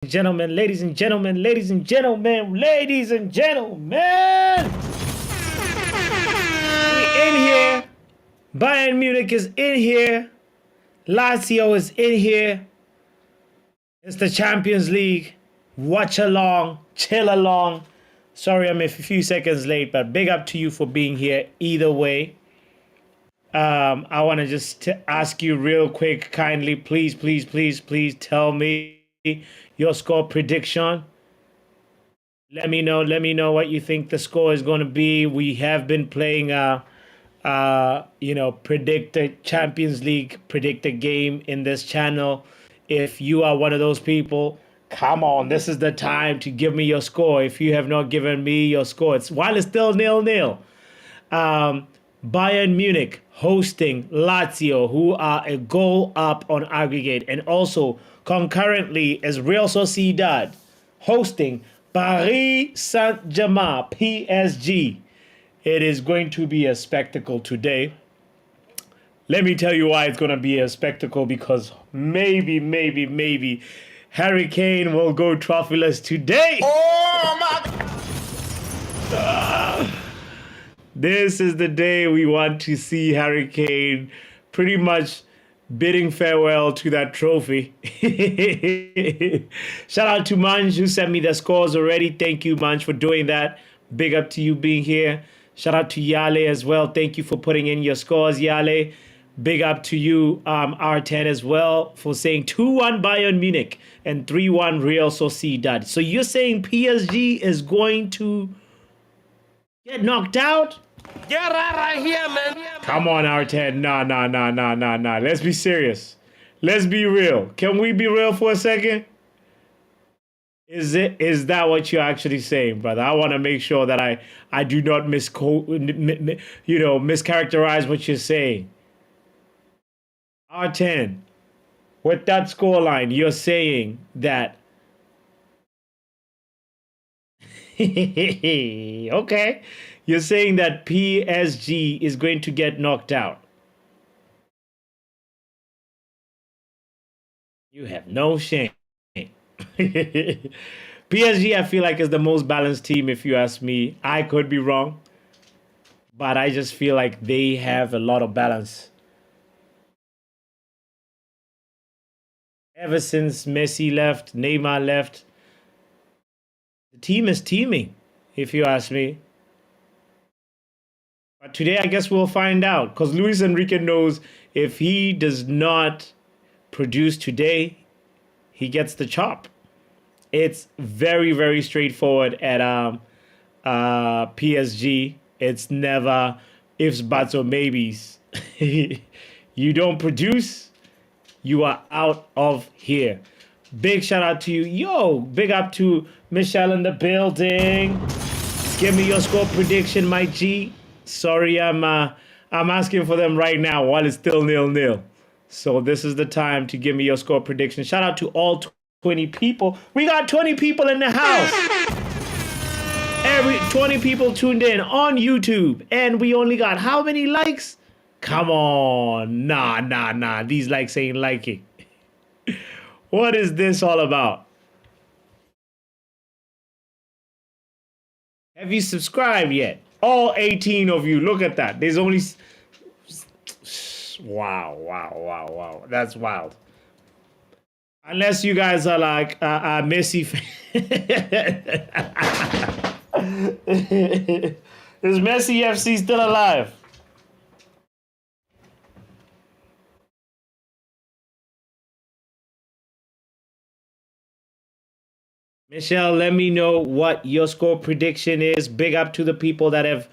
Gentlemen, ladies and gentlemen, ladies and gentlemen, ladies and gentlemen, we in here. Bayern Munich is in here. Lazio is in here. It's the Champions League. Watch along, chill along. Sorry, I'm a few seconds late, but big up to you for being here either way. I want to just ask you real quick, kindly, please tell me your score prediction. Let me know what you think the score is going to be. We have been playing predicted Champions League predicted game in this channel. If you are one of those people, come on, this is the time to give me your score. If you have not given me your score, while it's still 0-0. Bayern Munich hosting Lazio, who are a goal up on aggregate, and also concurrently is Real Sociedad hosting Paris Saint-Germain, PSG. It is going to be a spectacle today. Let me tell you why it's going to be a spectacle, because maybe Harry Kane will go trophyless today. Oh my! This is the day we want to see Harry Kane pretty much bidding farewell to that trophy. Shout out to Manj, who sent me the scores already. Thank you, Manj, for doing that. Big up to you being here. Shout out to Yale as well. Thank you for putting in your scores, Yale. Big up to you, R10 as well, for saying 2-1 Bayern Munich and 3-1 Real Sociedad. So you're saying PSG is going to get knocked out? Get right here, man. Come on, R10. Nah. Let's be serious. Let's be real. Can we be real for a second? Is that what you're actually saying, brother? I want to make sure that I do not mischaracterize what you're saying. R10, with that scoreline, you're saying that. Okay. You're saying that PSG is going to get knocked out. You have no shame. PSG, I feel like, is the most balanced team, if you ask me. I could be wrong, but I just feel like they have a lot of balance. Ever since Messi left, Neymar left, the team is teaming, if you ask me. But today, I guess we'll find out, because Luis Enrique knows if he does not produce today, he gets the chop. It's very straightforward at PSG. It's never ifs, buts, or maybes. You don't produce, you are out of here. Big shout out to you. Yo, big up to Michelle in the building. Give me your score prediction, my G. Sorry, I'm asking for them right now while it's still 0-0. So this is the time to give me your score prediction. Shout out to all 20 people. We got 20 people in the house. 20 people tuned in on YouTube. And we only got how many likes? Come on. Nah. These likes ain't liking. What is this all about? Have you subscribed yet? All 18 of you. Look at that. There's only... Wow. That's wild. Unless you guys are like Messi fans. Is Messi FC still alive? Michelle, let me know what your score prediction is. Big up to the people that have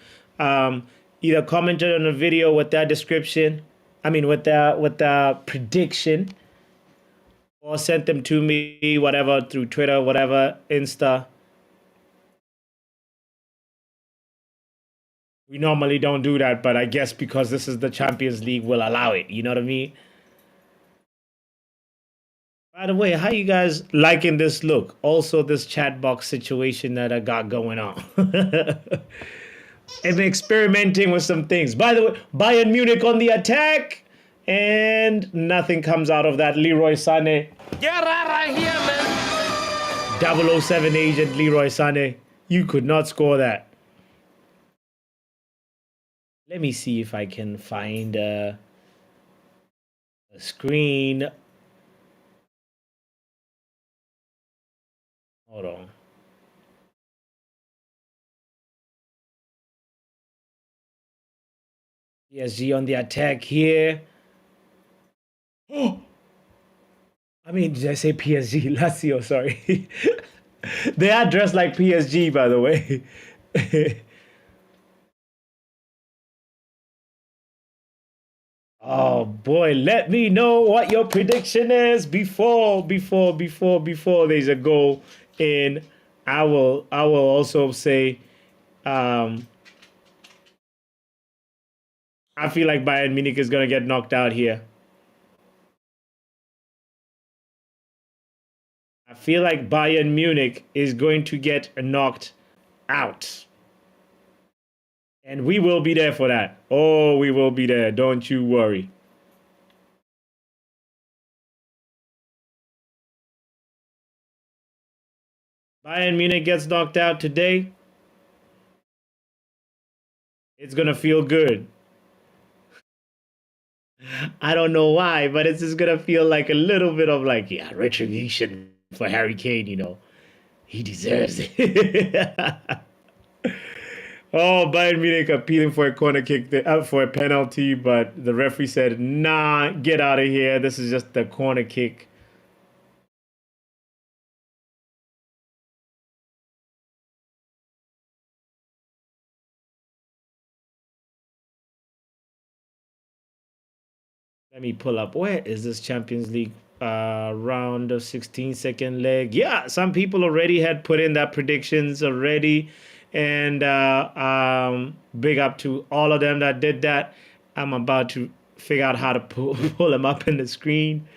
either commented on the video with that description. With the prediction, or sent them to me, whatever, through Twitter, whatever, Insta. We normally don't do that, but I guess because this is the Champions League, we'll allow it. You know what I mean? By the way, how you guys liking this look? Also, this chat box situation that I got going on. I'm experimenting with some things. By the way, Bayern Munich on the attack. And nothing comes out of that. Leroy Sané. Get right here, man. 007 agent Leroy Sané. You could not score that. Let me see if I can find a screen. Hold on. PSG on the attack here. Oh, I mean, did I say PSG? Lazio, sorry. They are dressed like PSG, by the way. Oh boy, let me know what your prediction is before there's a goal in. I will also say I feel like Bayern Munich is gonna get knocked out here. I feel like Bayern Munich is going to get knocked out. And we will be there for that. Oh, we will be there. Don't you worry. Bayern Munich gets knocked out today. It's going to feel good. I don't know why, but it's just going to feel like a little bit of like, yeah, retribution for Harry Kane, you know. He deserves it. Oh, Bayern Munich appealing for a corner kick, for a penalty, but the referee said, nah, get out of here. This is just a corner kick. Let me pull up. Where is this Champions League round of 16 second leg? Yeah, some people already had put in that predictions already. And big up to all of them that did that. I'm about to figure out how to pull them up in the screen.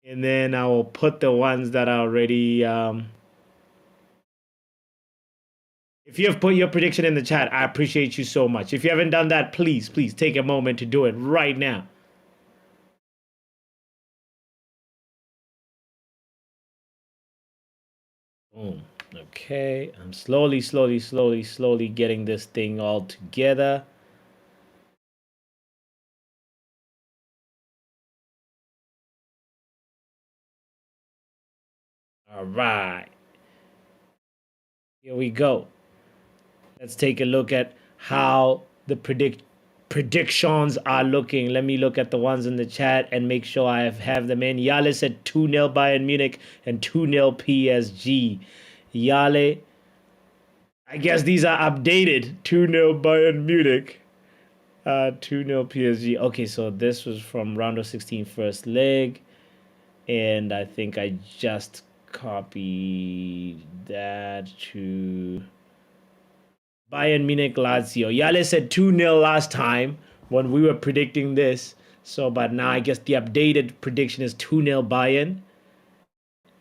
And then I will put the ones that are already. If you have put your prediction in the chat, I appreciate you so much. If you haven't done that, please take a moment to do it right now. Boom. Okay, I'm slowly getting this thing all together. All right, here we go. Let's take a look at how the predictions are looking. Let me look at the ones in the chat and make sure I have them in. Yale said 2-0 Bayern Munich and 2-0 PSG. Yale, I guess these are updated. 2-0 Bayern Munich. 2-0 PSG. Okay, so this was from round of 16 first leg. And I think I just copied that to Bayern Munich Lazio. Yale said 2-0 last time when we were predicting this. So, but now I guess the updated prediction is 2-0 Bayern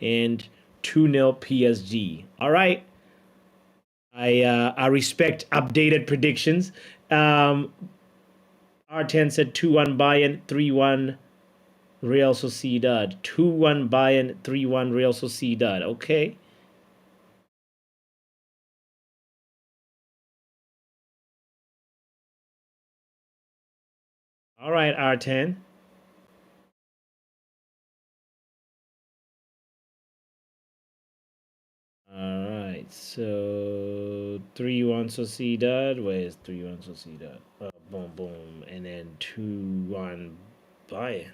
and 2-0 PSG. All right. I respect updated predictions. R10 said 2-1 Bayern, 3-1 Real Sociedad. 2-1 Bayern, 3-1 Real Sociedad. Okay. All right, R10. All right, so 3-1 Sociedad. Where's 3-1 Sociedad? Boom, boom. And then 2-1 Bayern.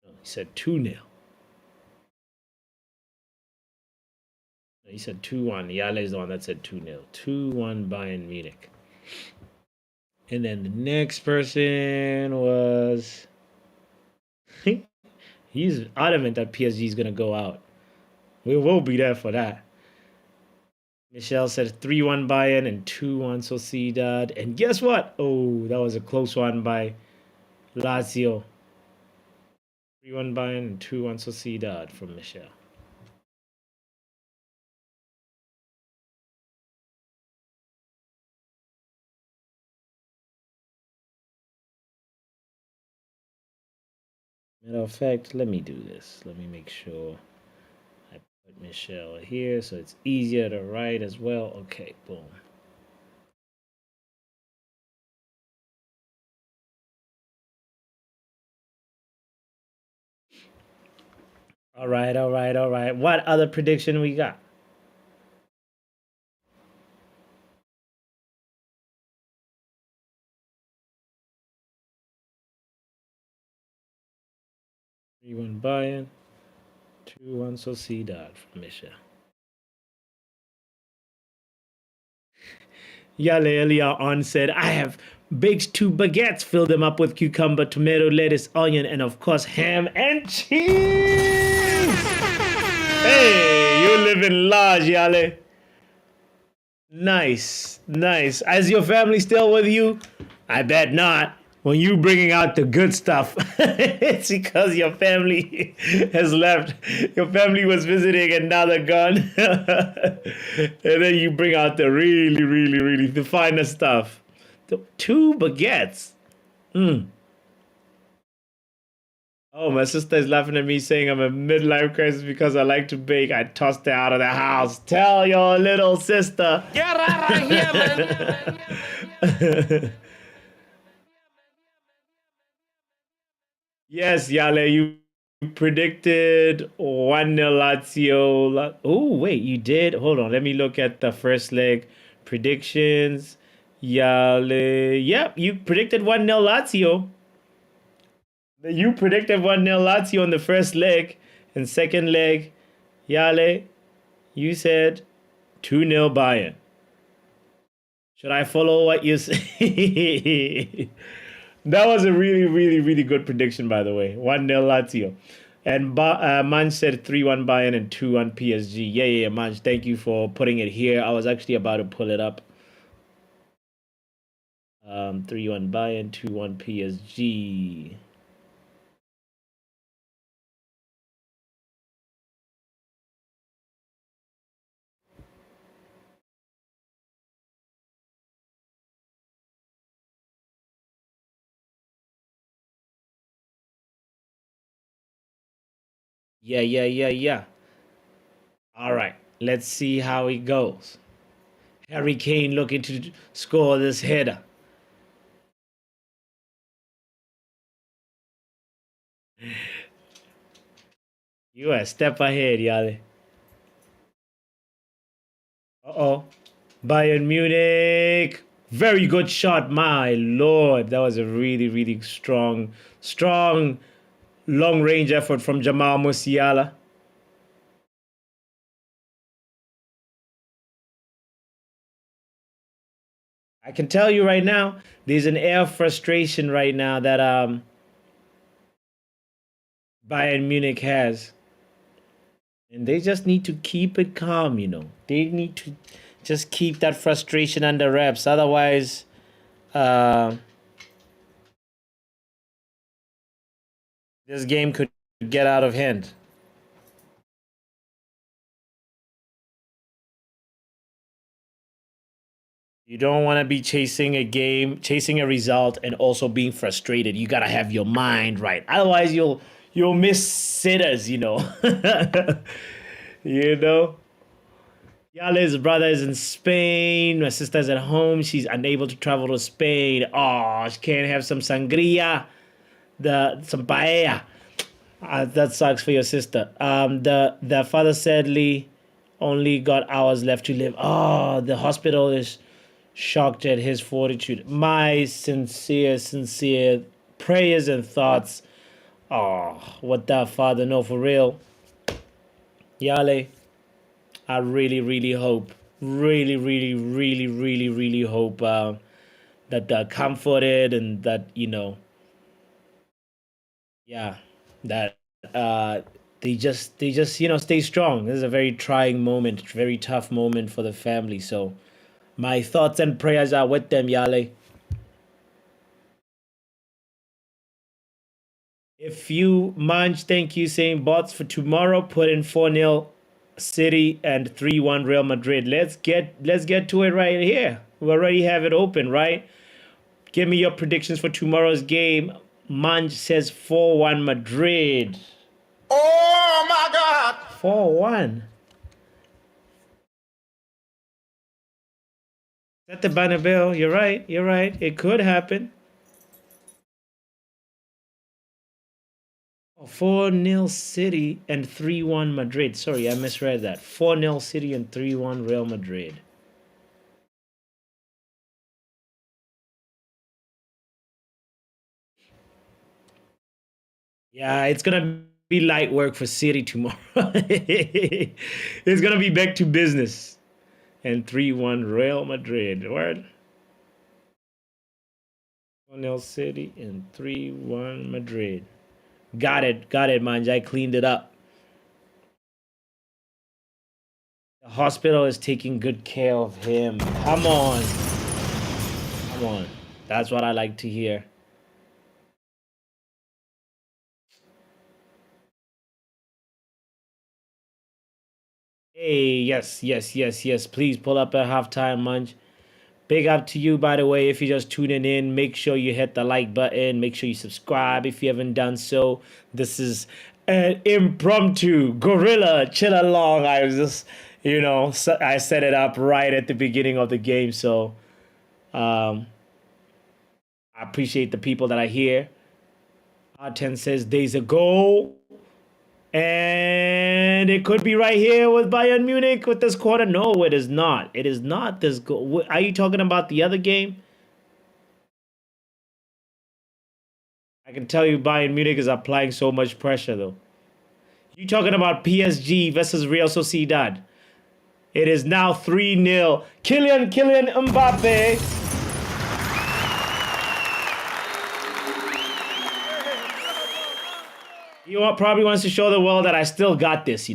No, he said 2-0. He said 2-1. Yale is the one that said 2-0. 2-1 Bayern Munich. And then the next person was. He's adamant that PSG is going to go out. We will be there for that. Michelle said 3-1 Bayern and 2-1 Sociedad. And guess what? Oh, that was a close one by Lazio. 3-1 Bayern and 2-1 Sociedad from Michelle. Matter of fact, let me do this. Let me make sure I put Michelle here so it's easier to write as well. Okay, boom. All right, all right, all right. What other prediction we got? 3-1 Bayern, 2-1 Sociedad from Michelle. Yale earlier on said, I have baked 2 baguettes, filled them up with cucumber, tomato, lettuce, onion, and of course, ham and cheese. Hey, you live in large, Yale. Nice, nice. Is your family still with you? I bet not. When you bringing out the good stuff, it's because your family has left. Your family was visiting and now they're gone. And then you bring out the really, really, really the finest stuff. 2 baguettes. Mm. Oh, my sister is laughing at me saying I'm a midlife crisis because I like to bake. I tossed her out of the house. Tell your little sister. Get right here, man. Yes, Yale, you predicted 1-0 Lazio. Oh, wait, you did? Hold on, let me look at the first leg predictions. Yale, yep, you predicted 1-0 Lazio. You predicted 1-0 Lazio in the first leg. And second leg, Yale, you said 2-0 Bayern. Should I follow what you say? That was a really, really, really good prediction, by the way. 1-0 Lazio. And Manj said 3-1 Bayern and 2-1 PSG. Yeah, Manj, thank you for putting it here. I was actually about to pull it up. 3-1 Bayern, 2-1 PSG. Yeah. All right, let's see how it goes. Harry Kane looking to score this header. You are a step ahead, Yale. Uh-oh. Bayern Munich. Very good shot, my lord. That was a really, really strong, long range effort from Jamal Musiala. I can tell you right now, there's an air of frustration right now that Bayern Munich has. And they just need to keep it calm, you know. They need to just keep that frustration under wraps. Otherwise, uh, this game could get out of hand. You don't want to be chasing a game, chasing a result, and also being frustrated. You gotta have your mind right. Otherwise, you'll miss sitters. You know. You know. Yale's brother is in Spain. My sister's at home. She's unable to travel to Spain. Oh, she can't have some sangria, some paella. That sucks for your sister. The father sadly only got hours left to live. Oh, the hospital is shocked at his fortitude. My sincere prayers and thoughts. Oh, what that father know for real. Yale, I really hope, really hope that they're comforted and that, yeah, that they just stay strong. This is a very trying moment, very tough moment for the family. So my thoughts and prayers are with them, Yale. If you Manj, thank you, saying bots for tomorrow, put in 4-0 City and 3-1 Real Madrid. Let's get to it right here. We already have it open, right? Give me your predictions for tomorrow's game. Manj says 4-1 Madrid. Oh my God! 4-1. Is that the Bernabeu? You're right. You're right. It could happen. Oh, 4-0 City and 3-1 Madrid. Sorry, I misread that. 4-0 City and 3-1 Real Madrid. Yeah, it's gonna be light work for City tomorrow. It's gonna be back to business. And 3-1 Real Madrid. Word. 4-0 City and 3-1 Madrid. Got it, Manj. I cleaned it up. The hospital is taking good care of him. Come on. Come on. That's what I like to hear. Hey, yes. Please pull up at halftime, Munch. Big up to you, by the way. If you're just tuning in, make sure you hit the like button. Make sure you subscribe if you haven't done so. This is an impromptu gorilla chill along. I was just, I set it up right at the beginning of the game. So I appreciate the people that are here. R10 says days ago. And it could be right here with Bayern Munich with this quarter. No, it is not. It is not this goal. Are you talking about the other game? I can tell you Bayern Munich is applying so much pressure, though. You talking about PSG versus Real Sociedad. It is now 3-0. Kylian Mbappe. He probably wants to show the world that I still got this,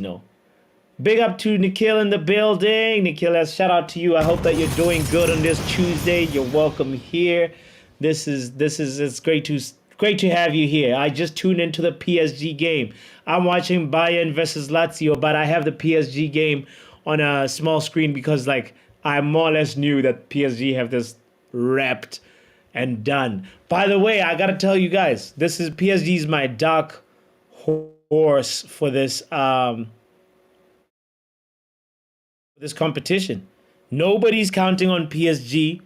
Big up to Nikhil in the building. Nikhil, shout out to you. I hope that you're doing good on this Tuesday. You're welcome here. It's great to have you here. I just tuned into the PSG game. I'm watching Bayern versus Lazio, but I have the PSG game on a small screen because I more or less knew that PSG have this wrapped and done. By the way, I gotta tell you guys, PSG's my dark horse for this competition. Nobody's counting on PSG,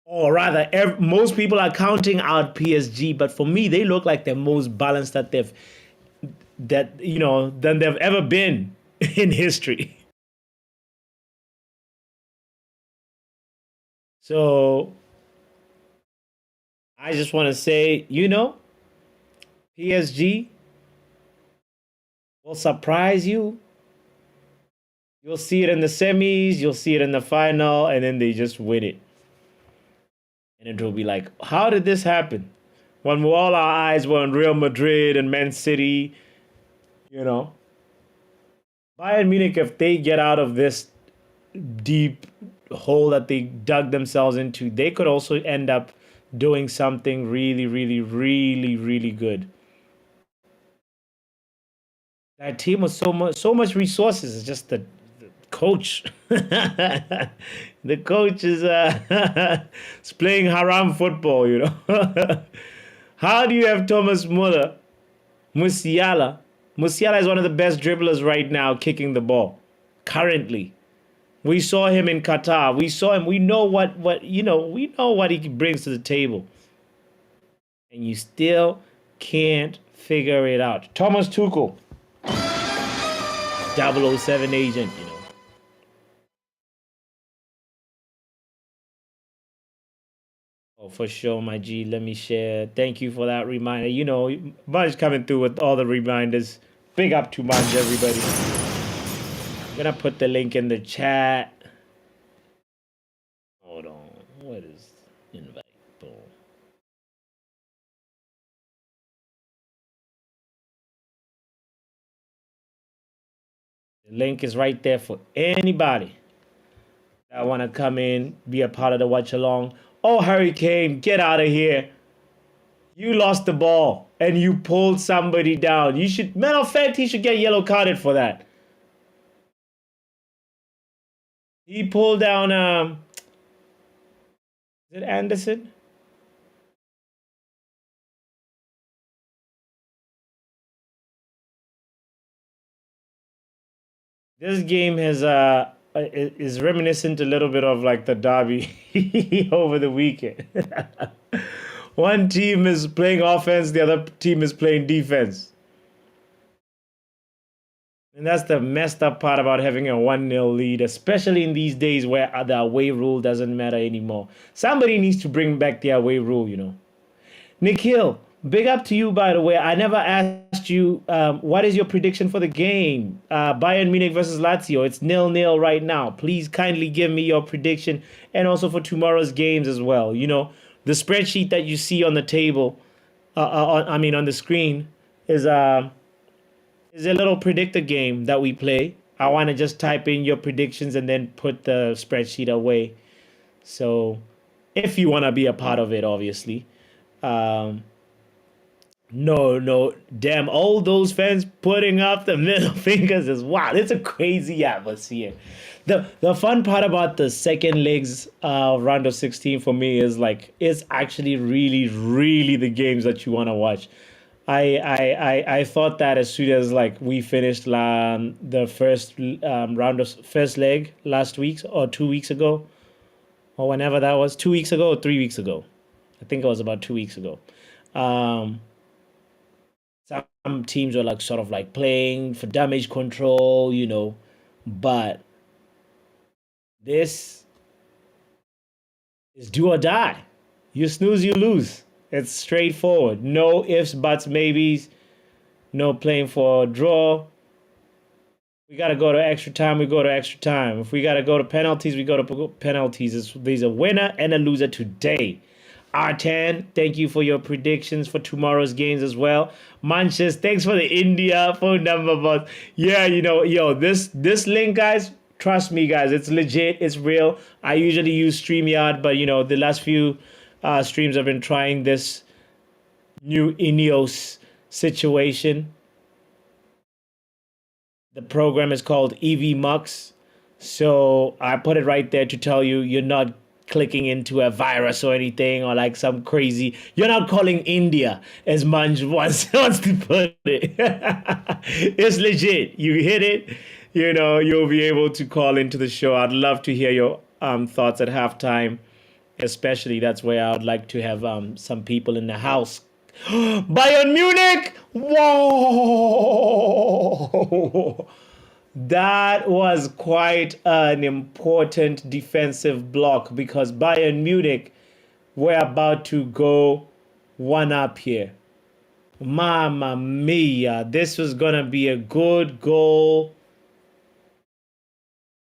or rather, most people are counting out PSG. But for me, they look like the most balanced than they've ever been in history. So I just want to say, PSG will surprise you. You'll see it in the semis, you'll see it in the final, and then they just win it. And it will be like, how did this happen? When all our eyes were on Real Madrid and Man City, Bayern Munich, if they get out of this deep hole that they dug themselves into, they could also end up doing something really, really, really, really good. That team was so much resources. It's just the coach. The coach is is playing haram football. How do you have Thomas Muller, Musiala? Musiala is one of the best dribblers right now, kicking the ball. Currently, we saw him in Qatar. We saw him. We know we know what he brings to the table, and you still can't figure it out. Thomas Tuchel, 007 agent. Oh, for sure, my G. Let me share. Thank you for that reminder. Bunch coming through with all the reminders. Big up to Bunch, everybody. I'm gonna put the link in the chat. Hold on. What is invite? Boom. The link is right there for anybody that want to come in, be a part of the watch along. Oh, Harry Kane, get out of here. You lost the ball and you pulled somebody down. Matter of fact, he should get yellow carded for that. He pulled down, is it Anderson? This game is reminiscent a little bit of like the derby over the weekend. One team is playing offense, the other team is playing defense. And that's the messed up part about having a 1-0 lead, especially in these days where the away rule doesn't matter anymore. Somebody needs to bring back the away rule. Nikhil, big up to you, by the way. I never asked you, what is your prediction for the game? Bayern Munich versus Lazio. It's 0-0 right now. Please kindly give me your prediction and also for tomorrow's games as well. The spreadsheet that you see on the table, on the screen, is a little predictor game that we play. I want to just type in your predictions and then put the spreadsheet away. So, if you want to be a part of it, obviously. Um, no, no, damn, all those fans putting up the middle fingers is wow. It's a crazy atmosphere. The fun part about the second legs round of 16 for me is like it's actually really, really the games that you want to watch. I thought that as soon as like we finished the first round of first leg last week or 2 weeks ago or whenever that was, 2 weeks ago or 3 weeks ago. I think it was about 2 weeks ago. Um, some teams were like sort of like playing for damage control, but this is do or die. You snooze, you lose. It's straightforward. No ifs, buts, maybes. No playing for a draw. We got to go to extra time. We go to extra time. If we got to go to penalties, we go to penalties. There's a winner and a loser today. R10, thank you for your predictions for tomorrow's games as well. Manches, thanks for the India phone number. But yeah, this link, guys, trust me, guys, it's legit. It's real. I usually use StreamYard, but the last few streams I've been trying this new Ineos situation. The program is called EV Mux. So I put it right there to tell you you're not clicking into a virus or anything or like some crazy. You're not calling India as Manj wants to put it. It's legit. You hit it, you'll be able to call into the show. I'd love to hear your thoughts at halftime. Especially that's where I would like to have some people in the house. Bayern Munich! Whoa! That was quite an important defensive block because Bayern Munich were about to go one up here. Mamma mia, this was going to be a good goal,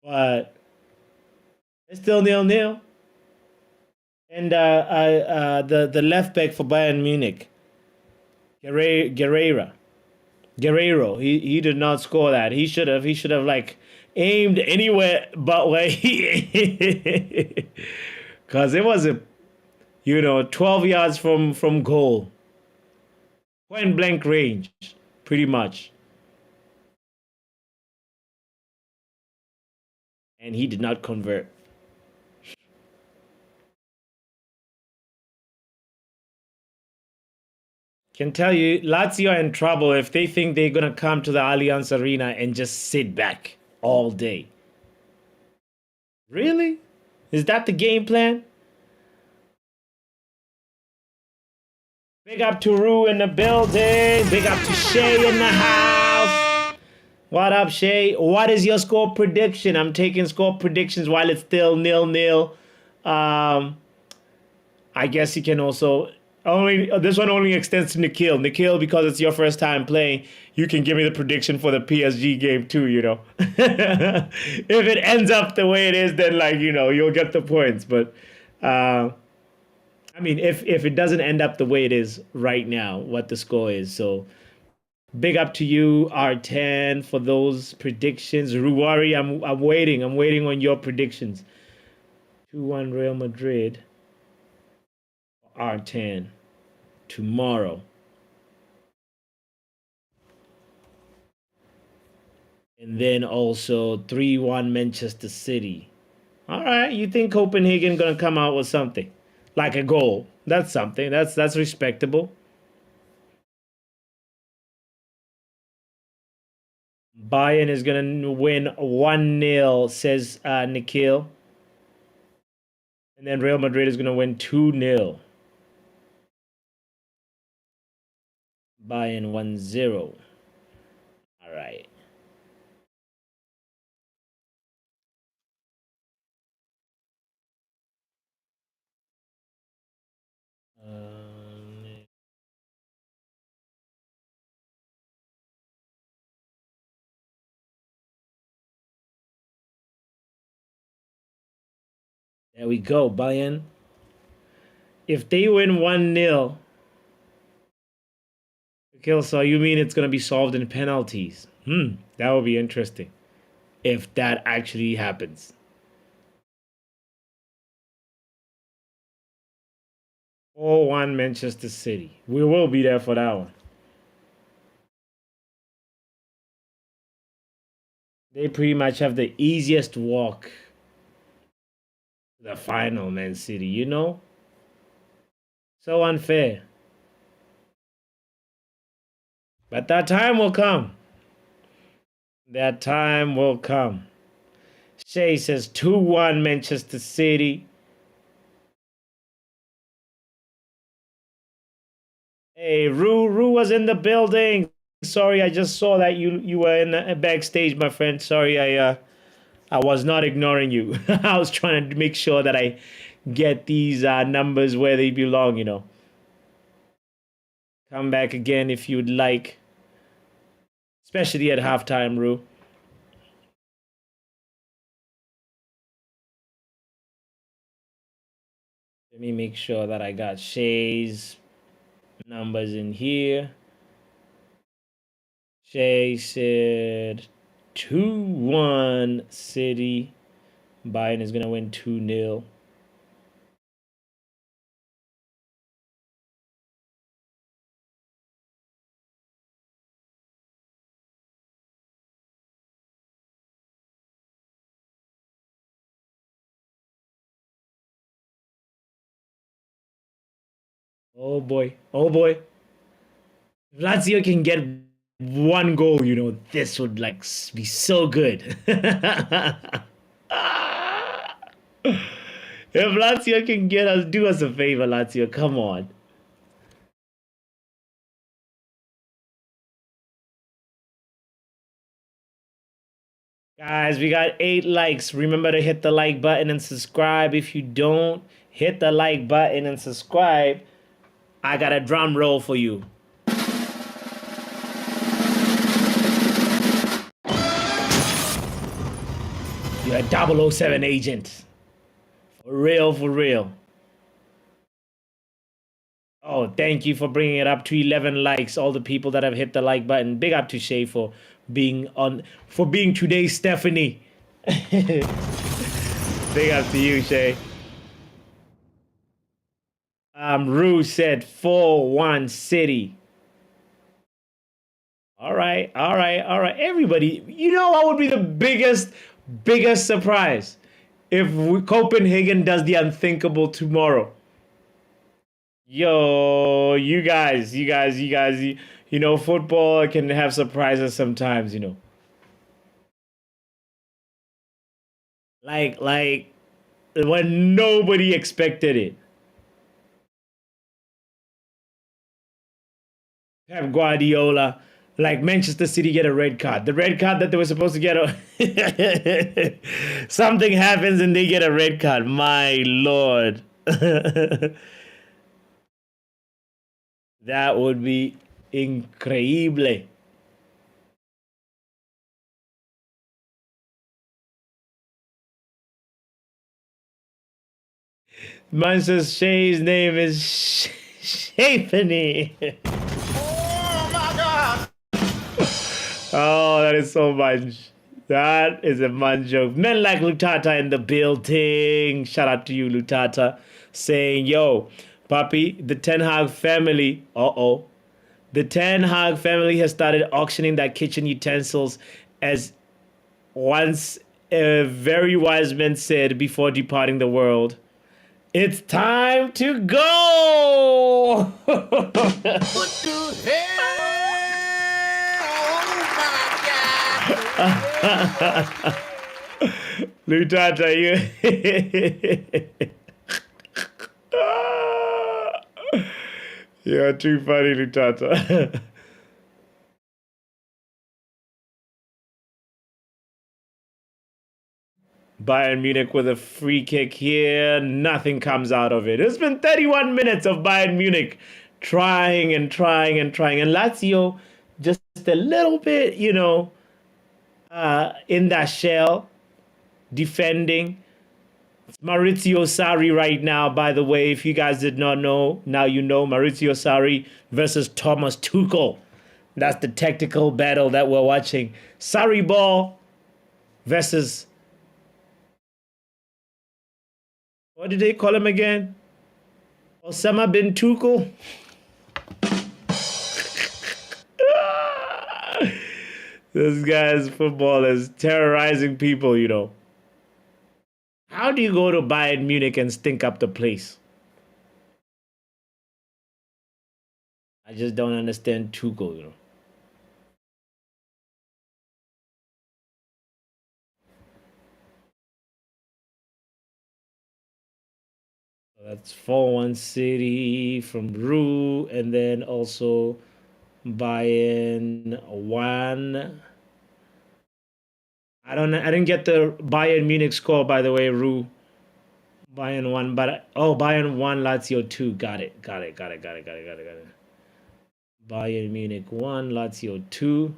but it's still 0-0. And the left back for Bayern Munich, Guerreiro, he did not score that. He should have like aimed anywhere but where he because it was a 12 yards from goal, point blank range, pretty much, and he did not convert. Can tell you, Lazio are in trouble if they think they're gonna come to the Allianz Arena and just sit back all day. Really? Is that the game plan? Big up to Rue in the building. Big up to Shay in the house. What up, Shay? What is your score prediction? I'm taking score predictions while it's still 0-0. I guess you can also only this one only extends to Nikhil. Nikhil, because it's your first time playing, you can give me the prediction for the PSG game too. If it ends up the way it is, then you'll get the points. But I mean, if it doesn't end up the way it is right now, what the score is. So big up to you, R10, for those predictions. Ruwari, I'm waiting. I'm waiting on your predictions. 2-1 Real Madrid. R10 tomorrow. And then also 3-1 Manchester City. All right, you think Copenhagen gonna come out with something? Like a goal. That's something. That's respectable. Bayern is going to win 1-0, says Nikhil. And then Real Madrid is going to win 2-0. Bayern 1-0. All right. There we go, Bayern. If they win 1-0, okay, so you mean it's going to be solved in penalties? That would be interesting if that actually happens. 4-1 Manchester City. We will be there for that one. They pretty much have the easiest walk to the final, Man City, you know? So unfair. But that time will come. That time will come. Shay says 2-1 Manchester City. Hey, Rue was in the building. Sorry, I just saw that you were in the backstage, my friend. Sorry, I was not ignoring you. I was trying to make sure that I get these numbers where they belong, you know. Come back again if you'd like. Especially at halftime, Rue. Let me make sure that I got Shay's numbers in here. Shay said 2-1 City. Bayern is going to win 2-0. Oh boy. Oh boy. If Lazio can get one goal, you know, this would like be so good. If Lazio can get us, do us a favor, Lazio. Come on. Guys, we got 8 likes. Remember to hit the like button and subscribe. If you don't hit the like button and subscribe, I got a drum roll for you. You're a 007 agent. For real, for real. Oh, thank you for bringing it up to 11 likes. All the people that have hit the like button. Big up to Shay for being today's Stephanie. Big up to you, Shay. Rue said 4-1 City. All right. Everybody, you know what would be the biggest surprise? If Copenhagen does the unthinkable tomorrow. Yo, you guys, you know, football can have surprises sometimes, you know. Like when nobody expected it. Pep Guardiola, like Manchester City get a red card. The red card that they were supposed to get something happens and they get a red card. My lord. That would be increíble. Man says Shay's name is Shapany. Oh my God. Oh, that is so much. That is a man joke. Men like Lutata in the building. Shout out to you, Lutata. Saying, yo, Papi, the Ten Hag family. The Ten Hag family has started auctioning that kitchen utensils as once a very wise man said before departing the world. It's time to go! What the hell? Oh my God. Lutata, you. You're too funny, Lutata. Bayern Munich with a free kick here. Nothing comes out of it. It's been 31 minutes of Bayern Munich trying and trying and trying. And Lazio just a little bit, in that shell, defending. It's Maurizio Sarri right now, by the way. If you guys did not know, now you know. Maurizio Sarri versus Thomas Tuchel. That's the tactical battle that we're watching. Sarri ball versus... What did they call him again? Osama bin Tuchel? This guy's football is terrorizing people. How do you go to Bayern Munich and stink up the place? I just don't understand Tuchel. That's 4-1 City from Rue, and then also Bayern 1. I didn't get the Bayern Munich score, by the way, Rue. Bayern 1, but Bayern 1, Lazio 2. Got it. Bayern Munich 1, Lazio 2.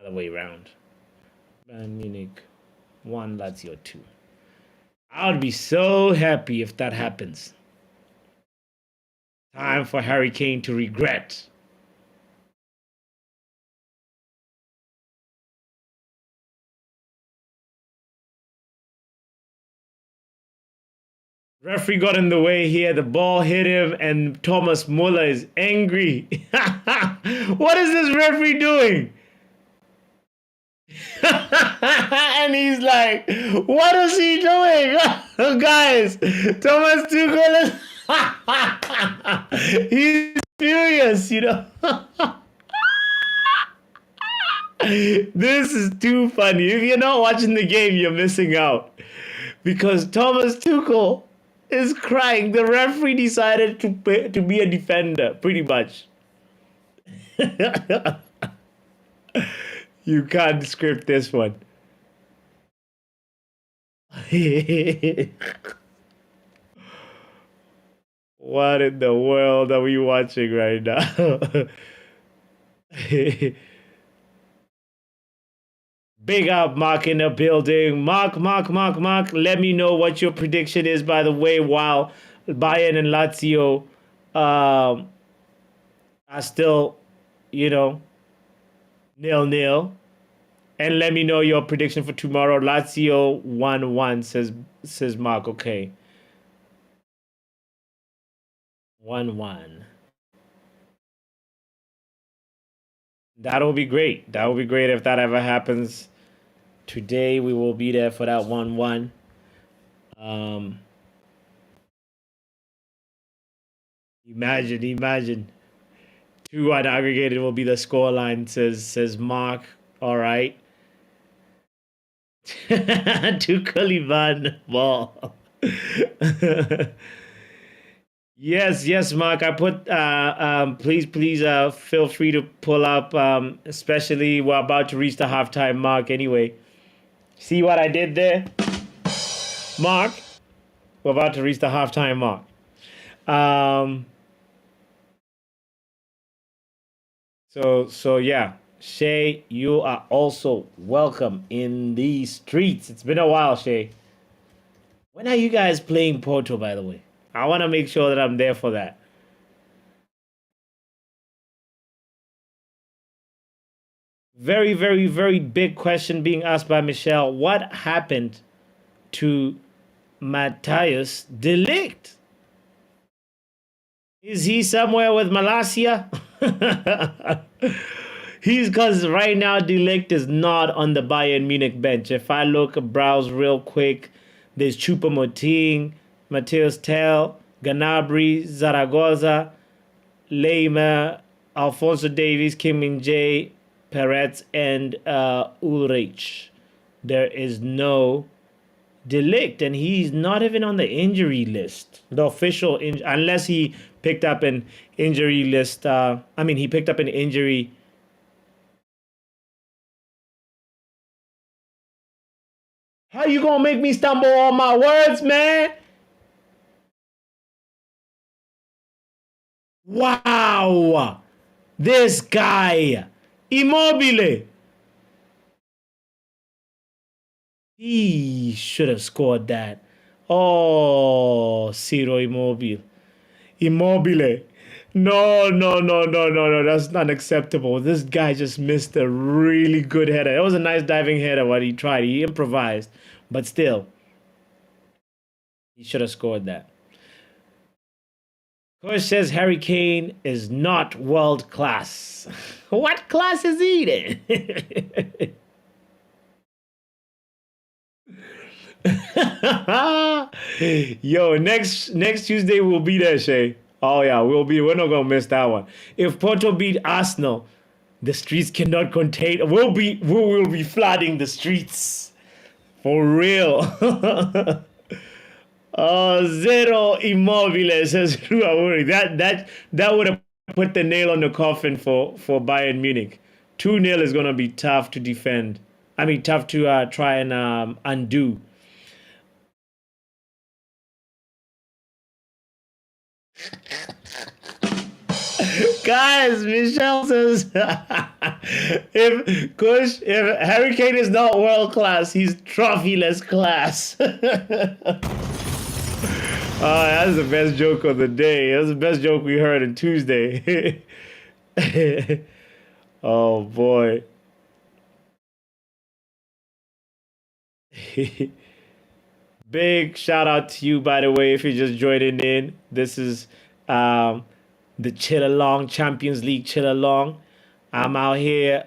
Other way around. Bayern Munich 1, Lazio 2. I would be so happy if that happens. Time for Harry Kane to regret. Referee got in the way here. The ball hit him, and Thomas Muller is angry. What is this referee doing? And he's like, what is he doing? Guys, Thomas Tuchel is he's furious, This is too funny. If you're not watching the game, you're missing out. Because Thomas Tuchel is crying. The referee decided to be a defender, pretty much. You can't script this one. What in the world are we watching right now? Big up, Mark in the building. Mark. Let me know what your prediction is, by the way, while Bayern and Lazio are still, 0-0. And let me know your prediction for tomorrow. Lazio 1-1, says Mark. Okay. 1-1. That'll be great. That will be great if that ever happens. Today we will be there for that 1-1. Imagine. 2-1 aggregated will be the scoreline, says Mark. All right. To Caliban ball. Yes, Mark. I put. Please, feel free to pull up. Especially we're about to reach the halftime mark. Anyway, see what I did there, Mark. We're about to reach the halftime mark. So yeah, Shay, you are also welcome in the streets. It's been a while, Shay. When are you guys playing Porto, by the way? I want to make sure that I'm there for that. Very, very, very big question being asked by Michelle. What happened to Matthias de Ligt? Is he somewhere with Malasia? Because right now de Ligt is not on the Bayern Munich bench. If I browse real quick, there's Choupo-Moting, Matheus Tel, Gnabry, Zaragoza, Lema, Alfonso Davies, Kim Min Jae, Peretz, and Ulrich. There is no Delict, and he's not even on the injury list, the official, unless he picked up an injury list. I mean, he picked up an injury. How you gonna make me stumble on my words, man? Wow, this guy, Immobile. He should have scored that. Oh, Ciro Immobile. Immobile. No, no, no, no, no, no. That's not acceptable. This guy just missed a really good header. It was a nice diving header, what he tried. He improvised. But still, he should have scored that. Coach says Harry Kane is not world class. What class is he then? Yo, next Tuesday we'll be there, Shay. Oh yeah, we'll be. We're not gonna miss that one. If Porto beat Arsenal, the streets cannot contain. We will be flooding the streets for real. Oh, zero Immobile says Ruauri. That would have put the nail on the coffin for Bayern Munich. 2-0 is gonna be tough to defend. I mean, tough to try and undo. Guys, Michelle says if Harry Kane is not world class, he's trophyless class. That's the best joke of the day. That's the best joke we heard on Tuesday. Oh boy. Big shout out to you, by the way, if you're just joining in. This is the Chill Along Champions League Chill Along. I'm out here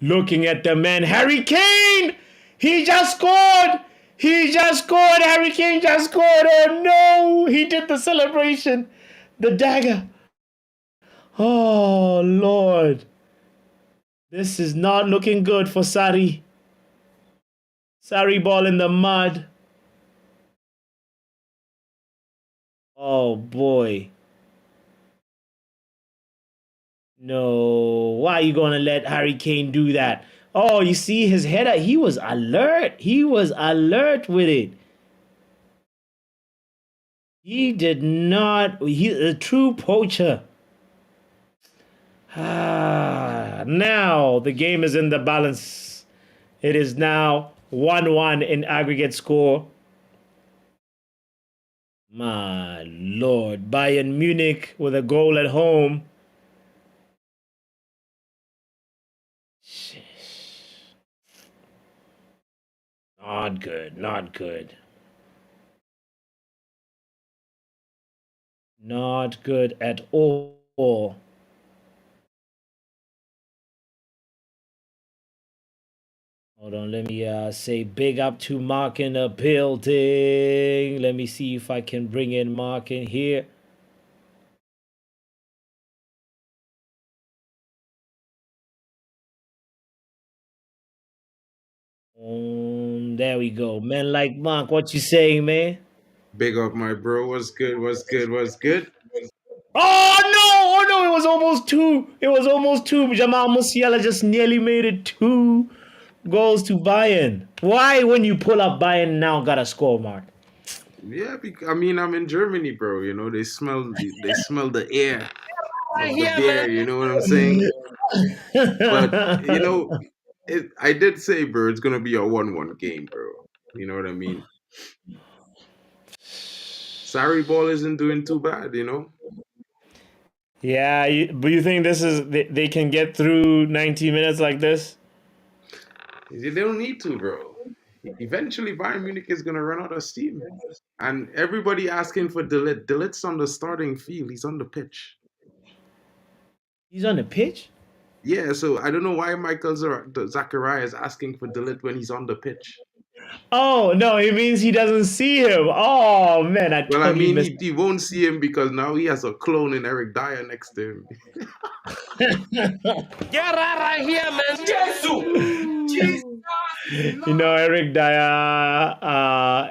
looking at the man, Harry Kane. He just scored. He just scored. Harry Kane just scored. Oh no! He did the celebration, the dagger. Oh Lord, this is not looking good for Sari. Sari ball in the mud. Oh boy. No, why are you gonna let Harry Kane do that? Oh, you see his header. He was alert. He was alert with it. He did not. He's a true poacher. Now the game is in the balance. It is now 1-1 in aggregate score. My Lord, Bayern Munich with a goal at home. Not good, not good. Not good at all. Hold on, let me say big up to Mark in the building. Let me see if I can bring in Mark in here. There we go. Man like Mark, what you saying, man? Big up, my bro. What's good? What's good? What's good? Oh no! Oh no! It was almost two. It was almost two. Jamal Musiala just nearly made it 2 goals to Bayern. Why, when you pull up Bayern now, got a score, Mark? Yeah, I mean, I'm in Germany, bro. You know, they smell the air of the beer. You know what I'm saying? But you know, I did say, bro, it's gonna be a 1-1 game, bro. You know what I mean? Sarri ball isn't doing too bad. You know, Yeah, but you think this is they can get through 90 minutes like this? they don't need to, bro. Eventually, Bayern Munich is gonna run out of steam, and everybody asking for Delit. Delit's on the starting field. He's on the pitch. He's on the pitch. Yeah, so I don't know why Michael Zachariah is asking for Delit when he's on the pitch. Oh no, it means he doesn't see him. Oh man, I Well, I totally mean, missed. he won't see him because now he has a clone in Eric Dyer next to him. Get right here, man. Jesus. Ooh. Eric Dyer.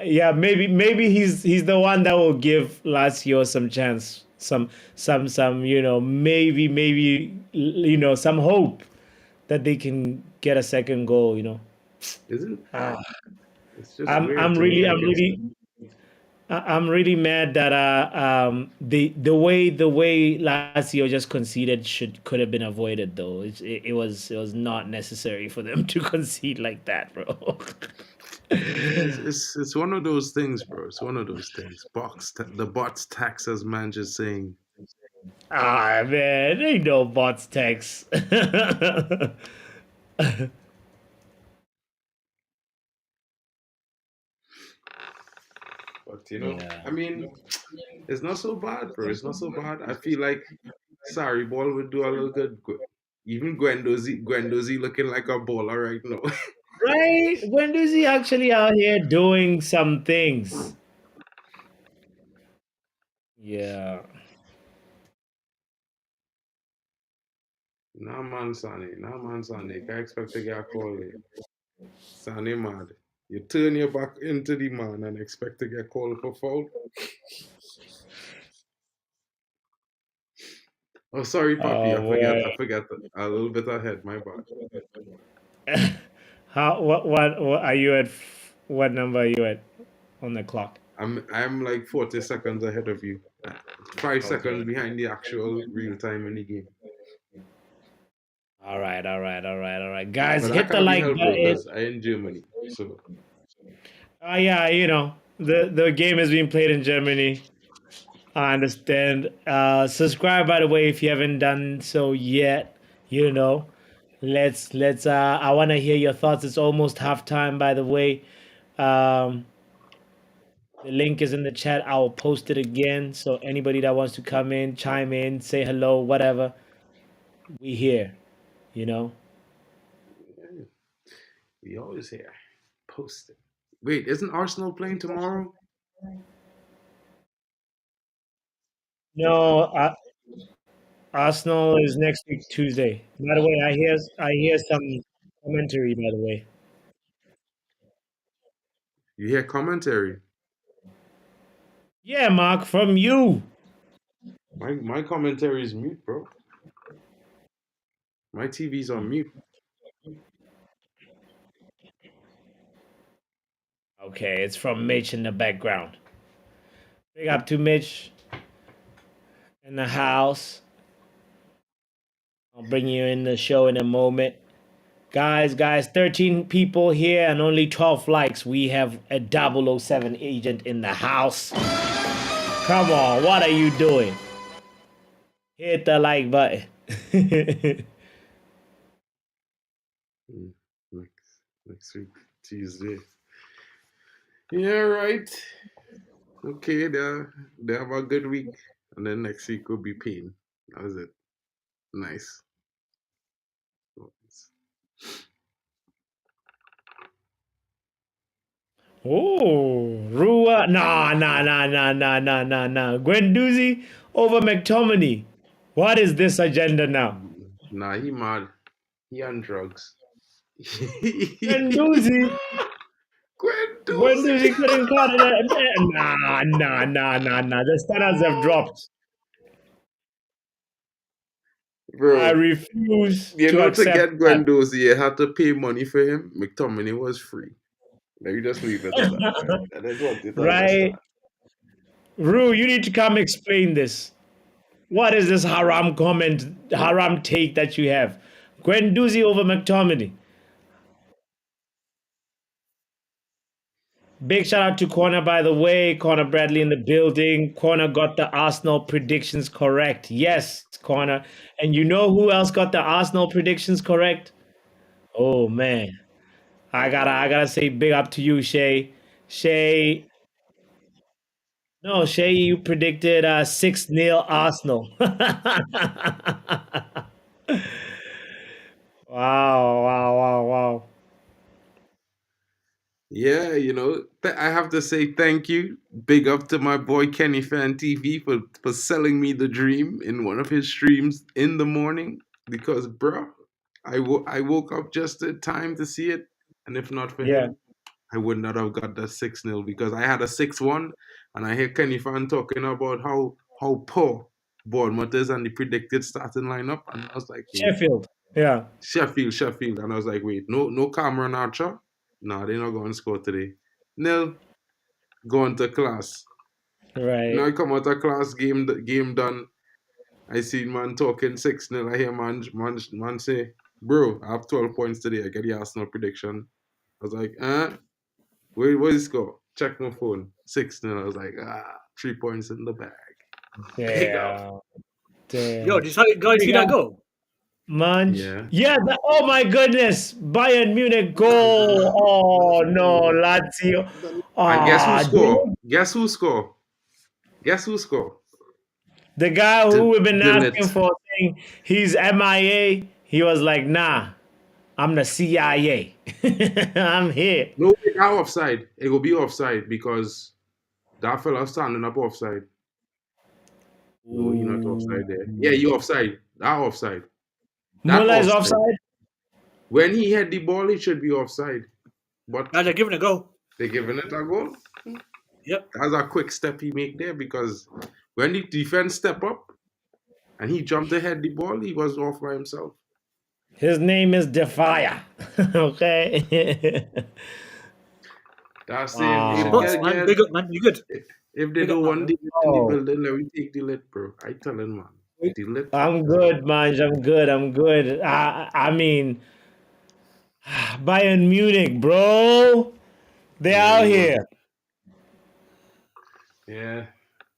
Yeah, maybe he's the one that will give Lazio some chance, some. Maybe some hope that they can get a second goal. Isn't Uh, it's just I'm weird I'm to me? really I I'm guess really I'm really mad that the way Lazio just conceded should could have been avoided though. It was not necessary for them to concede like that, bro. it's one of those things, bro. It's one of those things. The bots tax as man just saying. Ah man, ain't no bots text. But Yeah. I mean, it's not so bad, bro. It's not so bad. I feel like sorry ball would do a little good. Even Guendouzi looking like a baller right now. Right? When is he actually out here doing some things? Yeah. Nah man, Sane. Can't expect to get a call there. Sane mad. You turn your back into the man and expect to get called for foul. Oh, sorry, Papi. Oh I forget. boy. I forget. A little bit ahead. My bad. How what are you at? What number are you at on the clock? I'm like 40 seconds ahead of you. 5 seconds Okay. behind the actual real time in the game. All right, all right, all right, all right. Guys, But that hit the can't be like helped, bro, button. because I in Germany. So Yeah, the game is being played in Germany. I understand. Subscribe by the way if you haven't done so yet. You know, let's. I want to hear your thoughts. It's almost halftime, by the way. Um, the link is in the chat. I'll post it again. So anybody that wants to come in, chime in, say hello, whatever, we here. You know. yeah, we always here. Posted. Wait, isn't Arsenal playing tomorrow? No, Arsenal is next week Tuesday. By the way, I hear some commentary. By the way, You hear commentary. yeah, Mark, from you. My commentary is mute, bro. My TV's on mute. Okay, it's from Mitch in the background. Big up to Mitch in the house. I'll bring you in the show in a moment. Guys, 13 people here and only 12 likes. We have a 007 agent in the house. Come on, what are you doing? Hit the like button. Hmm, next week, Tuesday. Yeah, right. Okay, they have a good week, and then next week will be pain. That was it. Nice. Oh, Rua. Nah. Guendouzi over McTominay. What is this agenda now? Nah, he mad. He on drugs. Guendouzi. Guendouzi. Guendouzi couldn't cut it. Nah. The standards have dropped. I Bro, refuse you to know, to accept get that. Guendouzi, you had to pay money for him. McTominay was free. Let me just leave it at that, right? And that's what you to Right? understand. Rue, you need to come explain this. What is this haram take that you have? Guendouzi over McTominay. Big shout out to Corner, by the way. Corner Bradley in the building. Corner got the Arsenal predictions correct. Yes, Corner. And you know who else got the Arsenal predictions correct? Oh man. I gotta say big up to you, Shay. Shay, no, Shay, you predicted 6-0 Arsenal. Wow. Yeah, I have to say thank you. Big up to my boy Kenny Fan TV for selling me the dream in one of his streams in the morning. Because, bro, I woke up just in time to see it. And if not for Yeah. him, I would not have got the 6-0 because I had a 6-1. And I hear Kenny Fan talking about how poor Bournemouth is and the predicted starting lineup. And I was like, wait, Sheffield. Yeah. Sheffield. And I was like, wait, no Cameron Archer? No, they're not going to score today. Nil, going to class. Right. I come out of class, game done. I see man talking 6-0. I hear man say, bro, I have 12 points today. I get the Arsenal prediction. I was like, where's the score? Check my phone. 6-0. I was like, 3 points in the bag. Big up. Yeah. Yo, Damn. did you guys see that goal? Munch. Yeah. Yeah. Oh my goodness. Bayern Munich goal. Oh no, Lazio. And guess who Ah, score? Guess who score? Guess who score? the guy who we've been asking Delete. for saying he's MIA. He was like, nah, I'm the CIA. I'm here. No, that offside. It will be offside because that fella standing up offside. No, he not Ooh. offside there. Yeah, you offside. That offside. That Muller is offside. offside. When he had the ball, it should be offside. But Now they're giving it a go. they giving it a goal. Yep. That's a quick step he make there because when the defense step up and he jumped ahead the ball, he was off by himself. His name is Defier. Okay. That's saying It's if Wow. nuts, man. Big up, man. You good? if they Big up, do man. one Man. delete in the Oh, building, let me take delete, bro. I telling man. Delete I'm is a good, man. I'm good. I'm good. I mean, Bayern Munich, bro. They yeah, out you want here. yeah.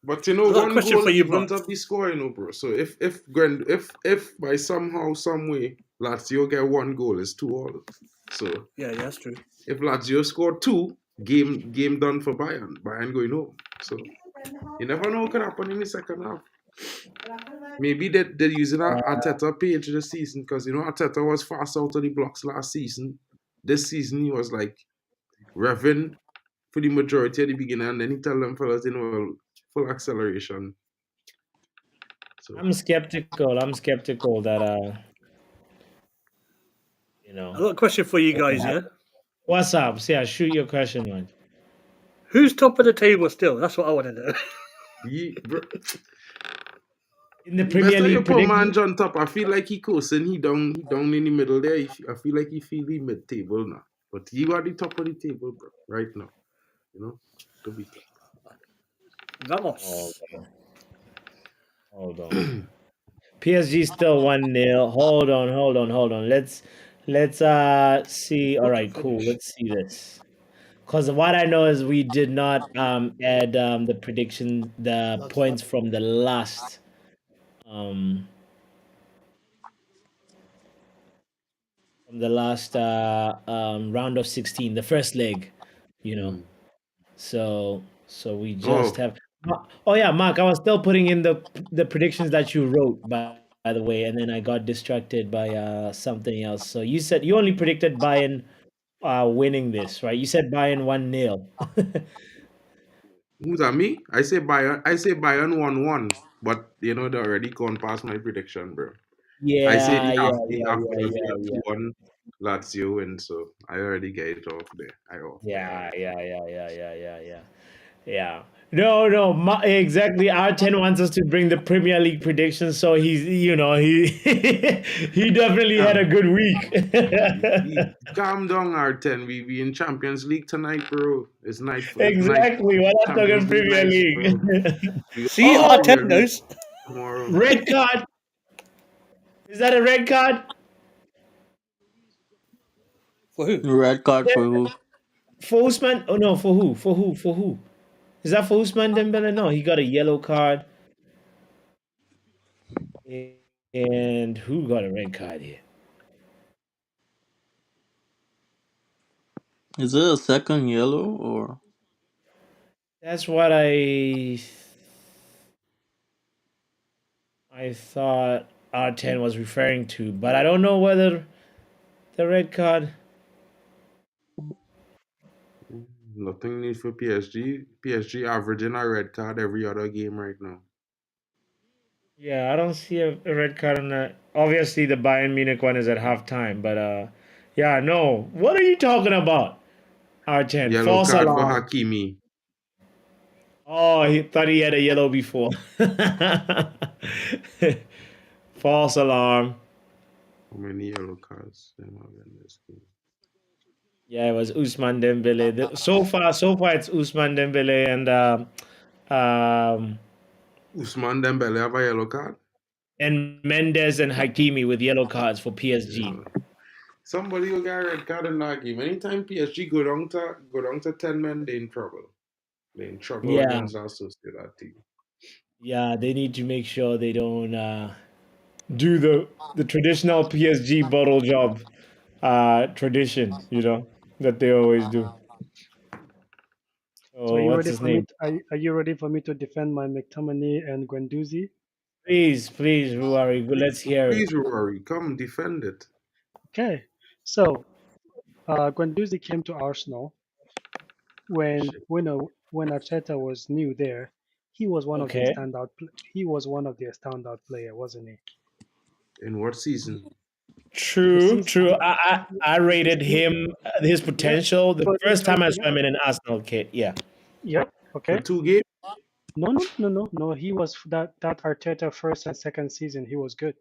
But I got a one question goal for you, evens boss. up the score, bro. So if by somehow, some way, Lazio get one goal, it's 2-all. So Yeah, yeah, that's true. if Lazio score two, game done for Bayern. Bayern going home. So you never know what could happen in the second half. Maybe they're using a Arteta page this season because Arteta was fast out of the blocks last season. This season he was like revving for the majority of the beginning, and then he tell them fellas, full acceleration. So I'm skeptical. I'm skeptical that you I know. got a question for you guys, yeah? What's up? See, I shoot your question, man. Who's top of the table still? That's what I want to know. bro, In the you Premier best not you League put prediction. man on top. I feel like he coasting. He down in the middle there. I feel like he feel the mid table now. But you are the top of the table, bro, right now. To be fair. Hold Vamos. on. Hold on. PSG still 1-0. Hold on. Let's see. All What to right, cool. finish? Let's see this. Because what I know is we did not add the prediction, the points um from the last round of 16, the first leg, you know. Mm. So we just Oh, have. Oh yeah, Mark. I was still putting in the predictions that you wrote, by the way, and then I got distracted by something else. So you said you only predicted Bayern winning this, right? You said Bayern 1-0. who's that me? I say Bayern 1-1, but they already gone past my prediction, bro. I say Yeah, yeah, the yeah, half yeah, gonna be yeah, a yeah. 2-1 Lazio, and so I already get it off there. I off there Yeah, already. yeah, yeah, yeah, yeah, yeah, yeah. Yeah. No, exactly. R10 wants us to bring the Premier League predictions, so he he definitely had Yeah. a good week. Calm down, R10. We be in Champions League tonight, bro. It's night Exactly. We're not talking Champions League Premier nights, bro. League. We got See, the Oh, Premier R10 League knows. tomorrow. red card. Is that a red card? For who? Red card Yeah. for who? For Usman? Oh no, for who? For who? For who? Is that for Usman Dembele? No, he got a yellow card. And who got a red card here? Is it a second yellow or That's what I thought R10 was referring to, but I don't know whether the red card. Nothing need for PSG. PSG averaging a red card every other game right now. Yeah, I don't see a red card on that. Obviously, the Bayern Munich one is at halftime, but yeah, no. What are you talking about, Archen? Yellow False card for alarm. Hakimi. Oh, he thought he had a yellow before. False alarm. How many yellow cards them have in this game? Yeah, it was Usman Dembele. So far, it's Usman Dembele um, Usman Dembele have a yellow card. and Mendes and Hakimi with yellow cards for PSG. Yeah. Somebody will get a red card in that game. Anytime PSG go down to 10 men, they in trouble. They in trouble Yeah, against our Sociedad team. yeah, they need to make sure they don't do the traditional PSG bottle job tradition, that they always do. So are Oh, you what's ready his for me? name? Are you ready for me to defend my McTominay and Guendouzi? Please, Ruari, let's hear it. Please, Rory, come defend it. Okay. So Guendouzi came to Arsenal Shit. when Arteta was new there. He was one of their Okay. he was one of their standout player, wasn't he? In what season? The True, season, true. I the rated se- him his yeah, potential the but first time I saw him in an Arsenal kit. Yeah. yeah, For okay. 2 games? No. He was that Arteta first and second season. He was good.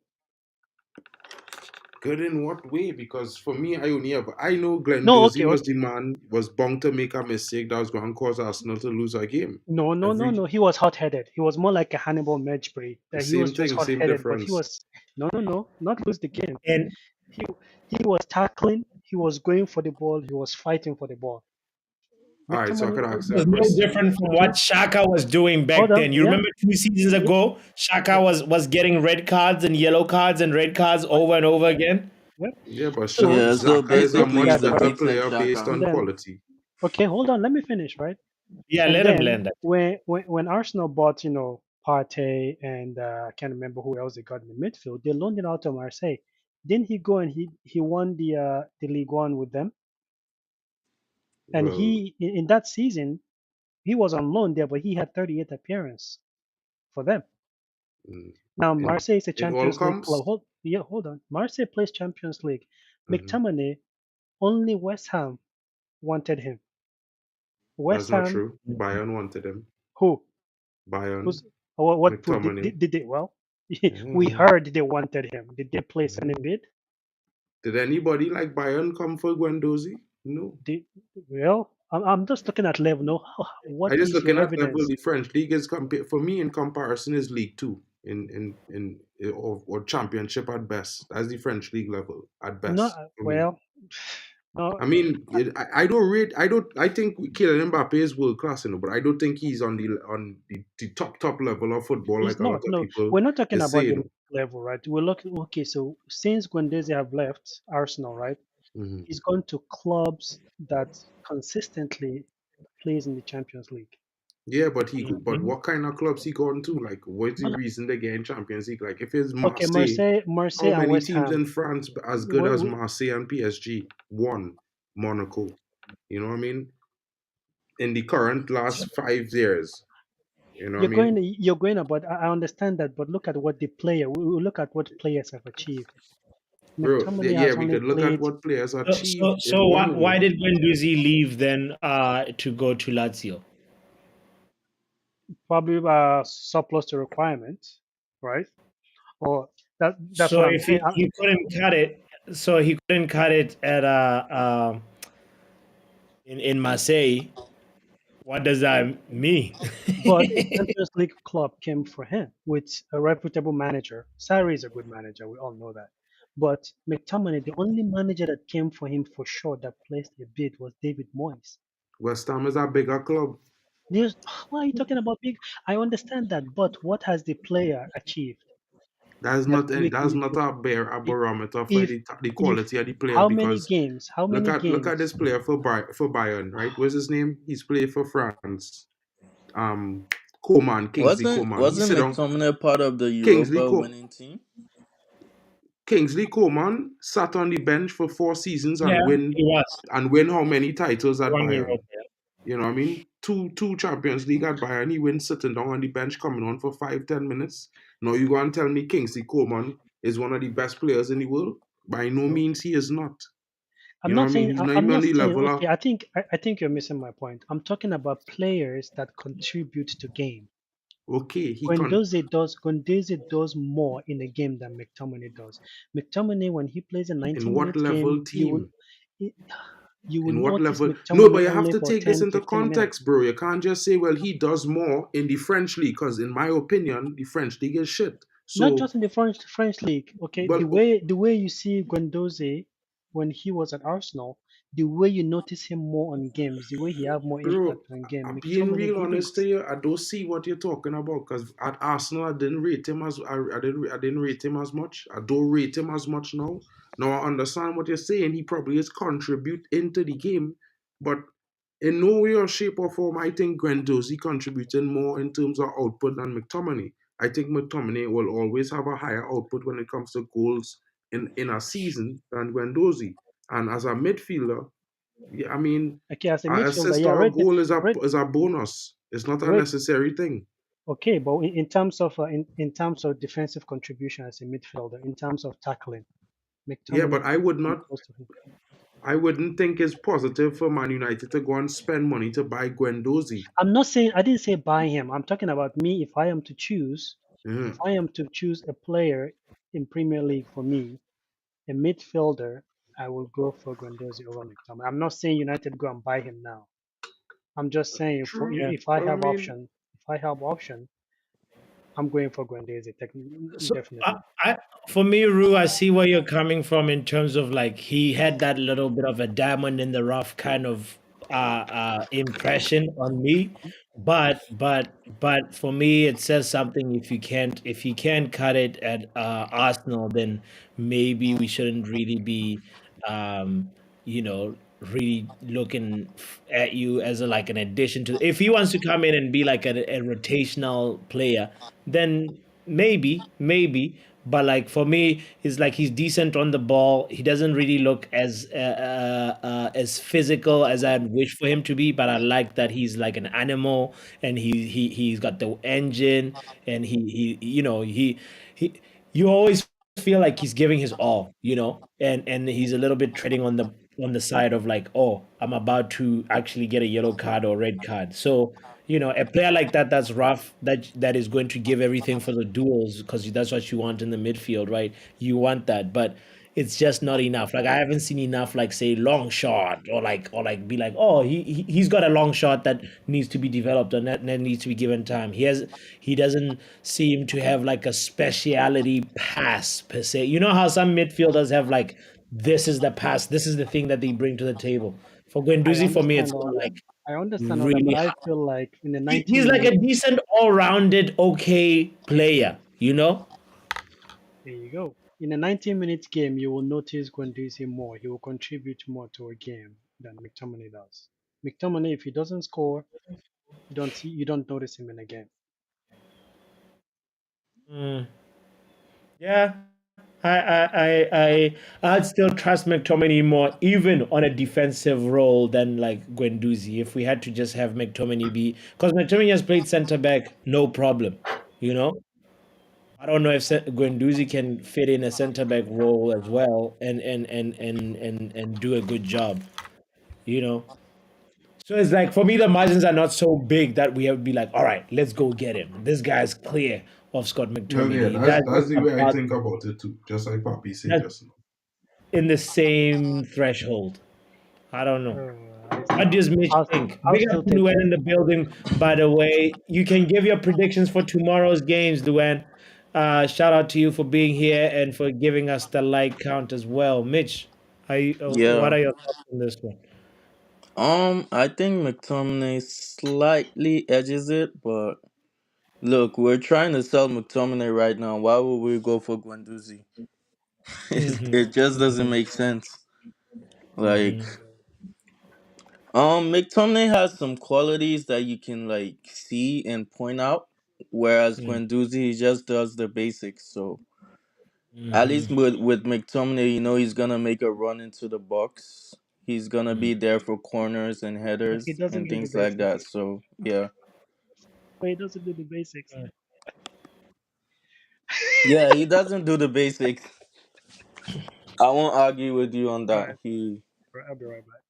Good in what way? Because for me, I know Glenn No, Dorsey okay, was okay. the man, was bound to make a mistake that was going to cause Arsenal to lose a game. No. Every He was hot-headed. He was more like a Hannibal Mejbri. the That he was same just thing, same hot-headed, but he difference. was no, not lose the game. And He he was tackling. He was going for the ball. He was fighting for the ball. All right, so I McTominay, could ask you a was no question. different from what Shaka was doing hold back on, then. You yeah, remember 2 seasons yeah, ago, Shaka yeah, was getting red cards and yellow cards and red cards right, over and over again. yeah. Yeah, but So Yeah, so Xhaka is a listen to basically much he's that, a better right? decent player based Shaka. And on then quality. okay, hold on. Let me finish, right? Yeah, And let him then blend that. when Arsenal bought, Partey and I can't remember who else they got in the midfield, they loaned it out to Marseille. Didn't he go and he won the League One with them? And Well, in that season he was on loan there, but he had 38 appearances for them. mm, Now in Marseille is a in all Champions League club. comps, Hold on. Marseille plays Champions League. mhm, McTominay, only West Ham wanted him. that's West not Ham, true. Bayern wanted him. who? Bayern, Who's what McTominay. did they well? We Yeah. heard they wanted him. Did they place any bid? Did anybody like Bayern come for Guendouzi? No. Did well? I'm just looking at level. No, I what just is your looking at level. evidence? The French league is for me in comparison is League Two or Championship at best. That's the French league level at No, best for me. well, no, I mean, I don't rate. I don't. I think Kylian Mbappe is world class, but I don't think he's on the top level of football he's like a lot not. of No, people we're not talking is about saying. the level, right? We're looking. Okay, so since Guendouzi have left Arsenal, right? Hmm. He's gone to clubs that consistently plays in the Champions League. Yeah, but Mhm. what kind of clubs he gone to? Like, what's the Well, reason they get in Champions League? Like, if it's okay, Marseille, how Marseille and many West teams Ham. in France as good W- as w- Marseille and PSG? One, Monaco. You know what I mean? In the current last 5 years, you know what I mean? you're going about. I understand that, but look at what the player. We look at what players have achieved. Bro, McTominay yeah, has we only could look at played what players So, achieved so, in so why, one why game. did Guendouzi leave then to go to Lazio? probably surplus to requirements, right? Or that's So what I'm if saying. he couldn't cut it, so he couldn't cut it at in Marseille. What does that mean? But a Champions League club came for him with a reputable manager. Sarri is a good manager, we all know that. But McTominay, the only manager that came for him for sure that placed a bid was David Moyes. West Ham is a bigger club. There's, why are you talking about big? I understand that, but what has the player achieved That's that not will make that's you not a if barometer for if the if quality of the player how many because games? How look many at look at games? this player for Bayern, right? What's his name? He's played for France. Um, Coman, Kingsley Coman. He Wasn't sit on McTominay part of the Kingsley Europa Co- winning team? Kingsley Coman sat on the bench for 4 seasons Yeah, he was. and win how many titles He at won Bayern? Europe. Yeah. You know what I mean? Two Champions League at Bayern, he wins sitting down on the bench coming on for 5, 10 minutes. Now you go and tell me Kingsley Coman is one of the best players in the world? By no means he is not. I'm You know what not I mean? saying He's not I'm even on not the saying level okay. of I think you're missing my point. I'm talking about players that contribute to game. okay, Guendouzi does more in a game than McTominay does. McTominay, when he plays a in 90 what minutes game, level team? he- you will In what notice level? No, but McTominay you have only to for take this 10, into 15 context, minutes. bro. You can't just say, well, he does more in the French league, because in my opinion, the French league is shit. Not So, just in the French league. Okay, the well, way the way you see Guendouzi when he was at Arsenal, the way you notice him more on games, the way he have more bro, impact on game. I'm being McTominay real honest to didn't. you. I don't see what you're talking about. Because at Arsenal, I didn't rate him as I didn't rate him as much. I don't rate him as much now. Now I understand what you're saying. He probably is contribute into the game, but in no way or shape or form, I think Guendouzi contributing more in terms of output than McTominay. I think McTominay will always have a higher output when it comes to goals in a season than Guendouzi. And as a midfielder, yeah, I mean, Okay, as a an midfielder, assist yeah, or a rate, goal rate, is a bonus. It's not a rate. necessary thing. Okay, but in terms of defensive contribution as a midfielder, in terms of tackling, Yeah, McTominay but can't come close to him. I wouldn't think it's positive for Man United to go and spend money to buy Guendouzi. I'm not saying I didn't say buy him. I'm talking about me. If I am to choose, if Mhm. I am to choose a player in Premier League for me, a midfielder, I will go for Guendouzi over McTominay. I'm not saying United go and buy him now. I'm just saying for True. if, Yeah. if I Well, I have mean, option, if I have option, I'm going for Guendouzi. So Definitely. for me, Rue, I see where you're coming from in terms of like he had that little bit of a diamond in the rough kind of impression on me, but for me, it says something. If you can't cut it at Arsenal, then maybe we shouldn't really be, um, really looking at you as a, like an addition to. If he wants to come in and be like a rotational player, then maybe. But like for me, it's like he's decent on the ball. He doesn't really look as physical as I'd wish for him to be. But I like that he's like an animal, and he's got the engine, and he you always feel like he's giving his all, and he's a little bit treading on the side of like, oh, I'm about to actually get a yellow card or red card. So, a player like that, that's rough, that is going to give everything for the duels, because that's what you want in the midfield, right? You want that, but it's just not enough. Like I haven't seen enough, like say long shot, or like be like, oh, he's got a long shot that needs to be developed, and that needs to be given time. He doesn't seem to have like a speciality pass per se. You know how some midfielders have like, this is the pass, this is the thing that they bring to the table. For I Guendouzi, for me, it's understand all more that. like I understand all that, really but I hard. feel like in the 90 He's like a minutes, decent, all-rounded, okay player. You know. there you go. In a 90 minutes game, you will notice Guendouzi more. He will contribute more to a game than McTominay does. McTominay, if he doesn't score, you don't notice him in a game. Mm, yeah, I'd still trust McTominay more, even on a defensive role, than like Guendouzi. If we had to just have McTominay be, because McTominay has played center back, no problem. You know, I don't know if Guendouzi can fit in a center back role as well, and do a good job. You know. So it's like for me, the margins are not so big that we have to be like, all right, let's go get him. This guy's clear of Scott well, yeah, McTominay. That's that's just the way I about think about it too. Just like Papi said that's just now. in the same threshold. I don't know. What I'll, does Mitch I'll, think? I'll Big up still to take. Luan in the building, by the way. You can give your predictions for tomorrow's games, Luan. Shout out to you for being here and for giving us the like count as well. Mitch, what Yeah. are your thoughts on this one? I think McTominay slightly edges it, but look, we're trying to sell McTominay right now. Why would we go for Guendouzi? Hmm. It just doesn't Hmm. make sense. Like, Hmm. McTominay has some qualities that you can like see and point out, whereas Guendouzi he just does the basics. So at Hmm. least with McTominay, he's gonna make a run into the box. He's gonna be there for corners and but he headers doesn't and do the things like that. basics. So yeah, But he doesn't do the basics. yeah, he doesn't do the basics. I won't argue with you on All that. right, I'll be right back.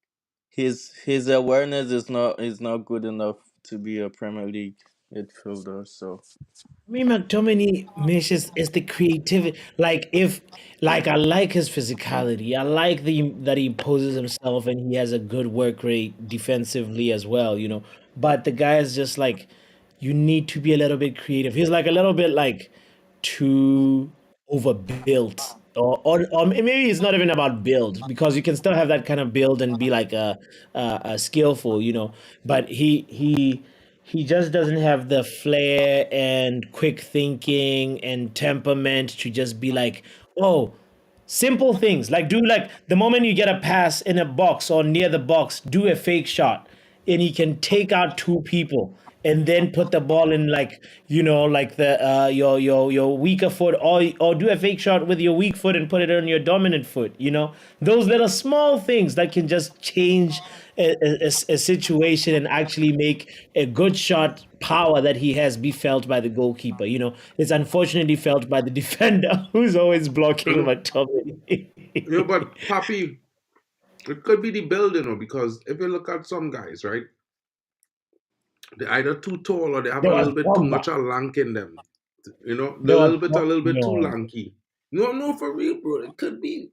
His awareness is not good enough to be a Premier League midfielder. So Me, McTominay misses is the creativity. Like I like his physicality. I like that he imposes himself and he has a good work rate defensively as well. But the guy is just like, you need to be a little bit creative. He's like a little bit like too overbuilt, or maybe it's not even about build because you can still have that kind of build and be like a skillful. But he just doesn't have the flair and quick thinking and temperament to just be like, oh, simple things like do like the moment you get a pass in a box or near the box, do a fake shot and he can take out two people and then put the ball in like like the your weaker foot, or do a fake shot with your weak foot and put it on your dominant foot. Those little small things that can just change a situation and actually make a good shot power that he has be felt by the goalkeeper. It's unfortunately felt by the defender who's always You blocking know, McTominay. but Papi, it could be the build, because if you look at some guys, right, they're either too tall or they have There a was little bit too Pogba. much of lank in them. They're There was a little bit too no. lanky. No, no, for real, bro. It could be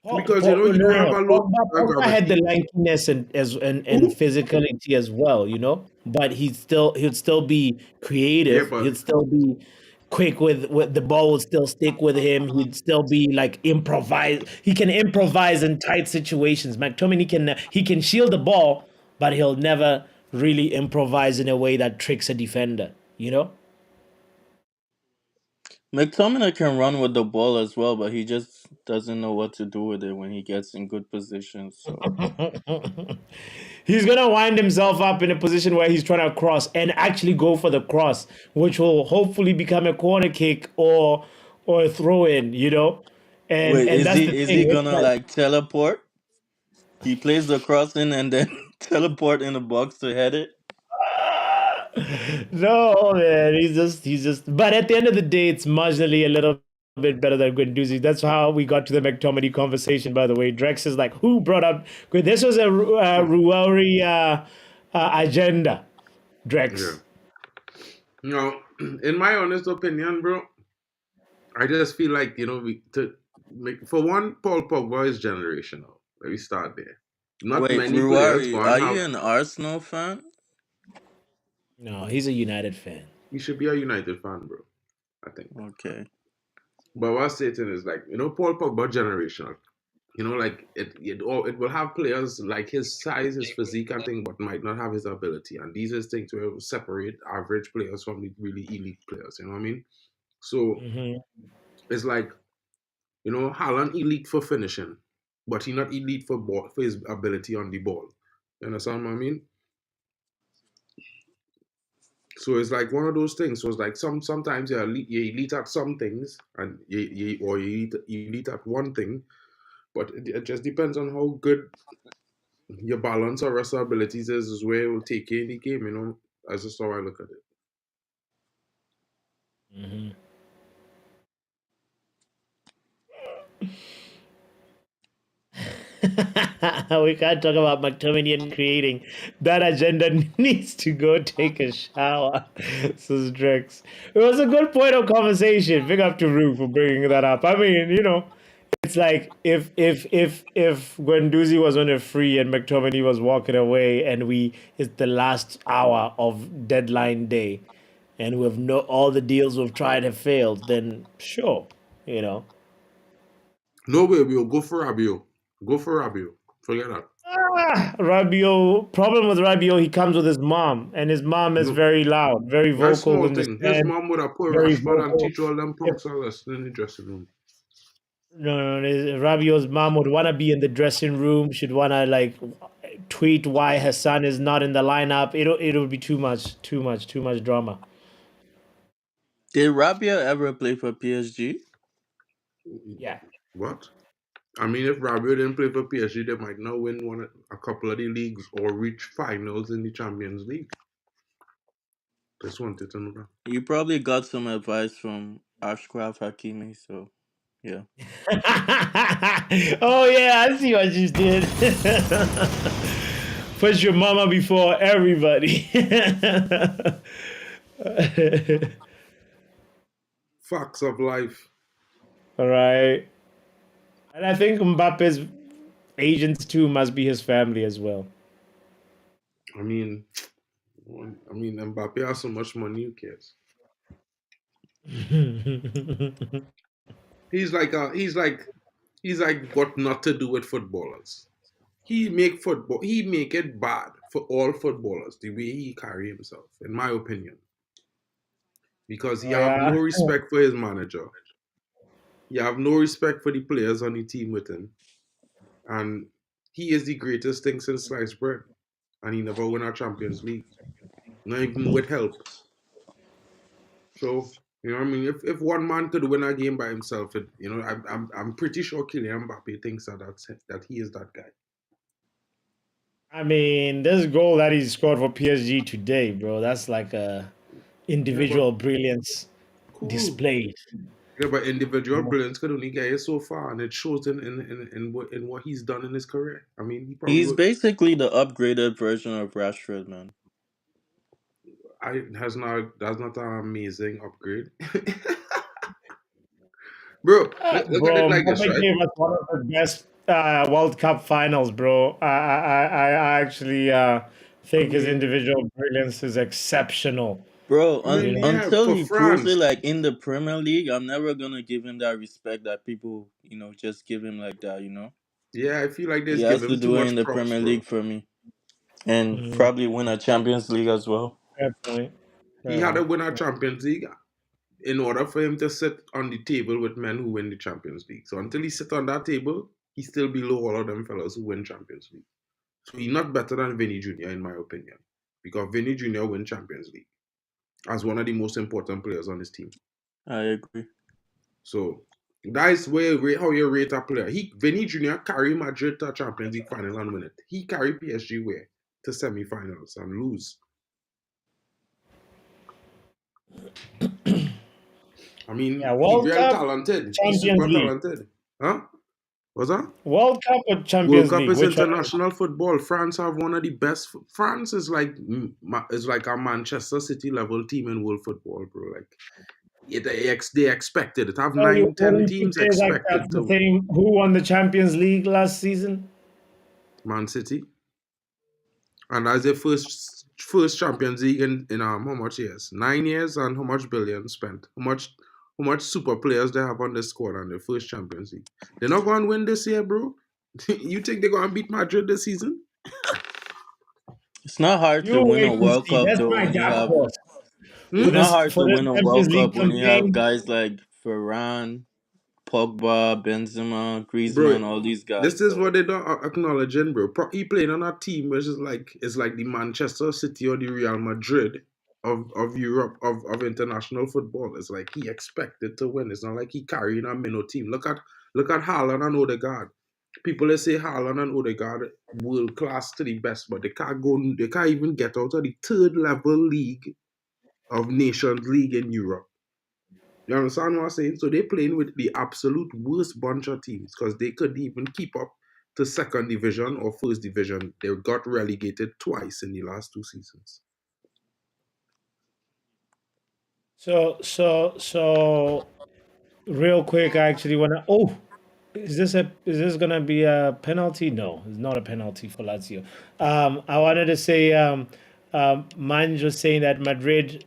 Po- because Po- you no, don't no, have no. a low. Pogba had the lankiness and Who? physicality as well, but he'd still be Yeah, creative. but He'd still be quick with the ball would still stick with him. He'd still be like improvise. He can improvise in tight situations. McTominay he can shield the ball, but he'll never really improvise in a way that tricks a defender. McTominay can run with the ball as well, but he just doesn't know what to do with it when he gets in good positions. So He's gonna wind himself up in a position where he's trying to cross and actually go for the cross, which will hopefully become a corner kick or a throw in, and wait, and is that's he the is thing. he It's gonna like, like teleport? He plays the crossing and then teleport in the box to head it. no, man, he's just. But at the end of the day, it's marginally a little bit better than Guendouzi. That's how we got to the McTominay conversation. By the way, Drex is like, who brought up? This was a Ruari agenda, yeah. Drex. In my honest opinion, bro, I just feel like we to make for one, Paul Pogba is generational. Let me start there. Not Wait, many players Ruari, gonna are you have. an Arsenal fan? No, he's a United fan. He should be a United fan, bro. I think. Okay. But what I'm saying is like Paul Pogba generational. Like it will have players like his size, his physique, and thing, but might not have his ability. And these are things where will separate average players from the really elite players. You know what I mean? So Hmm. it's like Haaland elite for finishing, but he not elite for his ability on the ball. You understand what I mean? So it's like one of those things. So it's like sometimes you're elite at some things, and you elite at one thing, but it just depends on how good your balance or rest abilities is where it will take you in the game. That's just how I look at it. Hmm. We can't talk about McTominay and creating. That agenda needs to go take a shower. Says Drex. It was a good point of conversation. Big up to Rue for bringing that up. I mean, it's like if Guendouzi was on a free and McTominay was walking away, and it's the last hour of deadline day, and we've no all the deals we've tried have failed, then sure, you know. No way, we'll go for Rabio. Go for Rabio. Forget that. Rabio, problem with Rabio, he comes with his mom, and his mom is No, very loud, very that's vocal small in the thing. His stand, mom would have put very Rashford and vocal. teach all them If punks a lesson in the dressing room. no, no, no, Rabio's mom would want to be in the dressing room, should want to like tweet why her son is not in the lineup. It'll be too much, too much, too much drama. Did Rabia ever play for PSG? Yeah, What? I mean, if Rabiot didn't play for PSG, they might not win a couple of the leagues or reach finals in the Champions League. Just wanted to know that. You probably got some advice from Ashraf Hakimi, so yeah. Oh yeah, I see what you did. Put your mama before everybody. Facts of life. All right. And I think Mbappe's agents too must be his family as well. I mean, Mbappe has so much money. Who cares? He's like what not to do with footballers. He make it bad for all footballers the way he carry himself, in my opinion, because he Oh have yeah. no respect for his manager. He have no respect for the players on the team with him, and he is the greatest thing since sliced bread, and he never won a Champions League, not even with help. So you know, what I mean, if one man could win a game by himself, I'm pretty sure Kylian Mbappe thinks that he is that guy. I mean, this goal that he scored for PSG today, bro, that's like a Yeah, but individual brilliance cool. displayed. Yeah, but individual brilliance could only get you so far, and it shows in what he's done in his career. I mean, he probably He's basically the upgraded version of Rashford, man. has not that's not an amazing upgrade, bro. Look at it Bro, like this, Mbappe right? gave us one of the best World Cup finals, bro. I actually I think his mean, individual brilliance is exceptional. Bro, I mean, You know, yeah, until for he proves it France, like in the Premier League, I'm never gonna give him that respect that people, just give him like that. yeah, I feel like He they give has to him too do it in much the props, Premier bro. League for me. And mhm, probably win a Champions League as well. fair point. He Fair had to point. win a Champions League in order for him to sit on the table with men who win the Champions League. So until he sit on that table, he's still below all of them fellas who win Champions League. So he's not better than Vinny Jr. in my opinion, because Vinny Jr. win Champions League as one of the most important players on his team. I agree. So that is where how you rate a player. Vinny Jr. carry Madrid to a Champions League final and win it. He carry PSG where to semi-finals and lose. I Yeah, mean, he World real Cup, talented. He's Champions super League. talented. Huh? What's that? World Cup or World Champions Cup League? is Which one? international football. France have one of the best. France is like a Manchester City level team in world football, bro. Like they expected it. Have So you nine, ten wouldn't you teams say like that's expected the to same? Who won the Champions League last season? Man City, and that's their first Champions League in how much years? 9 years, and how much billion spent? How much super players they have on the squad and their first Champions League? They're not going to win this year, bro. You think they're going to beat Madrid this season? It's not hard You to win wait a and World see. Cup That's though my when you dark have horse it's for Hmm? not this hard for to this win a Champions World League Cup when you have campaign. guys like Varane, Pogba, Benzema, Bro, Griezmann, all these this guys. is So what they don't acknowledging, bro. He playing on a team which is like the Manchester City or the Real Madrid of Europe of international football. It's like he expected to win. It's not like he carrying a minnow team. Look at Haaland and Odegaard. People they say Haaland and Odegaard world class to the best, but they can't go. They can't even get out of the third level league of Nations League in Europe. You understand what I'm saying? So they're playing with the absolute worst bunch of teams because they couldn't even keep up to second division or first division. They got relegated twice in the last 2 seasons. So real quick, I actually wanna. Oh, is this gonna be a penalty? No, it's not a penalty for Lazio. I wanted to say, mine was saying that Madrid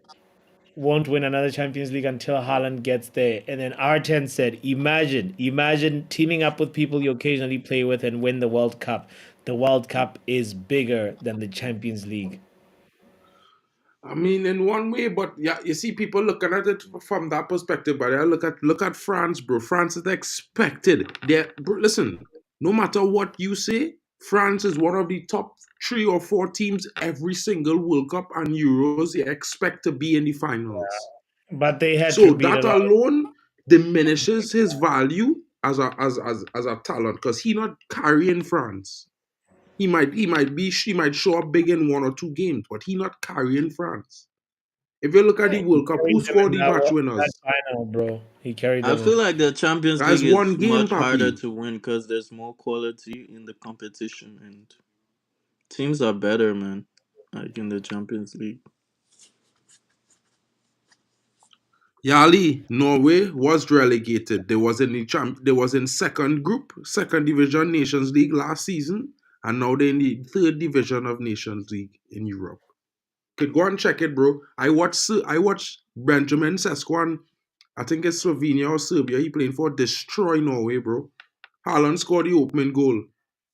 won't win another Champions League until Haaland gets there. And then R10 said, imagine teaming up with people you occasionally play with and win the World Cup. The World Cup is bigger than the Champions League. I mean, in one way, but yeah, you see people looking at it from that perspective. But yeah, look at France, bro. France is expected. Listen, no matter what you say, France is one of the top 3 or 4 teams every single World Cup and Euros. They expect to be in the finals. But they had to So beat a that lot. alone diminishes his value as a talent because he not carrying France. He might show up big in one or two games, but he not carrying France. If you look at the He World Cup, who carried them scored in the that match that winners? final, bro. He carried I them in. feel like the Champions That's League one is game, much harder Papi. to win because there's more quality in the competition and teams are better, man. Like in the Champions League. Yali, Norway was relegated. They was in second group, second division Nations League last season, and now they're in the third division of Nations League in Europe. Could go and check it, bro. I watched Benjamin Sesko and I think it's Slovenia or Serbia. He playing for destroy Norway, bro. Haaland scored the opening goal.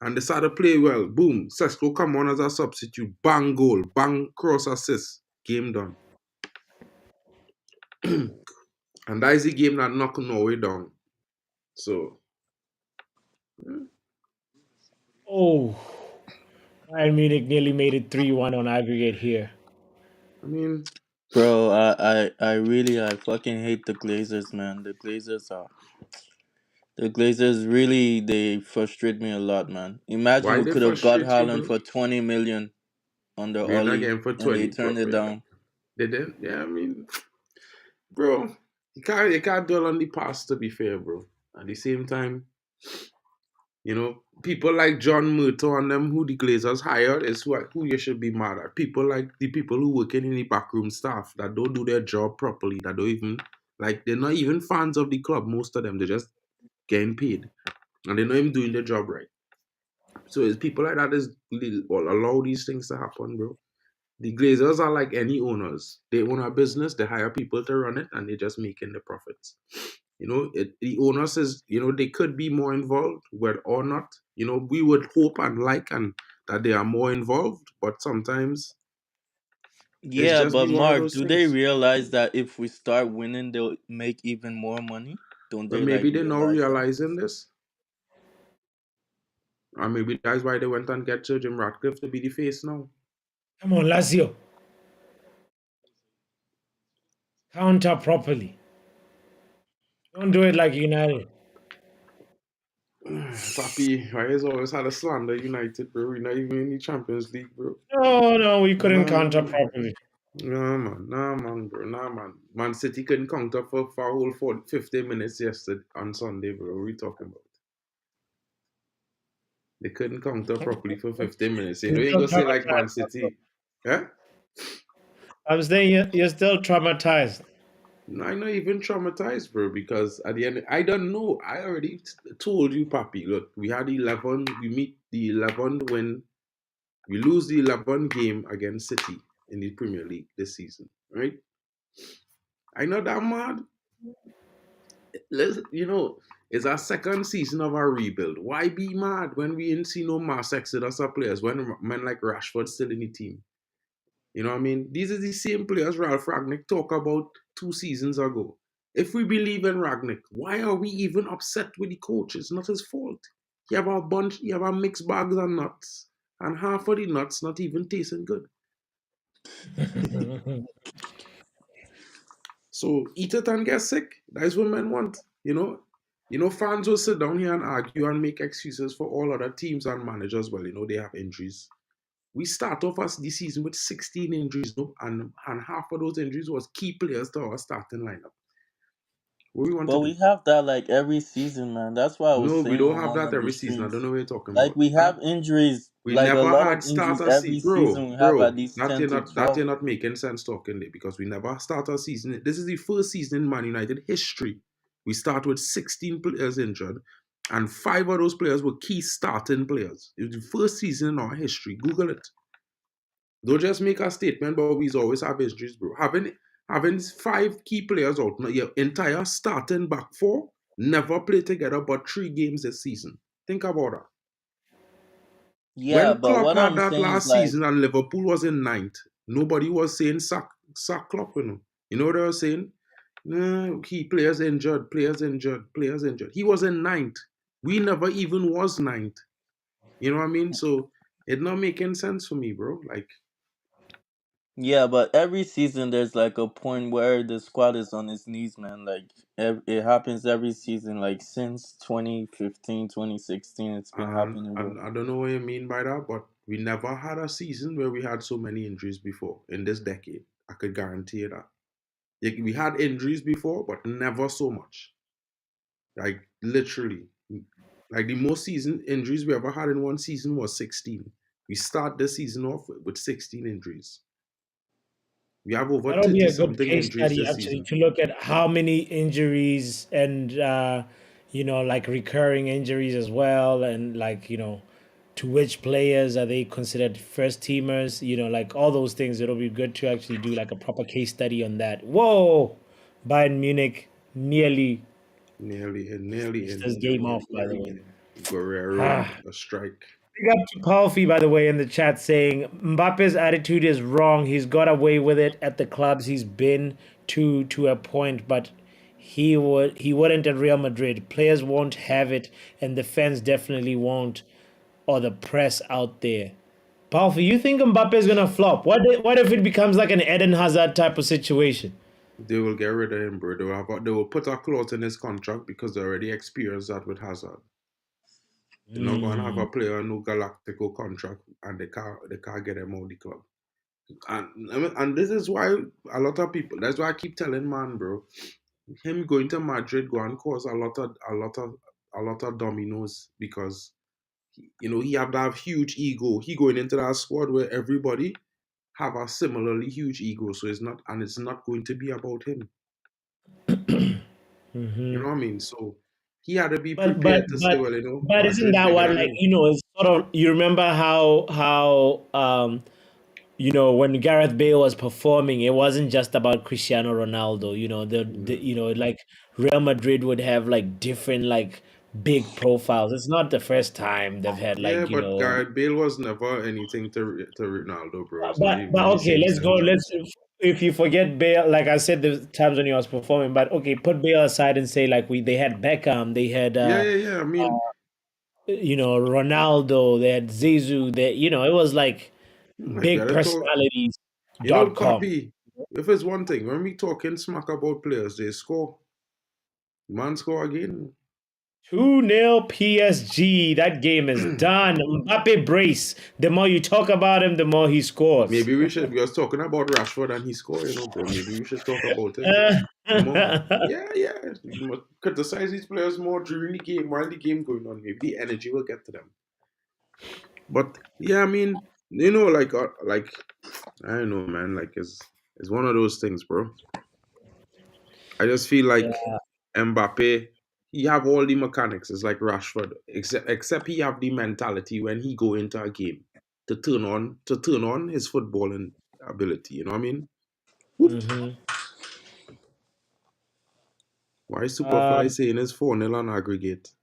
And they started to play well. Boom. Sesko come on as a substitute. Bang goal. Bang cross assist. Game done. And that is the game that knocked Norway down. So, Oh, Bayern Munich nearly made it 3-1 on aggregate here. I mean, Bro, I really I fucking hate the Glazers, man. The Glazers really they frustrate me a lot, man. Imagine why we they could have got frustrate you, Haaland bro? for 20 million under We're not Ollie getting for and they 20, bro. turned it down. They didn't. Yeah, I mean, bro, you can't dwell on the past to be fair, bro. At the same time, people like John Murto and them who the Glazers hired is who you should be mad at. People like the people who working in the backroom staff that don't do their job properly, that don't even they're not even fans of the club. Most of them they're just getting paid and they're not even doing their job right. So it's people like that is will allow these things to happen, bro. The Glazers are like any owners. They own a business, they hire people to run it, and they're just making the profits. The owner says, they could be more involved, whether or not. We would hope and like and that they are more involved, but sometimes it's Yeah, just but be one of Mark, those do they things. realize that if we start winning they'll make even more money? Don't But they like maybe they're now realize that? realizing this. Or maybe that's why they went and get Sir Jim Ratcliffe to be the face now. Come on, Lazio. Counter properly. Don't do it like United. Papi, why is always had a slander United, bro? We're not even in the Champions League, bro. No, no, we couldn't counter Nah, properly. nah, man, bro. Nah, man. Man City couldn't counter for a whole 50 minutes yesterday on Sunday, bro. What are we talking about? They couldn't counter properly for 50 minutes. You You're ain't still gonna say like Man traumatized. City. Yeah? I'm saying you're still traumatized. No, I'm not even traumatized, bro, because at the end, I don't know. I already told you, Papi. Look, we had 11, we meet the 11th win. We lose the 11th game against City in the Premier League this season, right? I know that mad. It's our second season of our rebuild. Why be mad when we didn't see no mass exodus of players, when men like Rashford still in the team? You know what I mean? These are the same players Ralph Ragnick talked about 2 seasons ago. If we believe in Ragnick, why are we even upset with the coach? It's not his fault. He have a mixed bags of nuts, and half of the nuts not even tasting good. So eat it and get sick. That's what men want. Fans will sit down here and argue and make excuses for all other teams and managers. Well, they have injuries. We start off as this season with 16 injuries, no? And half of those injuries was key players to our starting lineup. What do we want to But we do? have that like every season, man. That's why I was No, we saying don't on have one that of the every season. I don't streams. know what you're talking Like about. we Huh? have injuries, We like a never lot of had injuries starter every season, season. bro, We have at bro. least That 10 you're to not that 12. you're not making sense talking there because we never start our season. This is the first season in Man United history. We start with 16 players injured, and 5 of those players were key starting players. It was the first season in our history. Google it. Don't just make a statement, but we always have injuries, bro. Having 5 key players out, your entire starting back four never play together but 3 games this season. Think about that. Yeah, When but Klopp what had I'm that saying is last like, season and Liverpool was in ninth, nobody was saying sack Klopp. You know what I was saying? No, he players injured, players injured. He was in ninth. We never even was ninth. You know what I mean? So it's not making sense for me, bro. Like Yeah, but every season there's like a point where the squad is on its knees, man. Like it happens every season, like since 2015, 2016, it's been happening, bro. And I don't know what you mean by that, but we never had a season where we had so many injuries before in this decade. I could guarantee you that. Like, we had injuries before, but never so much. Like literally, like the most season injuries we ever had in one season was 16. We start the season off with 16 injuries. We have over That'll be 30 a good something case injuries study this actually season. to look at how many injuries and like recurring injuries as well, and like to which players are they considered first teamers, like all those things. It'll be good to actually do like a proper case study on that. Whoa, Bayern Munich nearly Nearly finished in, this you game know. off, by the way. Guerrero and Ah. a strike. Big up to Palfi, by the way, in the chat saying Mbappe's attitude is wrong. He's got away with it at the clubs he's been to a point, but he wouldn't at Real Madrid. Players won't have it, and the fans definitely won't, or the press out there. Palfi, you think Mbappe's gonna flop? What if it becomes like an Eden Hazard type of situation? They will get rid of him, bro. They will put a clause in his contract because they already experienced that with Hazard. They're not going to have a player no Galactico contract and they can't get him out of the club. And this is why a lot of people. That's why I keep telling man, bro. Him going to Madrid go and cause a lot of dominoes because he have to have huge ego. He going into that squad where everybody have a similarly huge ego. So it's not going to be about him. You know what I mean? So he had to be But but prepared to say, but well, but isn't Madrid that what, bigger than like, him. it's sort of, you remember how when Gareth Bale was performing, it wasn't just about Cristiano Ronaldo. The Yeah. like Real Madrid would have like different like big profiles. It's not the first time they've had Yeah, like but Gareth Bale was never anything to Ronaldo, bro. It's not but even the okay, same let's go. Let's, centuries. if you forget Bale, like I said, the times when he was performing. But okay, put Bale aside and say like they had Beckham, they had Yeah, yeah, yeah. I mean, Ronaldo, they had Zizou, that it was like like we big gotta talk. personalities. .com. Papi, if it's one thing, when we talking smack about players, they score. Man score again. 2-0 PSG. That game is done. Mbappe brace. The more you talk about him, the more he scores. Maybe we was talking about Rashford and he score, bro. Maybe we should talk about him more. Yeah, yeah. We must criticize these players more during the game while the game going on. Maybe the energy will get to them. But yeah, I mean, like I don't know, man. Like it's one of those things, bro. I just feel like Yeah. Mbappe, he have all the mechanics. It's like Rashford, except he have the mentality when he go into a game to turn on his footballing ability. You know what I mean? Whoop. hmm Why is Superfly Um, saying it's 4-0 on aggregate?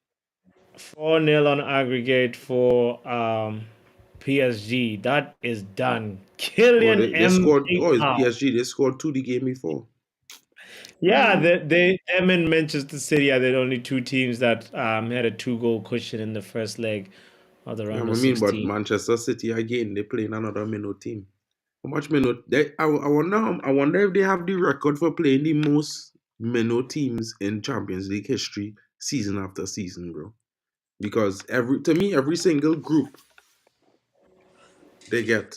4-0 on aggregate for PSG. That is done. Oh, Kylian they scored. Oh, it's Mbappe. PSG. They scored two the game before. Yeah, them and Manchester City are the only two teams that had a two-goal cushion in the first leg of the Yeah, I round of mean, but 16. Manchester City again, they playing another minnow team. How much minnow? I wonder if they have the record for playing the most minnow teams in Champions League history, season after season, bro. Because every single group they get,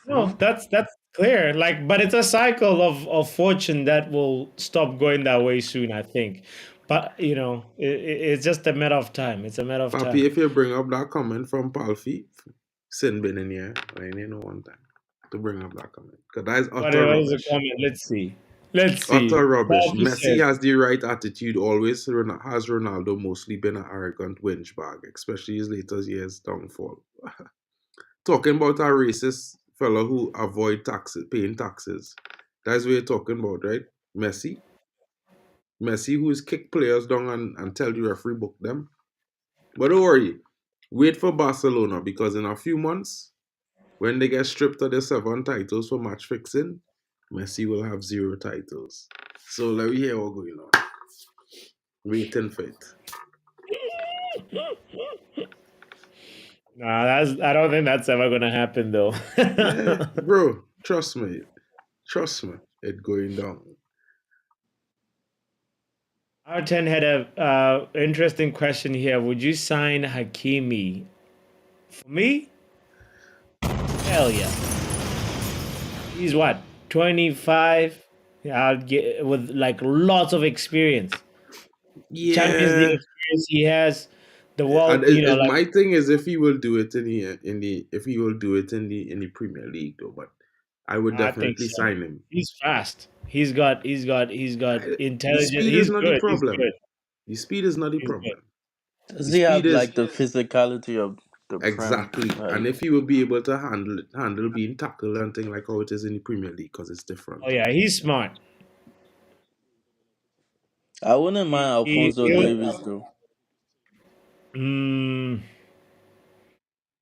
No, that's clear. Like, but it's a cycle of fortune that will stop going that way soon, I think. But it's just a matter of time. It's a matter of Papi, time. if you bring up that comment from Palfi, sin been in here, I ain't know one time to bring up that comment. Because that is utter What is the rubbish. comment? Let's see. Let's see. Utter rubbish. Paul Messi says, has the right attitude always. Has Ronaldo mostly been an arrogant winch bag, especially his later years downfall. Talking about a racist fellow who avoid taxes, paying taxes. That's what you're talking about, right? Messi. Messi who's kicked players down and tell the referee book them. But don't worry. Wait for Barcelona because in a few months, when they get stripped of their 7 titles for match fixing, Messi will have 0 titles. So let me hear what's going on. Waiting for it. Nah, I don't think that's ever gonna happen though. Yeah, bro. Trust me. Trust me. It going down. R10 had a interesting question here. Would you sign Hakimi? For me, hell yeah. He's what, 25? Yeah, I'll get with like lots of experience. Champions League Yeah. experience he has, the And world, you know, like my thing is if he will do it in the if he will do it in the Premier League though, but I would I think definitely so. sign him. He's fast. He's got The intelligence. speed is He's not the good. He's problem. good. The speed is not the He's good. problem. Does The he speed have is like the physicality of the Prem? exactly, and Like, if he will be able to handle being tackled and thing like how it is in the Premier League, because it's Oh different. yeah, he's smart. I wouldn't mind Alfonso He'll, Davis though. mm,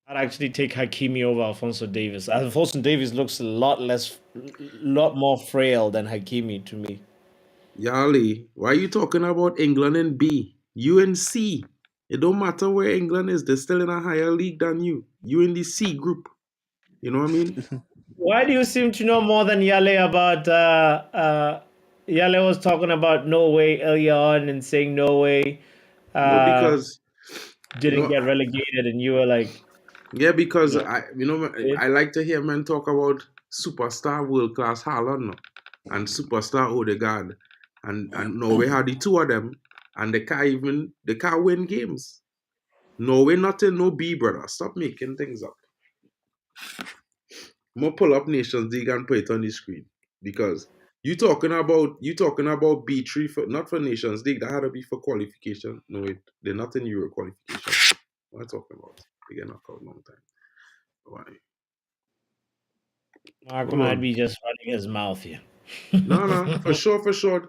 I'd actually take Hakimi over Alfonso Davis. Alfonso Davis looks a lot more frail than Hakimi to me. Yali, why are you talking about England in B? You in C. It don't matter where England is; they're still in a higher league than you. You in the C group. You know what I mean? Why do you seem to know more than Yale about? Yale was talking about Norway earlier on and saying Norway No, uh, because you didn't know, get relegated, and you were like, yeah, you because know, it. I like to hear men talk about superstar world class Haaland no? And superstar Odegaard, and Norway had the two of them, and they can't win games. Norway not in no B, brother. Stop making things up. More pull up Nations League and put it on the screen because you talking about B3 for not for Nations League. That had to be for qualification. No, they're not in Euro qualification. What am I talking about? They get knocked out long time. Why? Marco Hold might on. be just running his mouth here. No, no, for sure, for sure,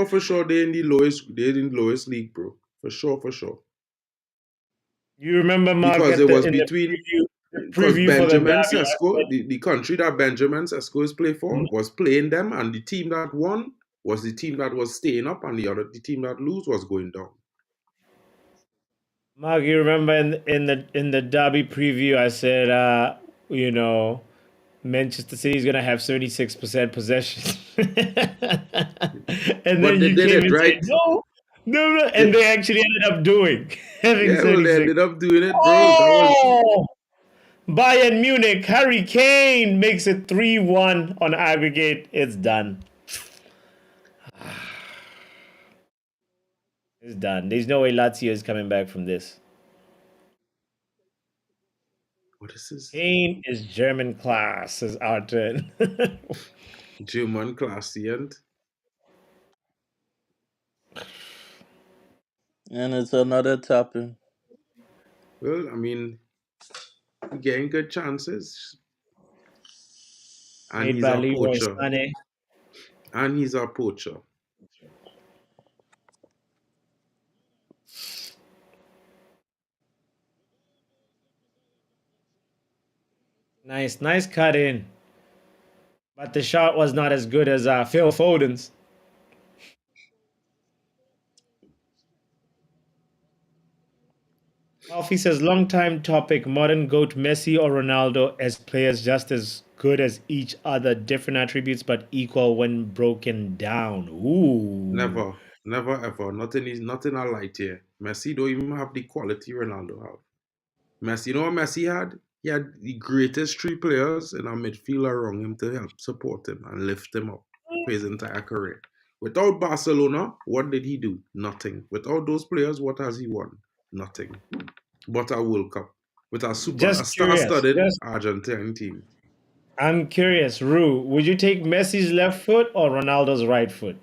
for sure. They're in the lowest league, bro. For sure, for sure. You remember Mark Because at it the was in between the because preview for the Benjamin derby. I Sesko, the country that Benjamin Sesko is play for, was playing them, and the team that won was the team that was staying up, and the team that lose was going down. Mark, you remember in the derby preview, I said, you know, Manchester City is gonna have 76% possession, and But then they you did came it and said, right. no, no, no, and They, they actually ended up doing having yeah, well, they 76. ended up doing it, bro. That was Oh, Bayern Munich, Harry Kane makes it 3-1 on aggregate. It's done. It's done. There's no way Lazio is coming back from this. what is this? Kane is German class, says Arten. German classy and And it's another tapping. well, I mean, he getting good chances, and Made he's by a Leroy poacher, Sané. and he's a poacher. Nice, nice cut in. But the shot was not as good as Phil Foden's. Alfie says, long time topic, modern GOAT Messi or Ronaldo as players just as good as each other, different attributes but equal when broken down. Ooh. Never, never ever. Nothing I light here. Messi don't even have the quality Ronaldo have. Messi, you know what Messi had? He had the greatest three players in a midfield around him to help support him and lift him up for his entire career. Without Barcelona, what did he do? Nothing. Without those players, what has he won? Nothing. But a World Cup with a Just curious. star-studded Just Argentine team. I'm curious, Rue, would you take Messi's left foot or Ronaldo's right foot?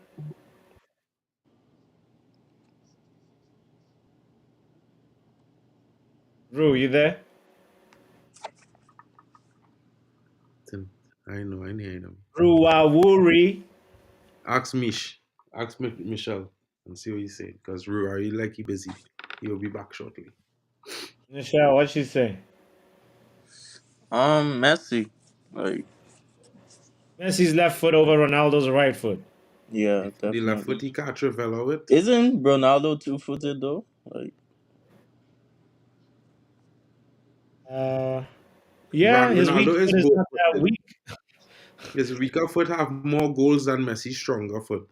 Rue, you there? I know, I know. Rue Wuri. Ask Mish. Ask Michelle and see what he's saying. Because Rory, like he busy. He'll be back shortly. Michelle, what she say? Messi. Like, Messi's left foot over Ronaldo's right foot. yeah, The left foot definitely. he can't travel with. Isn't Ronaldo 2-footed though? Like, Uh, yeah, his weak Ronaldo is foot is both not that footed. weak. His weaker foot have more goals than Messi's stronger foot.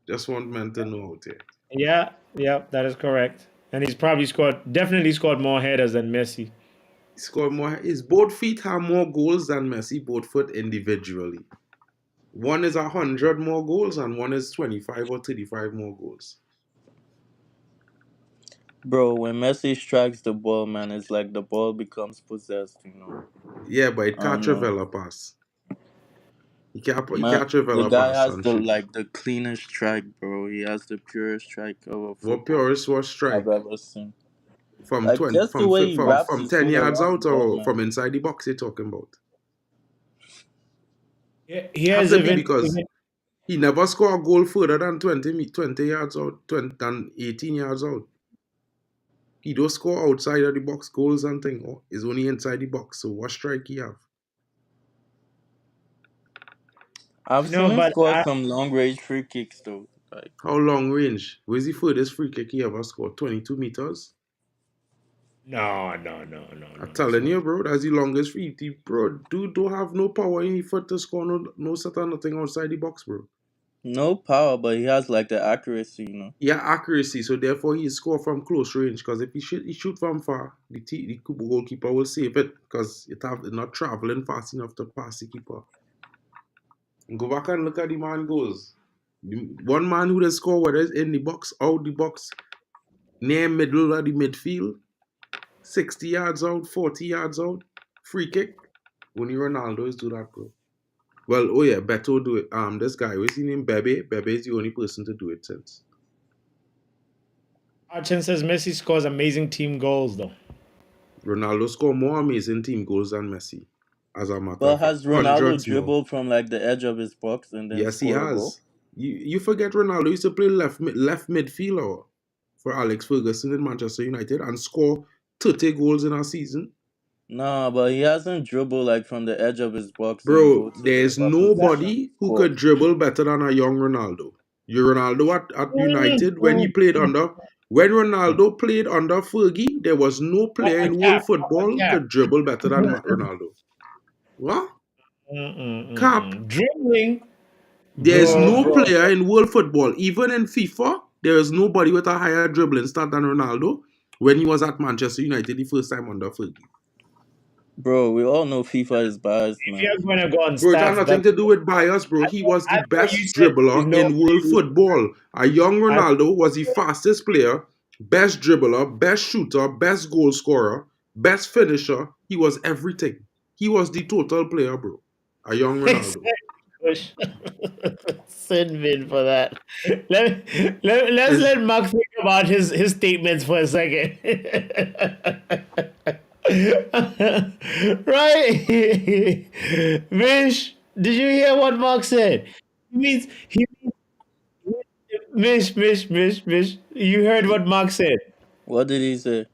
Just want men to know out there. Yeah, yeah, that is correct. And he's probably definitely scored more headers than Messi. He scored more. His both feet have more goals than Messi, both foot individually. One is 100 more goals and one is 25 or 35 more goals. Bro, when Messi strikes the ball, man, it's like the ball becomes possessed, you know. Yeah, but it I don't can't know. travel a pass. He Man, can't travel the a guy pass has and the shoot. like the cleanest strike, bro. He has the purest strike of What football purest was I've strike? ever seen. From Like 20, just the way he wraps from his 10 foot yards around the out ball, or man. from inside the box you're talking about? He Have has to be because even he never scored a goal further than 20 yards out, 20, than 18 yards out. He don't score outside of the box goals and thing. Oh, it's only inside the box. So what strike he have? I've seen no, him but score I some long range free kicks though. Like How long range? Where's the furthest free kick he ever scored? 22 meters? no, I'm that's telling not you, true. bro, that's the longest free. Bro, dude don't have no power in his foot to score no set or nothing outside the box, bro. no power, but he has like the accuracy, you know. Yeah, accuracy, so therefore he score from close range. Because if he shoot from far, the goalkeeper will save it because it not traveling fast enough to pass the keeper. Go back and look at the man goals. One man who does score whether it's in the box, out the box, near middle of the midfield, 60 yards out, 40 yards out, free kick. Only Ronaldo is do that, bro. Well, oh yeah, Beto do it. This guy, what's his name? Bebe. Bebe is the only person to do it since. Archon says Messi scores amazing team goals though. Ronaldo scored more amazing team goals than Messi, as a matter But of fact. has Ronaldo Hundreds more. dribbled from like the edge of his box and then Yes, he score a goal? has. You forget Ronaldo used to play left midfielder for Alex Ferguson in Manchester United and score 30 goals in a season. Nah, but he hasn't dribbled like from the edge of his box and Bro, go to the there's opposition nobody who score. could dribble better than a young Ronaldo. Your Ronaldo at United when Ronaldo played under Fergie, there was no player A in cap, world a football cap. could dribble better than Ronaldo. What? Cap. Dribbling, There's no bro. player in world football, even in FIFA, there is nobody with a higher dribbling stat than Ronaldo when he was at Manchester United the first time under Fergie. Bro, we all know FIFA is biased, If man. you're gonna go on Bro, it has stats, nothing that to do with bias, bro. He was the I thought you best said there's dribbler in nobody. world football. A young I Ronaldo was the fastest player, best dribbler, best shooter, best goal scorer, best finisher. He was everything. He was the total player, bro. A young Ronaldo. push Sinbin for that. Let's Is let Mark think about his statements for a second. Right, Mish? Did you hear what Mark said? He means Mish. You heard what Mark said. What did he say?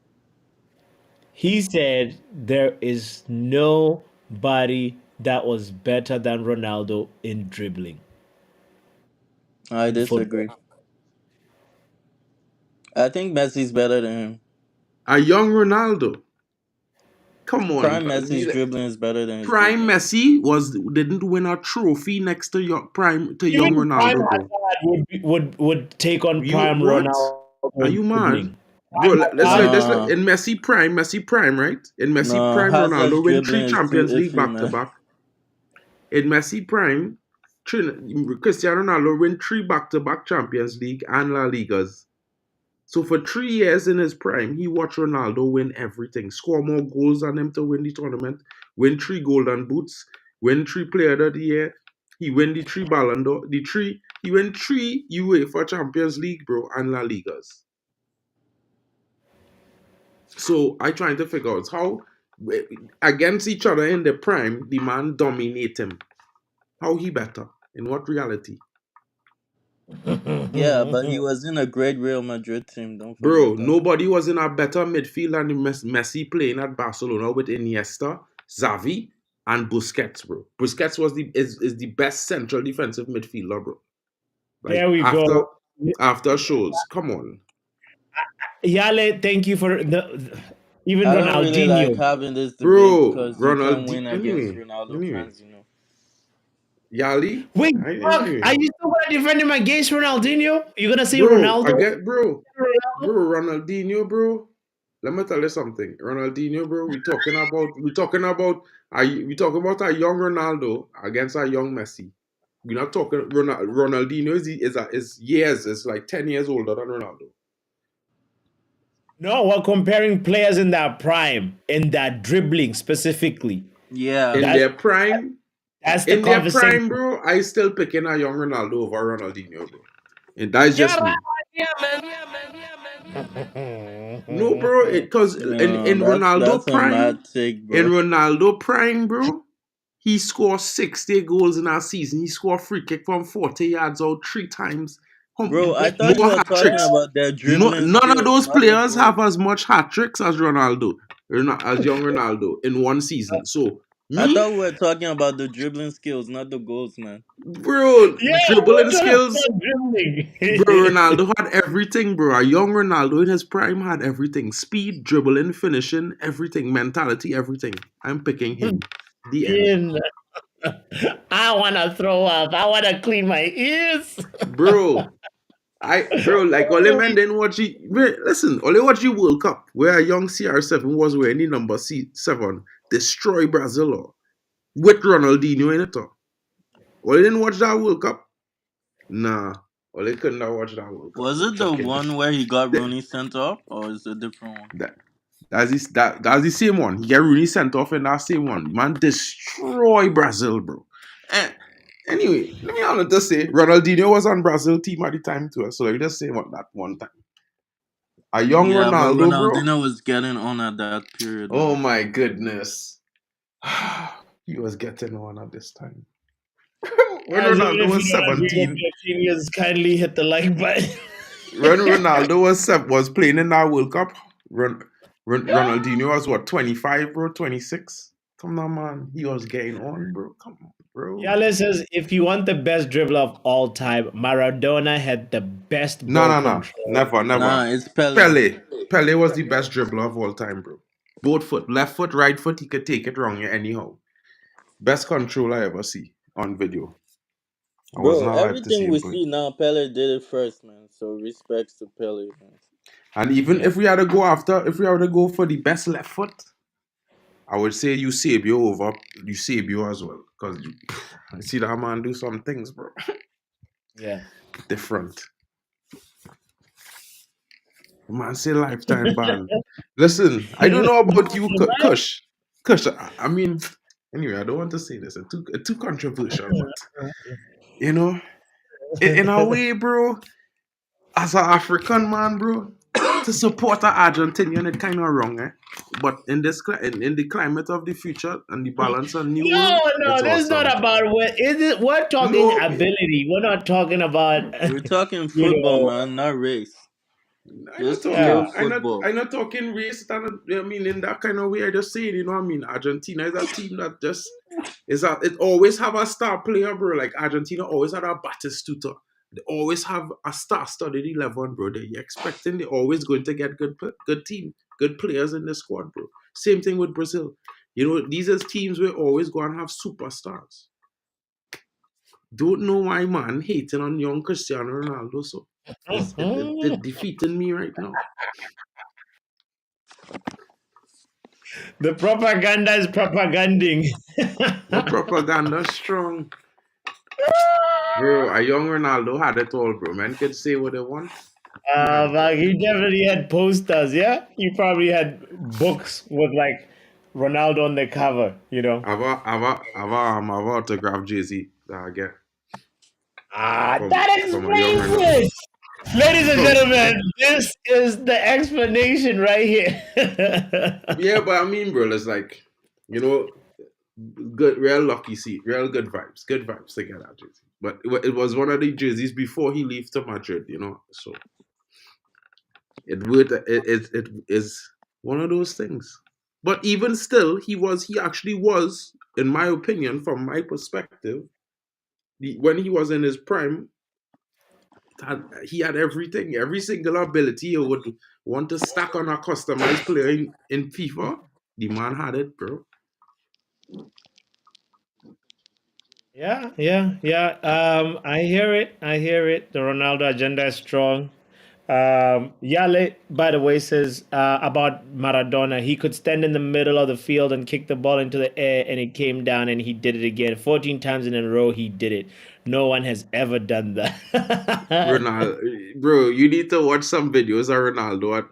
He said there is nobody that was better than Ronaldo in dribbling I in football. disagree. I think Messi's better than him. a young Ronaldo. Come on, Prime Messi's dribbling is better than his Prime dribbling. Messi didn't win a trophy next to young Even Prime Ronaldo, bro. Hazard would take on You Prime what? Ronaldo Are in you mad? dribbling. Bro, Hazard, let's look Nah, in Messi prime, right? In Messi nah. prime, Hazard's Ronaldo win dribbling three is too Champions League iffy, back to man. back. In Messi prime, Cristiano Ronaldo win three back to back Champions League and La Ligas. So for 3 years in his prime, he watched Ronaldo win everything, score more goals than him to win the tournament, win three Golden Boots, win three Player of the Year. He win the three Ballon d'Or, he win three UEFA Champions League, bro, and La Ligas. So I trying to figure out how against each other in the prime, the man dominate him. How he better? In what reality? Yeah, but he was in a great Real Madrid team. Don't Bro, forget that. nobody was in a better midfield than Messi playing at Barcelona with Iniesta, Xavi, and Busquets, bro. Busquets is the best central defensive midfielder, bro. Like there we go. after shows. Come on. Yale, thank you for the Even I don't really like Ronaldinho. having this debate bro. because you can't Ronald. win against Anyway, Ronaldo anyway, fans, you know. Yali. Wait, fuck, are Anyway, you still gonna defend him against Ronaldinho? You're gonna say bro. I Ronaldo? get bro. Ronaldo? Bro, Ronaldinho, bro. Let me tell you something. Ronaldinho, bro. We talking about a young Ronaldo against a young Messi. We're not talking Ronaldinho is years, is like 10 years older than Ronaldo. No, we're comparing players in their prime, in that dribbling specifically. Yeah. In That's their prime, that's the conversation. bro, I still picking a young Ronaldo over Ronaldinho, bro. And that's Yeah, just right. me. Yeah, man. Yeah, man. Yeah, man. No, bro, because No, in that's Ronaldo a prime, mad take, bro. bro, he scored 60 goals in our season. He scored free kick from 40 yards out 3 times. Bro, I thought you More were hat talking tricks. about their No, dribbling none of skills, those not the players goals. have as much hat tricks as Ronaldo, as young Ronaldo in one season. So I me, thought we were talking about the dribbling skills, not the goals, man. bro, Yeah, dribbling we're talking skills. about Bro, dribbling. Ronaldo had everything, bro. A young Ronaldo in his prime had everything: speed, dribbling, finishing, everything, mentality, everything. I'm picking him. The end. In. I wanna throw up. I wanna clean my ears. Bro, like Ole man didn't watch it. Listen, Ole watch the World Cup where a young CR7 was wearing the number C7, destroy Brazil with Ronaldinho in it. Ole didn't watch that World Cup. Nah, Ole couldn't have watched that World Cup. Was Bro. it the Check it. one where he got Rooney sent off, or is it a different one? That that's the same one. He get really sent off in that same one. Man, destroy Brazil, bro. Eh, anyway, let me honest just say Ronaldinho was on Brazil team at the time too. So let me just say what that one time. A young Yeah, but Ronaldo, bro. Ronaldinho was getting on at that period, Oh man. my goodness. He was getting on at this time. When Guys, even Ronaldo if you was don't agree with 17, your opinions, kindly hit the like button. when Ronaldo was playing in that World Cup, Ronaldinho was what, 25, bro, 26. Come on, man, he was getting on, bro. Come on, bro. Yale says if you want the best dribbler of all time, Maradona had the best No, ball no, no, control. never, Nah, never. it's Pele. Pele was the best dribbler of all time, bro. Both foot, left foot, right foot, he could take it wrong anyhow. Best control I ever see on video. I was Bro, not alive to see everything him we play. see now, Pele did it first, man. So respects to Pele, man. And even Yeah. if we had to go after, if we had to go for the best left foot, I would say Eusebio as well. Because I see that man do some things, bro. Yeah. Different. Man say lifetime ban. Listen, I don't know about you, Kush. Kush, I mean, anyway, I don't want to say this. It's too controversial, but, you know, in a way, bro, as an African man, bro, to support an Argentinian, it kind of wrong, eh? But in in the climate of the future and the balance of new world, No, no, it's this is not awesome, bro. about what is it. We're talking No, ability. We're not talking about, We're talking you football, know, man, not race. I'm not Just pure yeah. talking. football. I'm not talking race. I mean, in that kind of way, I just say it. You know what I mean? Argentina is a team that just it always have a star player, bro. Like Argentina always had a Batistuta. They always have a star-studded 11, bro. They're expecting they're always going to get good team, good players in the squad, bro. Same thing with Brazil. You know, these are teams where always going to have superstars. Don't know why man hating on young Cristiano Ronaldo. So it defeating me right now. The propaganda is propaganding. The propaganda strong. Bro, a young Ronaldo had it all, bro. Man could say what they want. He had it But all. he definitely had posters, yeah? He probably had books with like Ronaldo on the cover, you know? Have a autograph jersey that I get Ah, that from a young explains Ronaldo. it! Ladies and Bro, gentlemen, this is the explanation right here. yeah, but I mean, bro, it's like, you know, good, real lucky seat, real good vibes to get that jersey. But it was one of the jerseys before he left to Madrid, you know. So it is one of those things. But even still, he actually was, in my opinion, from my perspective, when he was in his prime, he had everything, every single ability you would want to stack on a customized player in FIFA. The man had it, bro. Yeah, yeah, yeah. I hear it. I hear it. The Ronaldo agenda is strong. Yale, by the way, says about Maradona, he could stand in the middle of the field and kick the ball into the air and it came down and he did it again. 14 times in a row, he did it. No one has ever done that. Ronaldo, bro, you need to watch some videos of Ronaldo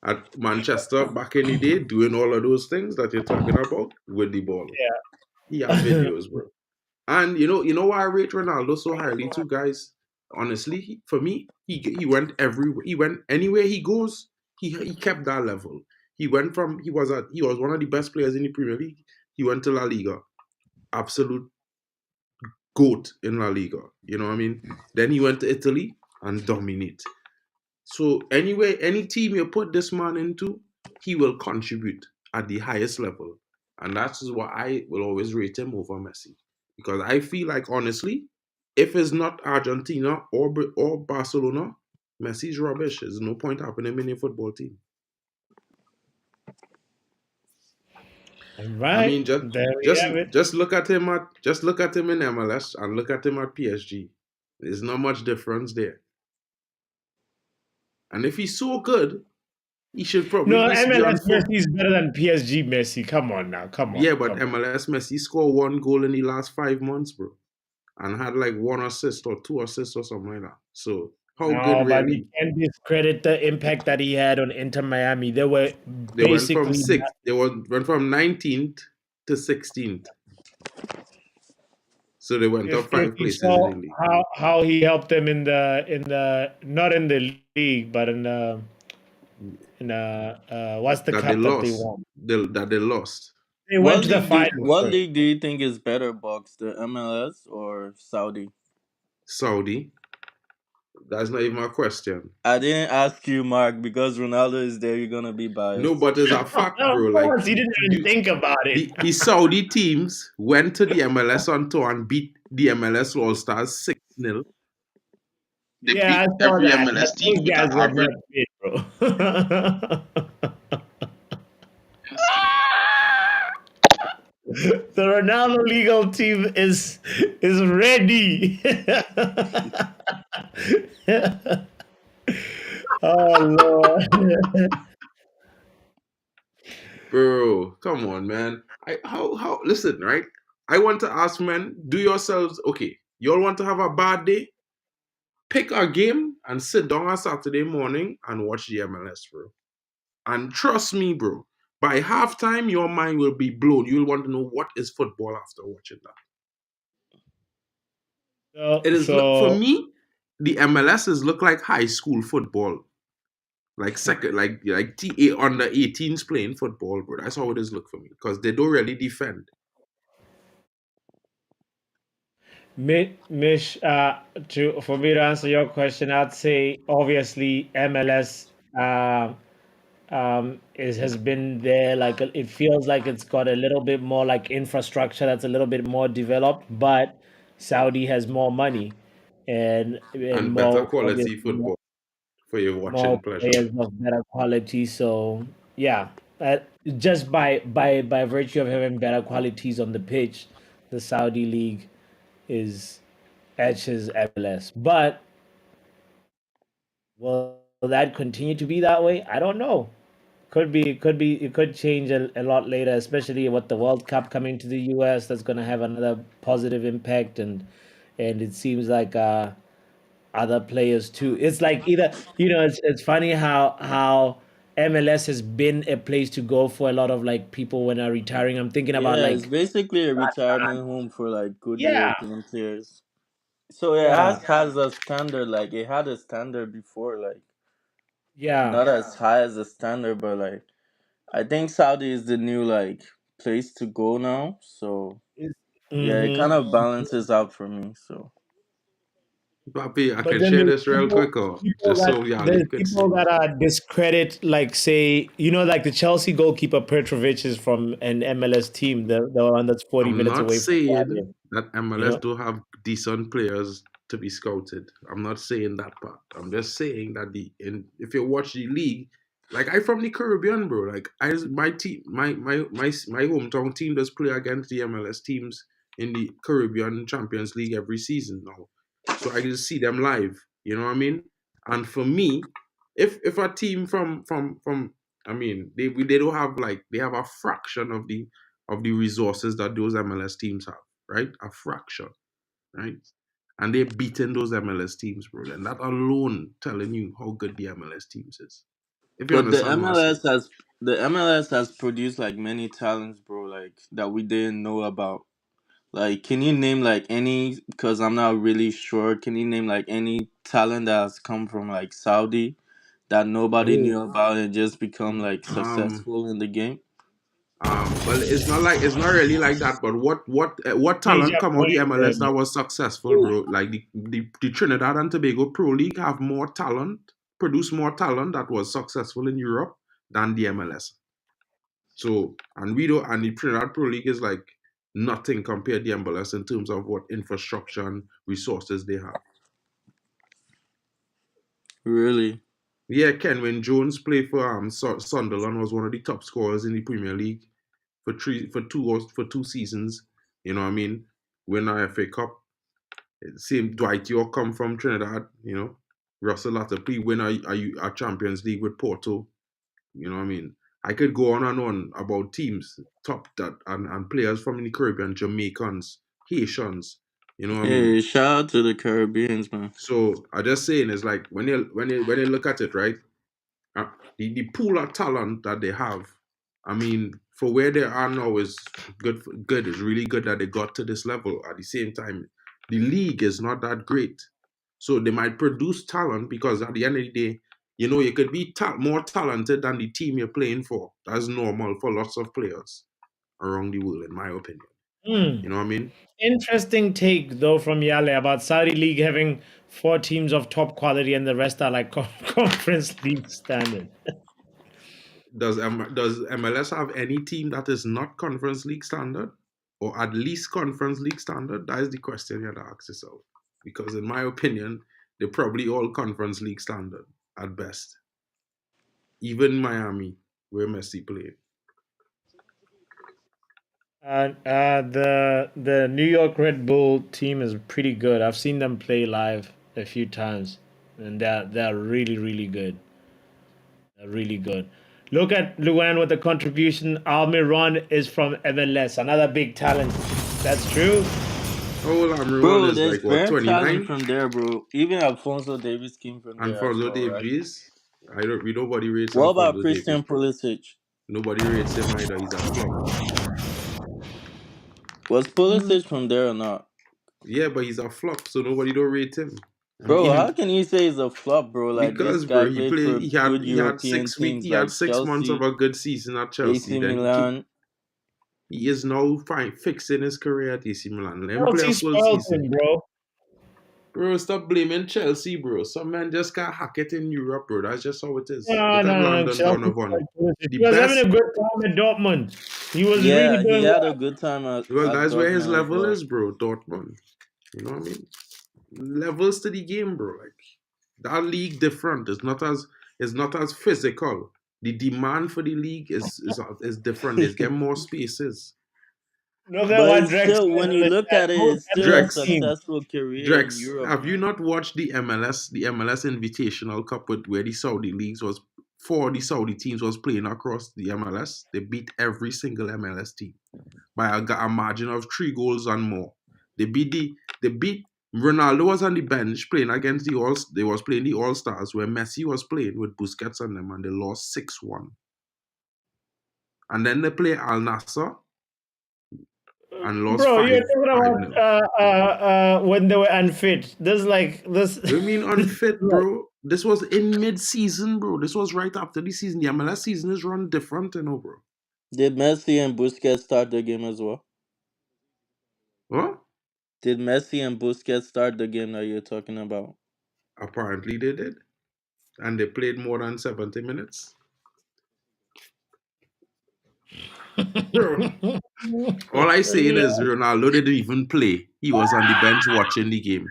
at Manchester back in the day, doing all of those things that you're talking about with the ball. He have Yeah. videos, bro. And why I rate Ronaldo so highly too, guys. Honestly, for me, he went everywhere. He went anywhere he goes. He kept that level. He was one of the best players in the Premier League. He went to La Liga, absolute goat in La Liga. You know what I mean? Then he went to Italy and dominate. So anyway, any team you put this man into, he will contribute at the highest level. And that's why I will always rate him over Messi. Because I feel like honestly, if it's not Argentina or Barcelona, Messi's rubbish. There's no point having him in a football team. All I right. mean, just There we just have it. just look at him in MLS and look at him at PSG. There's not much difference there. And if he's so good, he should probably No, be on MLS foot. Messi is better than PSG Messi. Come on now. Come on. Yeah, but Come on. MLS Messi scored one goal in the last 5 months, bro, and had like one assist or two assists or something like that. So how good No, but we really? can't discredit the impact that he had on Inter Miami. They were They went from basically sixth. Went from 19th to 16th. So they went up if five you places in saw the league. how he helped them in the not in the league but in the what's the That they cup that they lost. won? That they lost. They went to the finals What first. league do you think is better, Box? The MLS or Saudi? Saudi. That's not even a question. I didn't ask you, Mark, because Ronaldo is there. You're gonna be No, biased. but it's a fact, Of bro. Like course, he didn't even think about it. the Saudi teams went to the MLS on tour and beat the MLS All Stars 6-0. They Yeah, I beat saw every that, but MLS team those with an guys were average. not fit, bro. The Ronaldo legal team is ready. Oh Lord. Bro, come on, man. I how listen, right? I want to ask, man, do yourselves okay. You all want to have a bad day? Pick a game and sit down on Saturday morning and watch the MLS, bro. And trust me, bro, by halftime, your mind will be blown. You'll want to know what is football after watching that. So, It is look for so me, the MLSs look like high school football. Like second, like TA under 18s playing football, bro. That's how it is look for me. Because they don't really defend. Mish, to for me to answer your question, I'd say obviously MLS is has been there. Like it feels like it's got a little bit more like infrastructure that's a little bit more developed, but Saudi has more money and And better more quality obviously football for your more watching pleasure. players of better quality. So yeah, uh, just by virtue of having better qualities on the pitch, the Saudi league is edges MLS. But will that continue to be that way? I don't know. Could be it could change a lot later, especially with the World Cup coming to the US. That's going to have another positive impact, and it seems like other players too. It's like either it's funny how MLS has been a place to go for a lot of like people when are retiring. I'm thinking about Yeah, it's like basically a retirement home for like good yeah, European players. So it yeah, has a standard, like it had a standard before, like yeah. not as high as a standard, but like I think Saudi is the new like place to go now. So yeah, it kind Mm-hmm. of balances out for me. So Papi, I But can then share there's this real quick, or people just that so y'all there's could people see. that are discredit, like say, like the Chelsea goalkeeper Petrovic is from an MLS team, the one that's 40 I'm minutes not away from saying Stadium. that You MLS know, don't have decent players to be scouted. I'm not saying that part. I'm just saying that if you watch the league, like I from the Caribbean, bro. Like my team, my hometown team does play against the MLS teams in the Caribbean Champions League every season now. So I can see them live. You know what I mean? And for me, if a team from I mean they don't have like they have a fraction of the resources that those MLS teams have, right? A fraction, right? And they're beating those MLS teams, bro. And that alone telling you how good the MLS teams is. If you But understand what I'm saying. The MLS has produced like many talents, bro, like that we didn't know about. Like, can you name like any? Because I'm not really sure. Can you name like any talent that has come from like Saudi that nobody Oh, knew about and just become like Um, successful in the game? well, it's not really like that. But what here's talent your come out the point, MLS that was successful, bro? Like the Trinidad and Tobago Pro League have more talent, produce more talent that was successful in Europe than the MLS. So and we don't and the Trinidad Pro League is like nothing compared to the MLS in terms of what infrastructure and resources they have. Really? Yeah, Ken, when Jones played for Sunderland, was one of the top scorers in the Premier League for 2 seasons. You know what I mean? Win a FA Cup. Same Dwight York come from Trinidad. You know, Russell Latapy win a Champions League with Porto. You know what I mean? I could go on and on about teams top that and players from the Caribbean, Jamaicans, Haitians. You know what I mean? Hey, shout out to the Caribbeans, man. So I just saying is like when you look at it, right? Uh, the pool of talent that they have, I mean, for where they are now is good. Good It's really good that they got to this level. At the same time, the league is not that great, so they might produce talent because at the end of the day, you know, you could be more talented than the team you're playing for. That's normal for lots of players around the world, in my opinion. hmm. You know what I mean? Interesting take though from Yale about Saudi League having four teams of top quality and the rest are like conference league standard. Does MLS have any team that is not Conference League standard, or at least Conference League standard? That is the question you have to ask yourself. Because in my opinion, they're probably all Conference League standard at best. Even Miami, where Messi played. The New York Red Bull team is pretty good. I've seen them play live a few times, and they're really really good. They're really good. Look at Luan with the contribution. Almiron is from MLS, another big talent. That's true. Oh, Lamron Bro, is there's like what, bare talent 29? from there, bro. Even Alfonso Davis came from there as Alfonso well, right? Davies. I don't nobody rates What about Alfonso Davies, Christian bro. Pulisic? Nobody rates him either. He's a flop. Was Mm. Pulisic from there or not? Yeah, but he's a flop, so nobody don't rate him. I Bro, how mean, can you say he's a flop, bro? Like, this because guy bro, played for good European teams he had like 6 months of Chelsea, a good season at Chelsea. AC Then Milan. he is now fine fixing his career at AC Milan. Let him play a Chelsea full spoiled season. him, bro. Bro, stop blaming Chelsea, bro. Some men just can't hack it in Europe, bro. That's just how it is. No, Look at no, no, no. London Chelsea Donovan. spoiled Pulisic. The He was having best a good time at Dortmund. He was really Yeah, he doing had a well. good time well, at that's where his Dortmund as level well. is, bro. Dortmund. You know what I mean? Levels to the game, bro. Like that league different. It's not as physical. The demand for the league is different. There's get more spaces. Look at But what it's Drex still, said when in you the look chat. at it, Most it's still a MLS Drex, team. successful career in Drex, Europe, have you man. not watched the MLS Invitational Cup with where the Saudi leagues was four of the Saudi teams was playing across the MLS? They beat every single MLS team by a margin of 3 goals and more. They beat Ronaldo was on the bench playing against they was playing the All Stars where Messi was playing with Busquets on them and they lost 6-1. And then they play Al Nassr and lost Bro, you're 5 talking 5-0. about when they were unfit. This like this. What do you mean unfit, bro? This was in mid-season, bro. This was right after the season. The MLS season is run different, you know, bro. Did Messi and Busquets start the game as well? What? Did Messi and Busquets start the game that you're talking about? Apparently they did. And they played more than 70 minutes. Bro, all I saying is Ronaldo didn't even play. he was on the bench watching the game.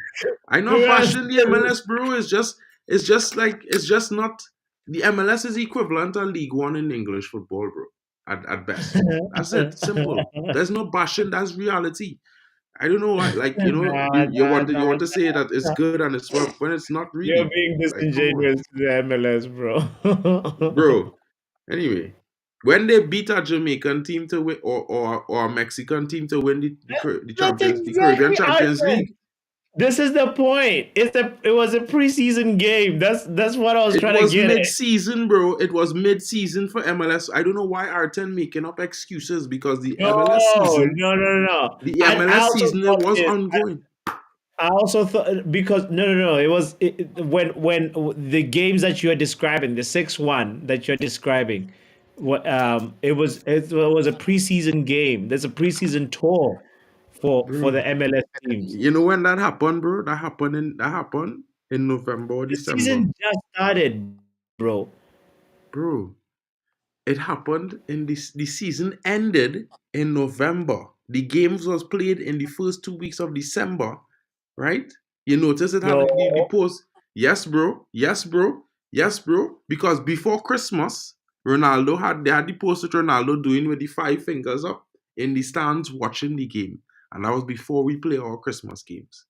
I not Yes. bashing the MLS, bro. It's just not the MLS is equivalent to League One in English football, bro. At best. That's it. Simple. There's no bashing, that's reality. I don't know why, like, Nah, nah, you nah, want to say that it's nah. good and it's well when it's not You're really. being Like, come on. disingenuous to the MLS, bro. Bro, anyway, when they beat a Jamaican team to win or a Mexican team to win That's the Caribbean exactly Champions Arthur. League, This is the point. It was a preseason game. That's what I was it trying to was get at. mid-season, bro. It was mid-season for MLS. I don't know why R10 making up excuses because No, no, no, no. The I MLS also season, it thought was this. ongoing. I also thought because no, no, no. It was when the games that you're describing, the 6-1 that you're describing, what it was a preseason game. There's a preseason tour for Bro, the MLS teams. you know when that happened, bro? That happened in November or The December. season just started, bro. Bro, it happened in the season ended in November. The games was played in the first 2 weeks of December, right? You notice it had the No, post. Yes, bro. Yes, bro. Yes, bro. Because before Christmas, they had the post with Ronaldo doing with the five fingers up in the stands watching the game. And that was before we play our Christmas games.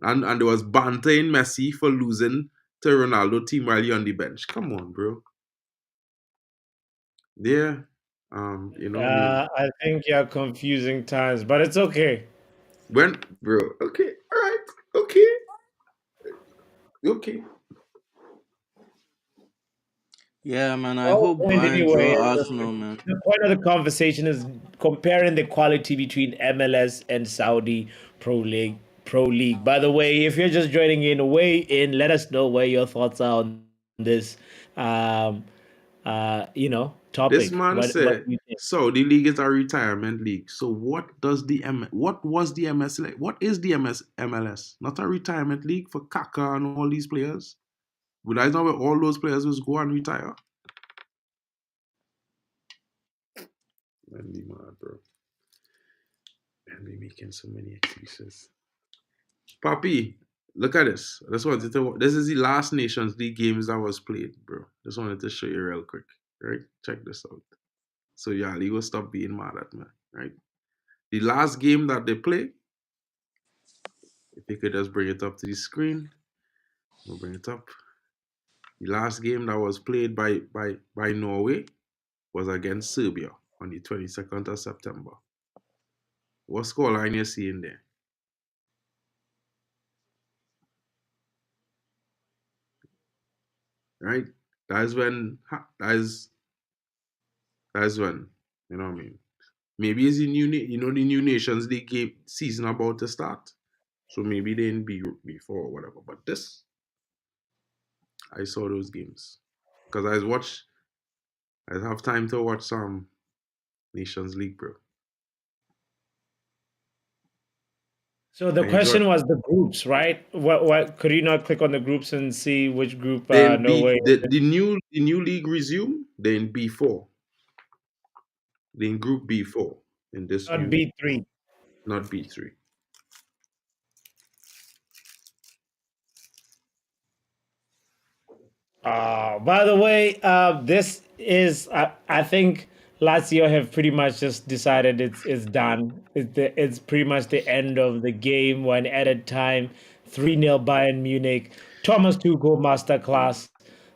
And there was bantering Messi for losing to Ronaldo team while he on the bench. Come on, bro. Yeah. I mean, I think you're confusing times, but it's okay. when, bro, okay, all right, okay, okay. Yeah, man. I Well, hope point Bayern anyway draw is Arsenal, man. the point of the conversation is comparing the quality between MLS and Saudi Pro League. By the way, if you're just joining in, weigh in. Let us know where your thoughts are on this, um, This topic. man What said, do you think? so the league is a retirement league. So what was the MS like? What is the MLS? Not a retirement league for Kaka and all these players? Would I know where all those players was go and retire? Man, be mad, bro. Man, be making so many excuses. Papi, look at this. This is the last Nations League games that was played, bro. Just wanted to show you real quick. Right? Check this out. So yeah, you will stop being mad at me. Right? The last game that they played, if you could just bring it up to the screen, we'll bring it up. The last game that was played by Norway was against Serbia on the 22nd of September. What scoreline you seeing there? Right? That's when that's when, you know what I mean? Maybe it's the new Nations League game season about to start. So maybe they didn't be before or whatever. But this, I saw those games. Because I have time to watch some Nations League, bro. So the I enjoy. question was the groups, right? What could you not click on the groups and see which group Then Norway is in? the new league resume. Then B4. Then Group B4 in this Not new, B3. not B3. By the way, this is I think Lazio have pretty much just decided it's done. It's pretty much the end of the game. When added time, 3-0 Bayern Munich. Thomas Tuchel masterclass,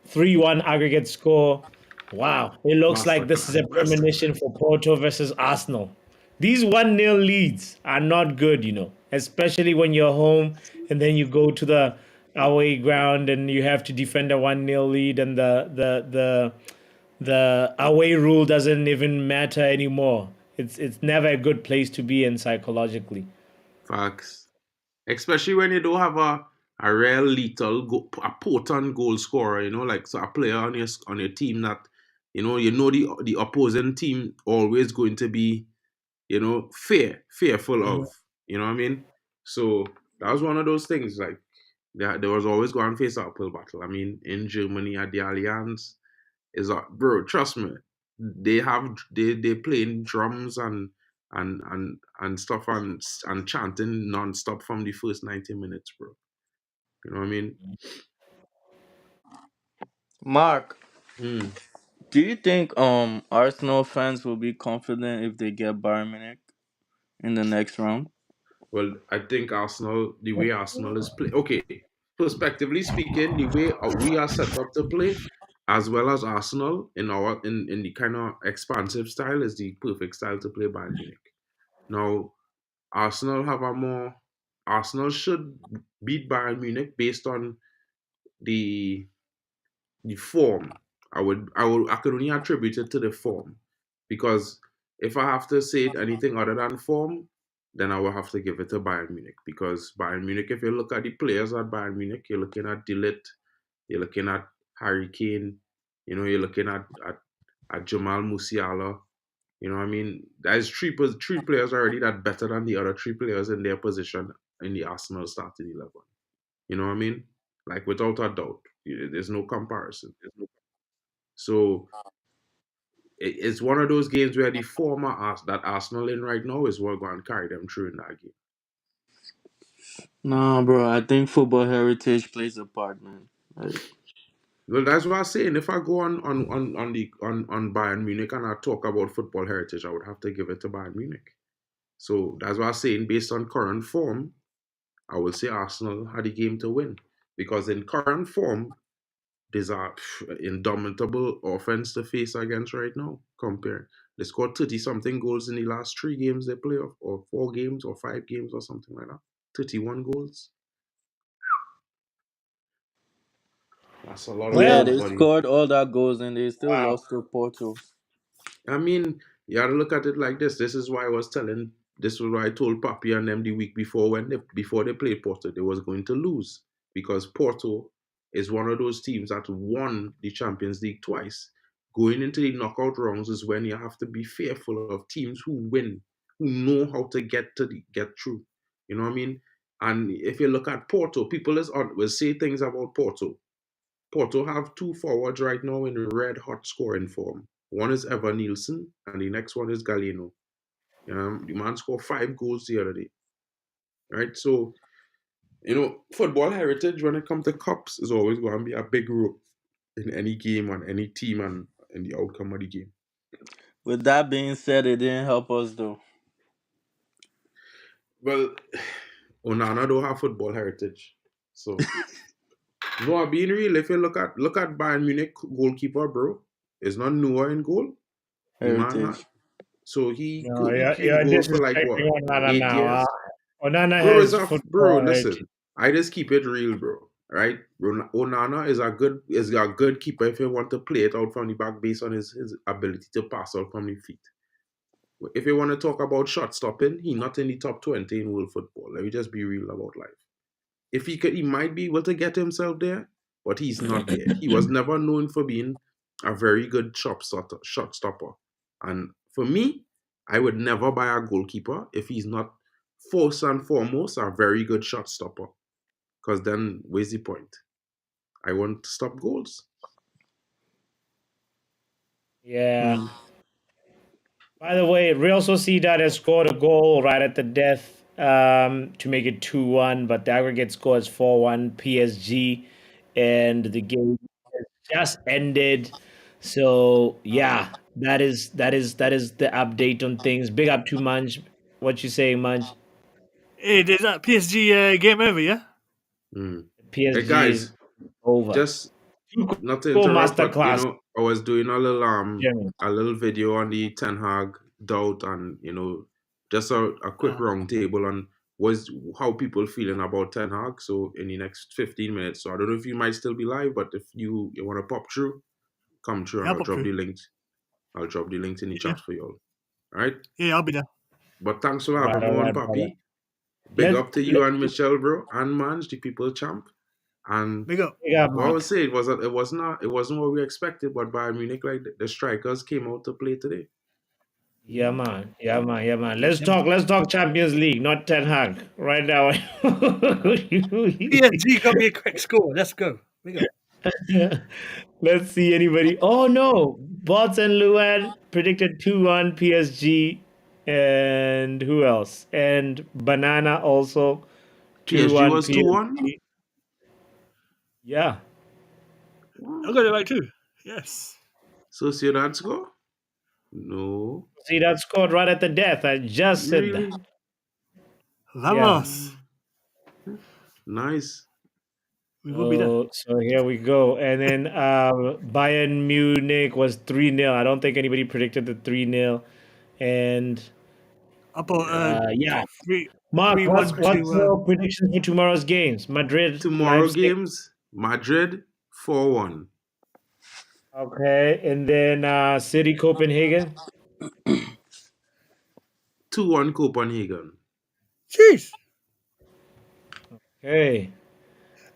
3-1 aggregate score. Wow, it looks like this is Masterclass, a premonition masterclass. for Porto versus Arsenal. These 1-0 leads are not good, especially when you're home and then you go to the away ground and you have to defend a 1-0 lead and the away rule doesn't even matter anymore. It's never a good place to be in psychologically. Facts. Especially when you don't have a real lethal, a potent goal scorer, like so a player on your team that, the opposing team always going to be, fearful of. Mhm. You know what I mean? So that was one of those things. Like there was always going to face an uphill battle. I mean, in Germany at the Allianz, is bro, trust me, they playing drums and and stuff and chanting non-stop from the first 90 minutes, bro. You know what I mean? Mark, Hmm. do you think Arsenal fans will be confident if they get Bayern Munich in the next round? Well, I think Arsenal, the way Arsenal is play, okay, prospectively speaking, the way we are set up to play, as well as Arsenal in the kind of expansive style, is the perfect style to play Bayern Munich. Now, Arsenal have a more Arsenal should beat Bayern Munich based on the the form. I could only attribute it to the form because if I have to say anything other than form, then I will have to give it to Bayern Munich because Bayern Munich, if you look at the players at Bayern Munich, you're looking at Dillit, you're looking at Harry Kane, you're looking at Jamal Musiala. You know what I mean? There's three players already that better than the other three players in their position in the Arsenal starting 11. You know what I mean? Like without a doubt, there's no comparison. So it's one of those games where the former that Arsenal in right now is what going to carry them through in that game. No, bro. I think football heritage plays a part, man. Like, Well, that's what I'm saying. If I go on Bayern Munich and I talk about football heritage, I would have to give it to Bayern Munich. So that's what I'm saying. Based on current form, I will say Arsenal had the game to win because in current form, there's a indomitable offense to face against right now. Compare, they scored 30 something goals in the last 3 games they play, or 4 games, or 5 games, or something like that. 31 goals. That's a lot of yeah, Well, goals, they buddy. scored all that goals and they still wow. lost to Porto. I mean, you gotta look at it like this. This is why I was telling. This was why I told Papi and them the week before before they played Porto, they was going to lose because Porto is one of those teams that won the Champions League twice. Going into the knockout rounds is when you have to be fearful of teams who win, who know how to get through. You know what I mean? And if you look at Porto, people will say things about Porto. Porto have two forwards right now in red hot scoring form. One is Evan Nielsen, and the next one is Galeno. The man scored 5 goals the other day, right? So, football heritage when it comes to cups is always going to be a big role in any game and any team and in the outcome of the game. With that being said, it didn't help us though. Well, Onana don't have football heritage, so no. Being real, if you look at Bayern Munich goalkeeper, bro, is not Noah in goal. The man Heritage. so he No, in you're goal for like disrespecting what Onana eight now. years. Onana Bro is has a bro. football heritage. Listen, I just keep it real, bro. Right? Onana is a good keeper if you want to play it out from the back based on his ability to pass out from the feet. If you want to talk about shot stopping, he not in the top 20 in world football. Let me just be real about life. If he might be able to get himself there, but he's not there. He was never known for being a very good shot stopper. And for me, I would never buy a goalkeeper if he's not first and foremost a very good shot stopper. Because then, where's the point? I want to stop goals. Yeah. Hmm. By the way, Real Sociedad has scored a goal right at the death to make it 2-1, but the aggregate score is 4-1 PSG, and the game has just ended. So yeah, that is the update on things. Big up to Munch. What you saying, Munch? Hey, is that PSG game over, yeah? Mm. Hey PSG is guys, over. just not to Full interrupt, but masterclass, I was doing German. a little video on the Ten Hag doubt and just a quick Uh, round table on was how people feeling about Ten Hag. So in the next 15 minutes, so I don't know if you might still be live, but if you want to pop through, come through and yeah, I'll I'll pop drop through. the links. I'll drop the links in the Yeah, chat for y'all. All right. yeah, I'll be there. But thanks for having me All on, right, brother. Papi. Big Let's up to you let's and Michelle, bro, and Manj, the people champ. And Big up. pick up, what I would Mark. say it wasn't what we expected, but Bayern Munich, like the strikers came out to play today. Yeah, man. Yeah, man. Yeah, man. Let's Yeah, man. talk. Let's talk Champions League, not Ten Hag. Right now. PSG got me a quick score. Let's go. Big up. Let's see anybody. Oh no, Bots and Luan predicted 2-1 PSG And who else? And Banana also PSG 2-1 was 2-1. PSG. Yeah. I got it right too. Yes. Sociedad score? No. See, that scored right at the death. I just said that. Really? Yeah. Vamos. Nice. We will be there. So here we go. And then Bayern Munich was 3-0. I don't think anybody predicted the 3-0. And About yeah. three Mark, three what's one what's to your predictions for tomorrow's games? Madrid, Tomorrow Leipzig. games, Madrid 4-1. Okay. And then City, Copenhagen. 2-1 Copenhagen. Jeez. Okay.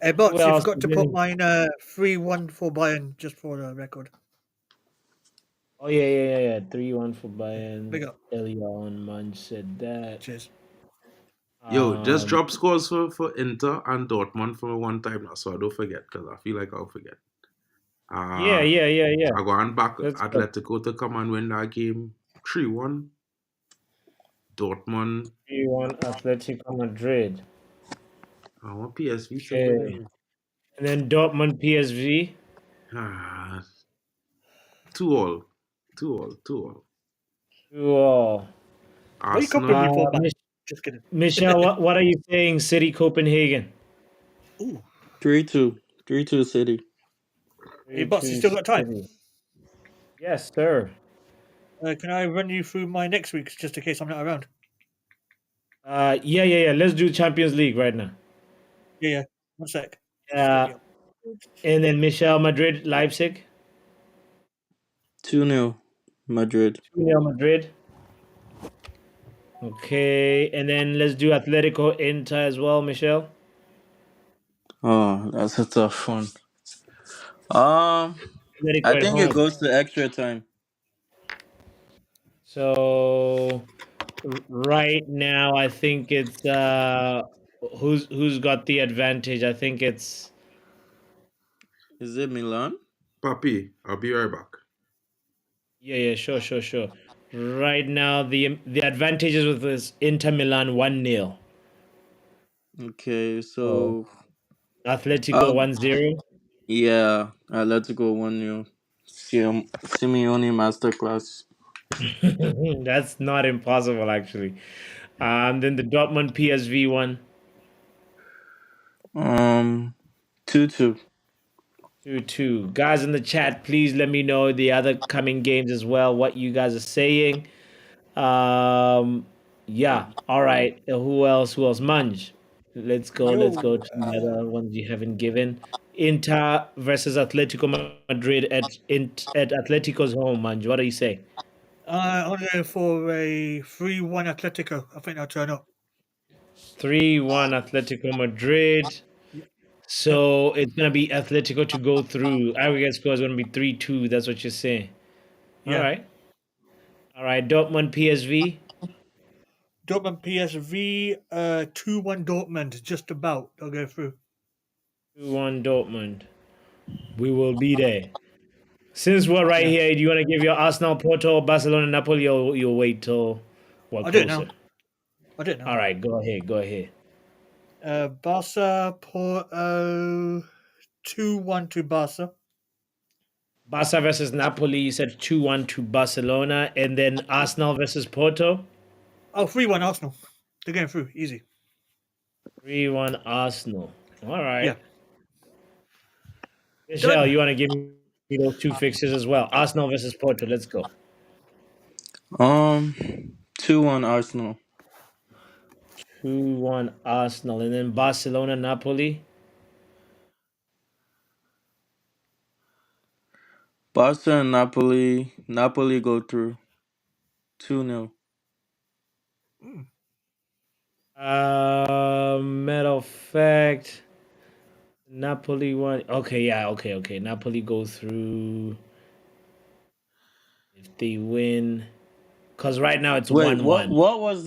Hey, Who bots, you else forgot is to put in? mine 3-1 for Bayern, just for the record. Oh yeah. 3-1 for Yeah, Bayern. big up. Earlier on, Munch said that. Cheers. Yo, just Um, drop scores for Inter and Dortmund for one time now, so I don't forget, because I feel like I'll forget. yeah, Uh, yeah, yeah, yeah. I go on back Let's go. Atletico to come and win that game 3-1. Dortmund. 3-1 Atletico Madrid. I want PSV to Okay. win. And then Dortmund PSV. Ah, 2-all. 2-all. 2-all. 2-all. What are you copying Arsenal. me for, man? Mich- Just kidding. Michelle, what are you saying? City Copenhagen. Ooh. 3-2. 3-2 City. Hey, bots, you 3-2 still got time? City. Yes, sir. Can I run you through my next week's, just in case I'm not around? Yeah. Let's do Champions League right now. Yeah. 1 sec. Just get Uh, me up. and then Michelle Madrid Leipzig. 2-0 Madrid. 2-0 Madrid. Okay, and then let's do Atletico Inter as well, Michelle. Oh, that's a tough one. I Atletico at think it home. goes to extra time. So right now, I think it's who's got the advantage. I think it's Is it Milan? Papi, I'll be right back. yeah. Sure. Right now, the advantage is with this Inter Milan 1-0. Okay, So so Atletico I'll 1-0. yeah, Atletico 1-0. Simeone masterclass. That's not impossible, actually. Then the Dortmund PSV one. 2-2. 2-2. Guys in the chat, please let me know the other coming games as well, what you guys are saying. Yeah. All right. Who else? Who else? Munch. Let's go. Let's Yo. go to the other ones you haven't given. Inter versus Atletico Madrid at Atletico's home, Munch. What do you say? I'm going for a 3-1 Atletico. I think I'll turn up. 3-1 Atletico Madrid. Yep. Yep. So it's gonna be Atletico to go through. Aggregate score is gonna be 3-2. That's what you're saying. All Yeah. right. All right. Dortmund PSV. Dortmund PSV, 2-1 Dortmund, just about. I'll go through. 2-1 Dortmund. We will be there. Since we're right Yeah. here, do you want to give your Arsenal, Porto, Barcelona, Napoli, or you'll wait till we're I'll do it now. closer? I don't know. All right, go ahead. Go ahead. Barca, Porto, 2-1 to Barca. Barca versus Napoli, you said 2-1 to Barcelona, and then Arsenal versus Porto, Oh, 3-1 Arsenal. They're going through. Easy. 3-1 Arsenal. All right. Yeah. Michelle, Done. you want to give me those two fixtures as well? Arsenal versus Porto. Let's go. 2-1 Arsenal. 2-1 Arsenal, and then Barcelona, Napoli. Barca and Napoli. Napoli go through 2-0. Mm. Matter of fact, Napoli won. Okay, yeah, okay. Napoli go through if they win. Cause right now it's Wait, 1-1. what was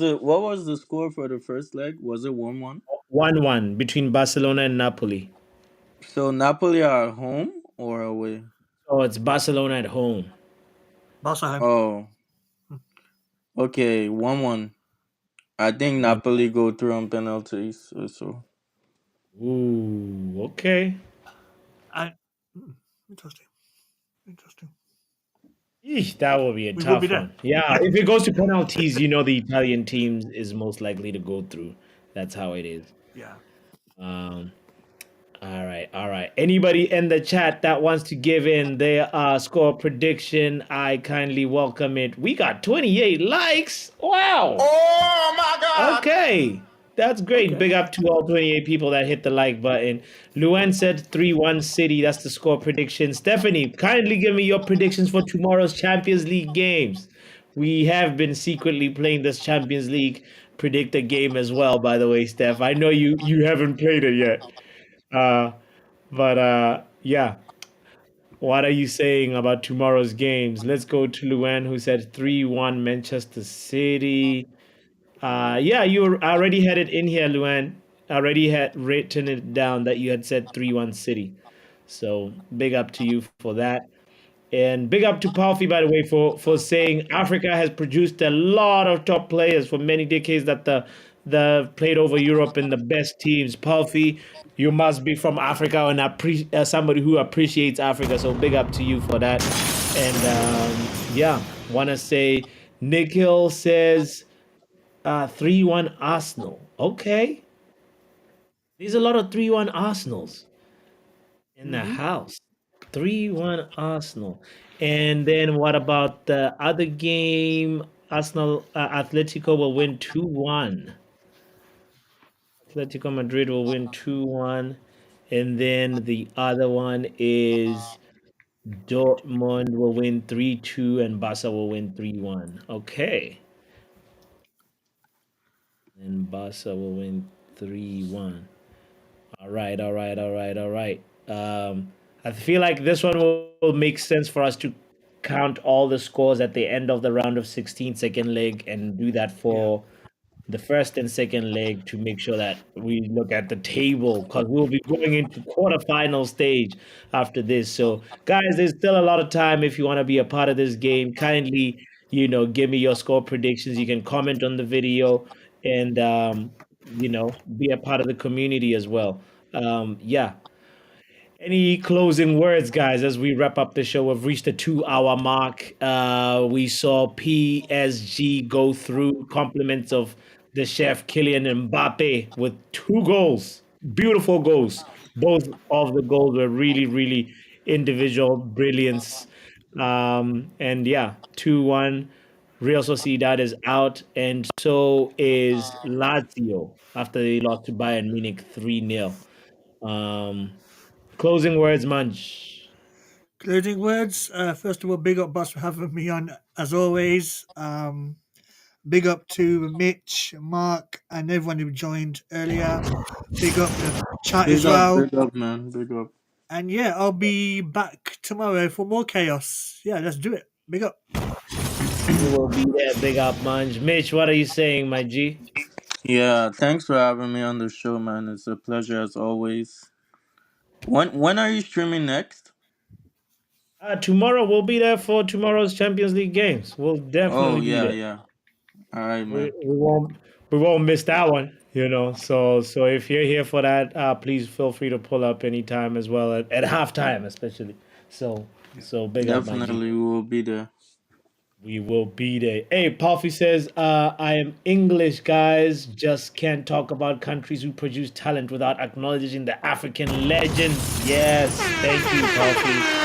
the score for the first leg? Was it 1-1? 1-1 between Barcelona and Napoli. So Napoli are at home or away? So it's Barcelona at home. Barca home. Oh, Okay, 1-1. I think Napoli go through on penalties. So Ooh, okay. And interesting, interesting. Eesh, that will be a We will be tough there. one. Yeah, if it goes to penalties, you know the Italian teams is most likely to go through. That's how it is. Yeah. Um, all right, all right. Anybody in the chat that wants to give in their score prediction, I kindly welcome it. We got 28 likes. Wow. Oh my God. Okay. That's great. okay. Big up to all 28 people that hit the like button. Luan said 3-1 City. That's the score prediction. Stephanie, kindly give me your predictions for tomorrow's Champions League games. We have been secretly playing this Champions League predictor game as well, by the way, Steph. I know you haven't played it yet. Uh, but yeah, what are you saying about tomorrow's games? Let's go to Luan, who said 3-1 Manchester City. Yeah, you already had it in here, Luan. Already had written it down that you had said 3-1 City. So big up to you for that. And big up to Palfi, by the way, for saying Africa has produced a lot of top players for many decades that the played over Europe in the best teams. Palfi, you must be from Africa and somebody who appreciates Africa. So big up to you for that. And yeah, want to say Nikhil says 3-1 Arsenal. Okay. There's a lot of 3-1 Arsenals in the Mm-hmm. house. 3-1 Arsenal. And then what about the other game? Arsenal Atletico will win 2-1. Atletico Madrid will win 2-1. And then the other one is Dortmund will win 3-2 and Barca will win 3-1. Okay. And Barca will win 3-1. All right, all right, all right, all right. I feel like this one will make sense for us to count all the scores at the end of the round of 16 second leg and do that Yeah. for the first and second leg to make sure that we look at the table because we'll be going into quarterfinal stage after this. So, guys, there's still a lot of time if you want to be a part of this game. Kindly, give me your score predictions. You can comment on the video and be a part of the community as well. Yeah, any closing words, guys, as we wrap up the show? We've reached the 2 hour mark. We saw PSG go through compliments of the chef Kylian Mbappe with 2 goals. Beautiful goals. Both of the goals were really, really individual brilliance. And yeah, 2-1. Real Sociedad is out, and so is Lazio after they lost to Bayern Munich 3-0. Um, Closing words, Munch. Closing words. First of all, big up, boss, for having me on as always. Big up to Mitch, Mark, and everyone who joined earlier. Big up the chat as well. Big up, man. Big up. And yeah, I'll be back tomorrow for more chaos. Yeah, let's do it. Big up. We will be there. Big up, Munch. Mitch, what are you saying, my G? Yeah, thanks for having me on the show, man. It's a pleasure as always. When are you streaming next? Tomorrow we'll be there for tomorrow's Champions League games. We'll Oh definitely be yeah, there. yeah. All right, We, man. we won't we won't miss that one. So if you're here for that, please feel free to pull up anytime as well at halftime, especially. So big up, my G. Definitely we will be there. We will be there. Hey, Puffy says, I am English, guys. Just can't talk about countries who produce talent without acknowledging the African legends. Yes, thank you, Puffy.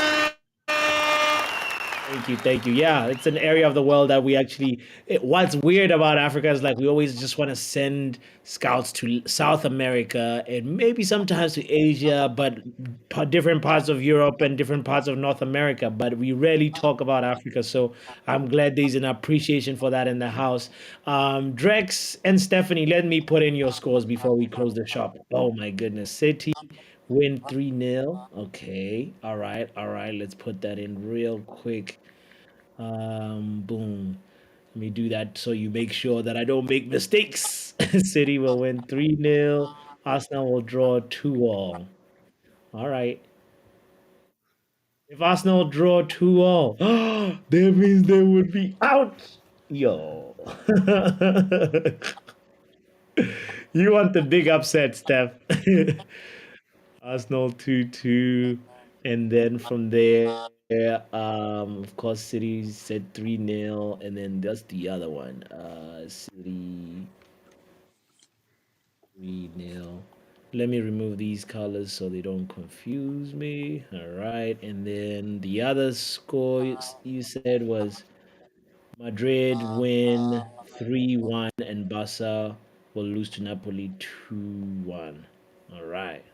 Thank you, thank you. Yeah, it's an area of the world that we actually. What's weird about Africa is like we always just want to send scouts to South America and maybe sometimes to Asia, but different parts of Europe and different parts of North America. But we rarely talk about Africa, so I'm glad there's an appreciation for that in the house. Drex and Stephanie, let me put in your scores before we close the shop. Oh my goodness, City win 3-0. Okay, all right, all right. Let's put that in real quick. Boom. Let me do that so you make sure that I don't make mistakes. City will win 3-0. Arsenal will draw 2-all. All right. If Arsenal draw 2-all, that means they would be out. Yo. You want the big upset, Steph. Arsenal 2-2. And then from there, of course, City said 3-0. And then that's the other one. City 3-0. Let me remove these colors so they don't confuse me. All right. And then the other score you said was Madrid win 3-1 and Barca will lose to Napoli 2-1. All right.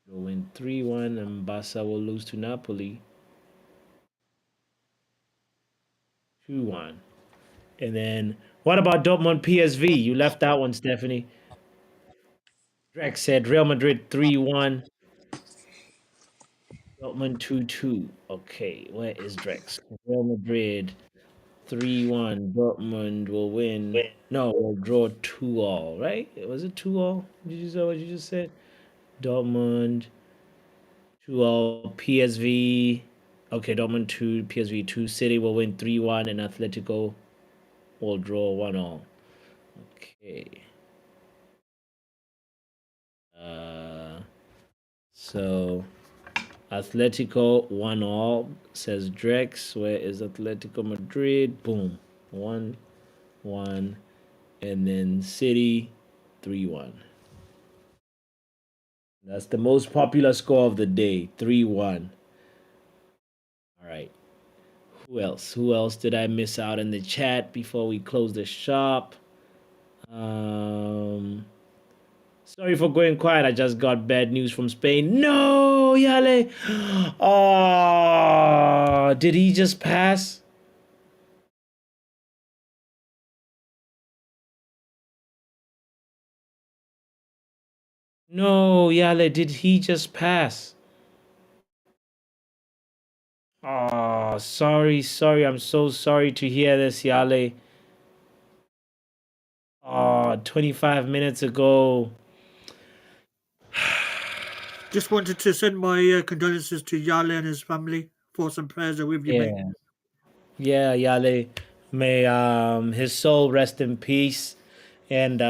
Will win 3-1 and Barca will lose to Napoli 2-1. And then what about Dortmund PSV? You left that one, Stephanie. Drex said Real Madrid 3-1, Dortmund 2-2. Okay, where is Drex? Real Madrid 3-1. Dortmund will win. No, will draw 2-all, right? Was it 2-all? Did you say what you just said? Dortmund 2-all. PSV. Okay, Dortmund 2, PSV 2. City will win 3-1, and Atletico will draw 1-all. Okay. Uh, so Atletico 1-all, says Drex. Where is Atletico Madrid? Boom. 1-1. And then City 3-1. That's the most popular score of the day, 3-1. All right. Who else? Who else did I miss out in the chat before we close the shop? Sorry for going quiet. I just got bad news from Spain. No, Yale. Oh, did he just pass? No, Yale, did he just pass? Oh, sorry, sorry. I'm so sorry to hear this, Yale. Oh, 25 minutes ago. Just wanted to send my condolences to Yale and his family. Thoughts and prayers are with you, mate. Yeah. Yeah, Yale. May his soul rest in peace. And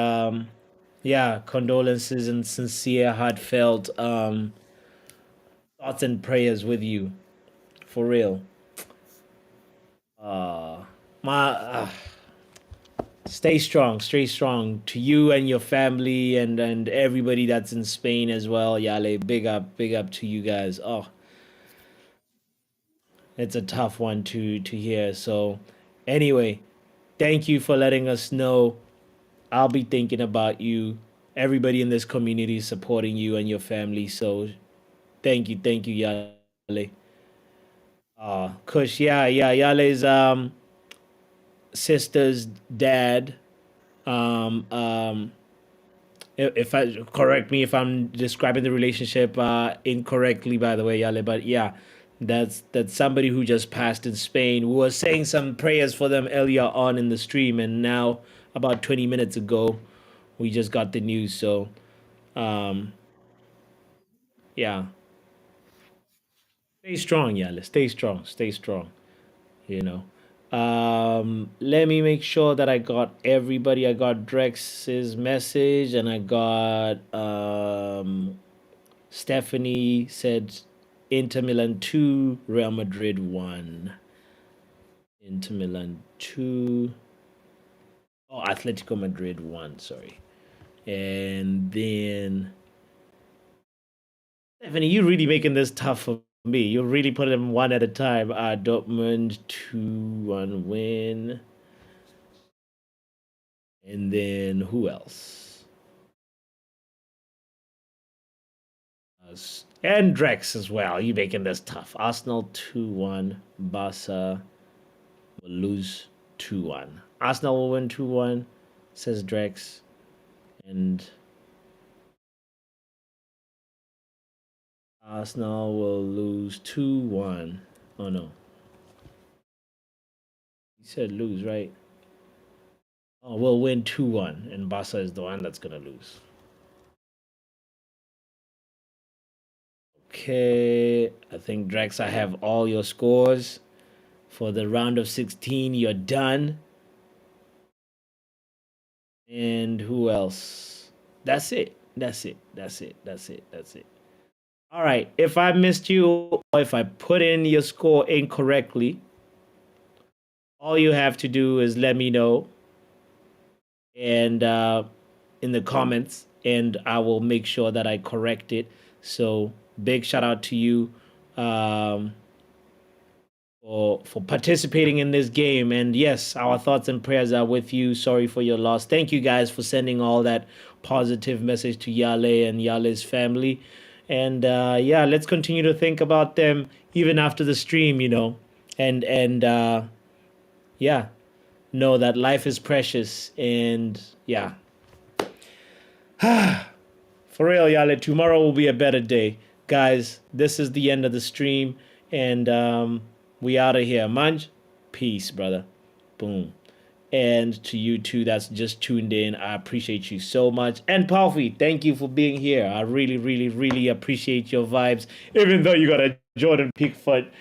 yeah, condolences and sincere, heartfelt thoughts and prayers with you. For real. My stay strong to you and your family and everybody that's in Spain as well. Yale, big up to you guys. Oh, it's a tough one to hear. So anyway, thank you for letting us know. I'll be thinking about you. Everybody in this community is supporting you and your family. So thank you, Yale. Kush, yeah, Yale's sister's dad. Um, um, if I correct me if I'm describing the relationship incorrectly, by the way, Yale. But yeah, that's somebody who just passed in Spain. We were saying some prayers for them earlier on in the stream, and now about 20 minutes ago, we just got the news. So um, yeah, stay strong, Yale. Stay strong. Stay strong. You know. Let me make sure that I got everybody. I got Drex's message, and I got Stephanie said Inter Milan 2, Real Madrid 1. Inter Milan 2. Oh, Atletico Madrid 1, sorry. And then Stephanie, you really making this tough for me. You really put them one at a time. Dortmund 2-1 win. And then who else? And Drex as well. You making this tough. Arsenal 2-1. Barca will lose 2-1. Arsenal will win 2-1, says Drex. And Arsenal will lose 2-1. Oh no. He said lose, right? Oh, we'll win 2-1, and Barca is the one that's gonna lose. Okay, I think Drex, I have all your scores. for the round of 16. You're done. And who else? That's it. That's it. That's it. That's it. That's it. All right. If I missed you or if I put in your score incorrectly, all you have to do is let me know and in the comments, and I will make sure that I correct it. So big shout out to you for participating in this game. And yes, our thoughts and prayers are with you. Sorry for your loss. Thank you guys for sending all that positive message to Yale and Yale's family. And yeah, let's continue to think about them even after the stream, and yeah, know that life is precious. And yeah, for real, Yale, tomorrow will be a better day. Guys, this is the end of the stream, and we out of here. Manj, peace, brother. Boom. And to you too that's just tuned in, I appreciate you so much. And Palfi, thank you for being here. I really, really, really appreciate your vibes, even though you got a Jordan Pickford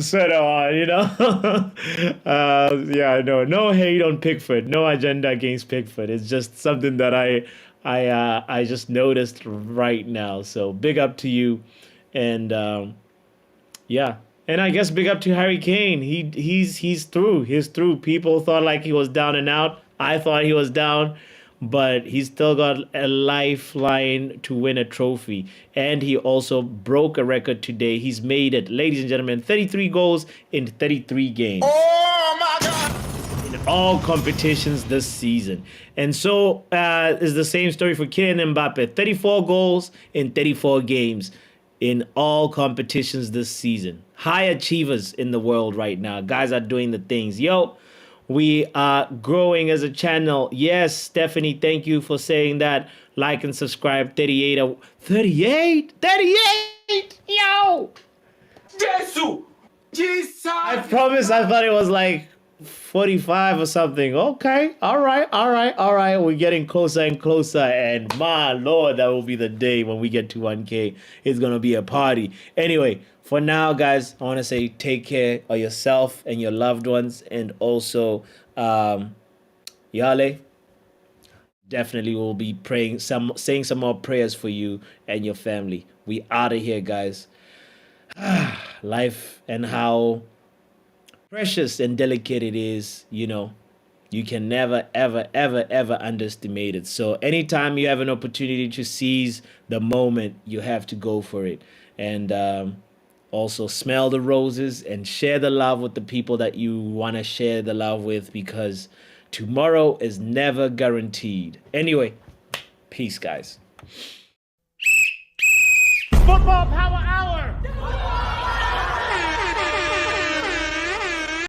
sweater on, yeah, no hate on Pickford, no agenda against Pickford. It's just something that I just noticed right now. So big up to you, and yeah. And I guess big up to Harry Kane. He's through. He's through. People thought like he was down and out. I thought he was down, but he's still got a lifeline to win a trophy. And he also broke a record today. He's made it, ladies and gentlemen, 33 goals in 33 games. Oh my God! In all competitions this season. And so is the same story for Kylian Mbappe. 34 goals in 34 games in all competitions this season. High achievers in the world right now. Guys are doing the things. Yo, we are growing as a channel. Yes, Stephanie, thank you for saying that. Like and subscribe. 38. 38? 38! Yo! Jesus! I promise I thought it was like 45 or something. Okay. All right. We're getting closer and closer. And my Lord, that will be the day when we get to 1K. It's going to be a party. Anyway, for now, guys, I want to say take care of yourself and your loved ones. And also, Yale, definitely will be saying some more prayers for you and your family. We out of here, guys. Life and how precious and delicate it is, you can never, ever, ever, ever underestimate it. So anytime you have an opportunity to seize the moment, you have to go for it. And also smell the roses and share the love with the people that you want to share the love with, because tomorrow is never guaranteed. Anyway, peace, guys. Football Power Hour.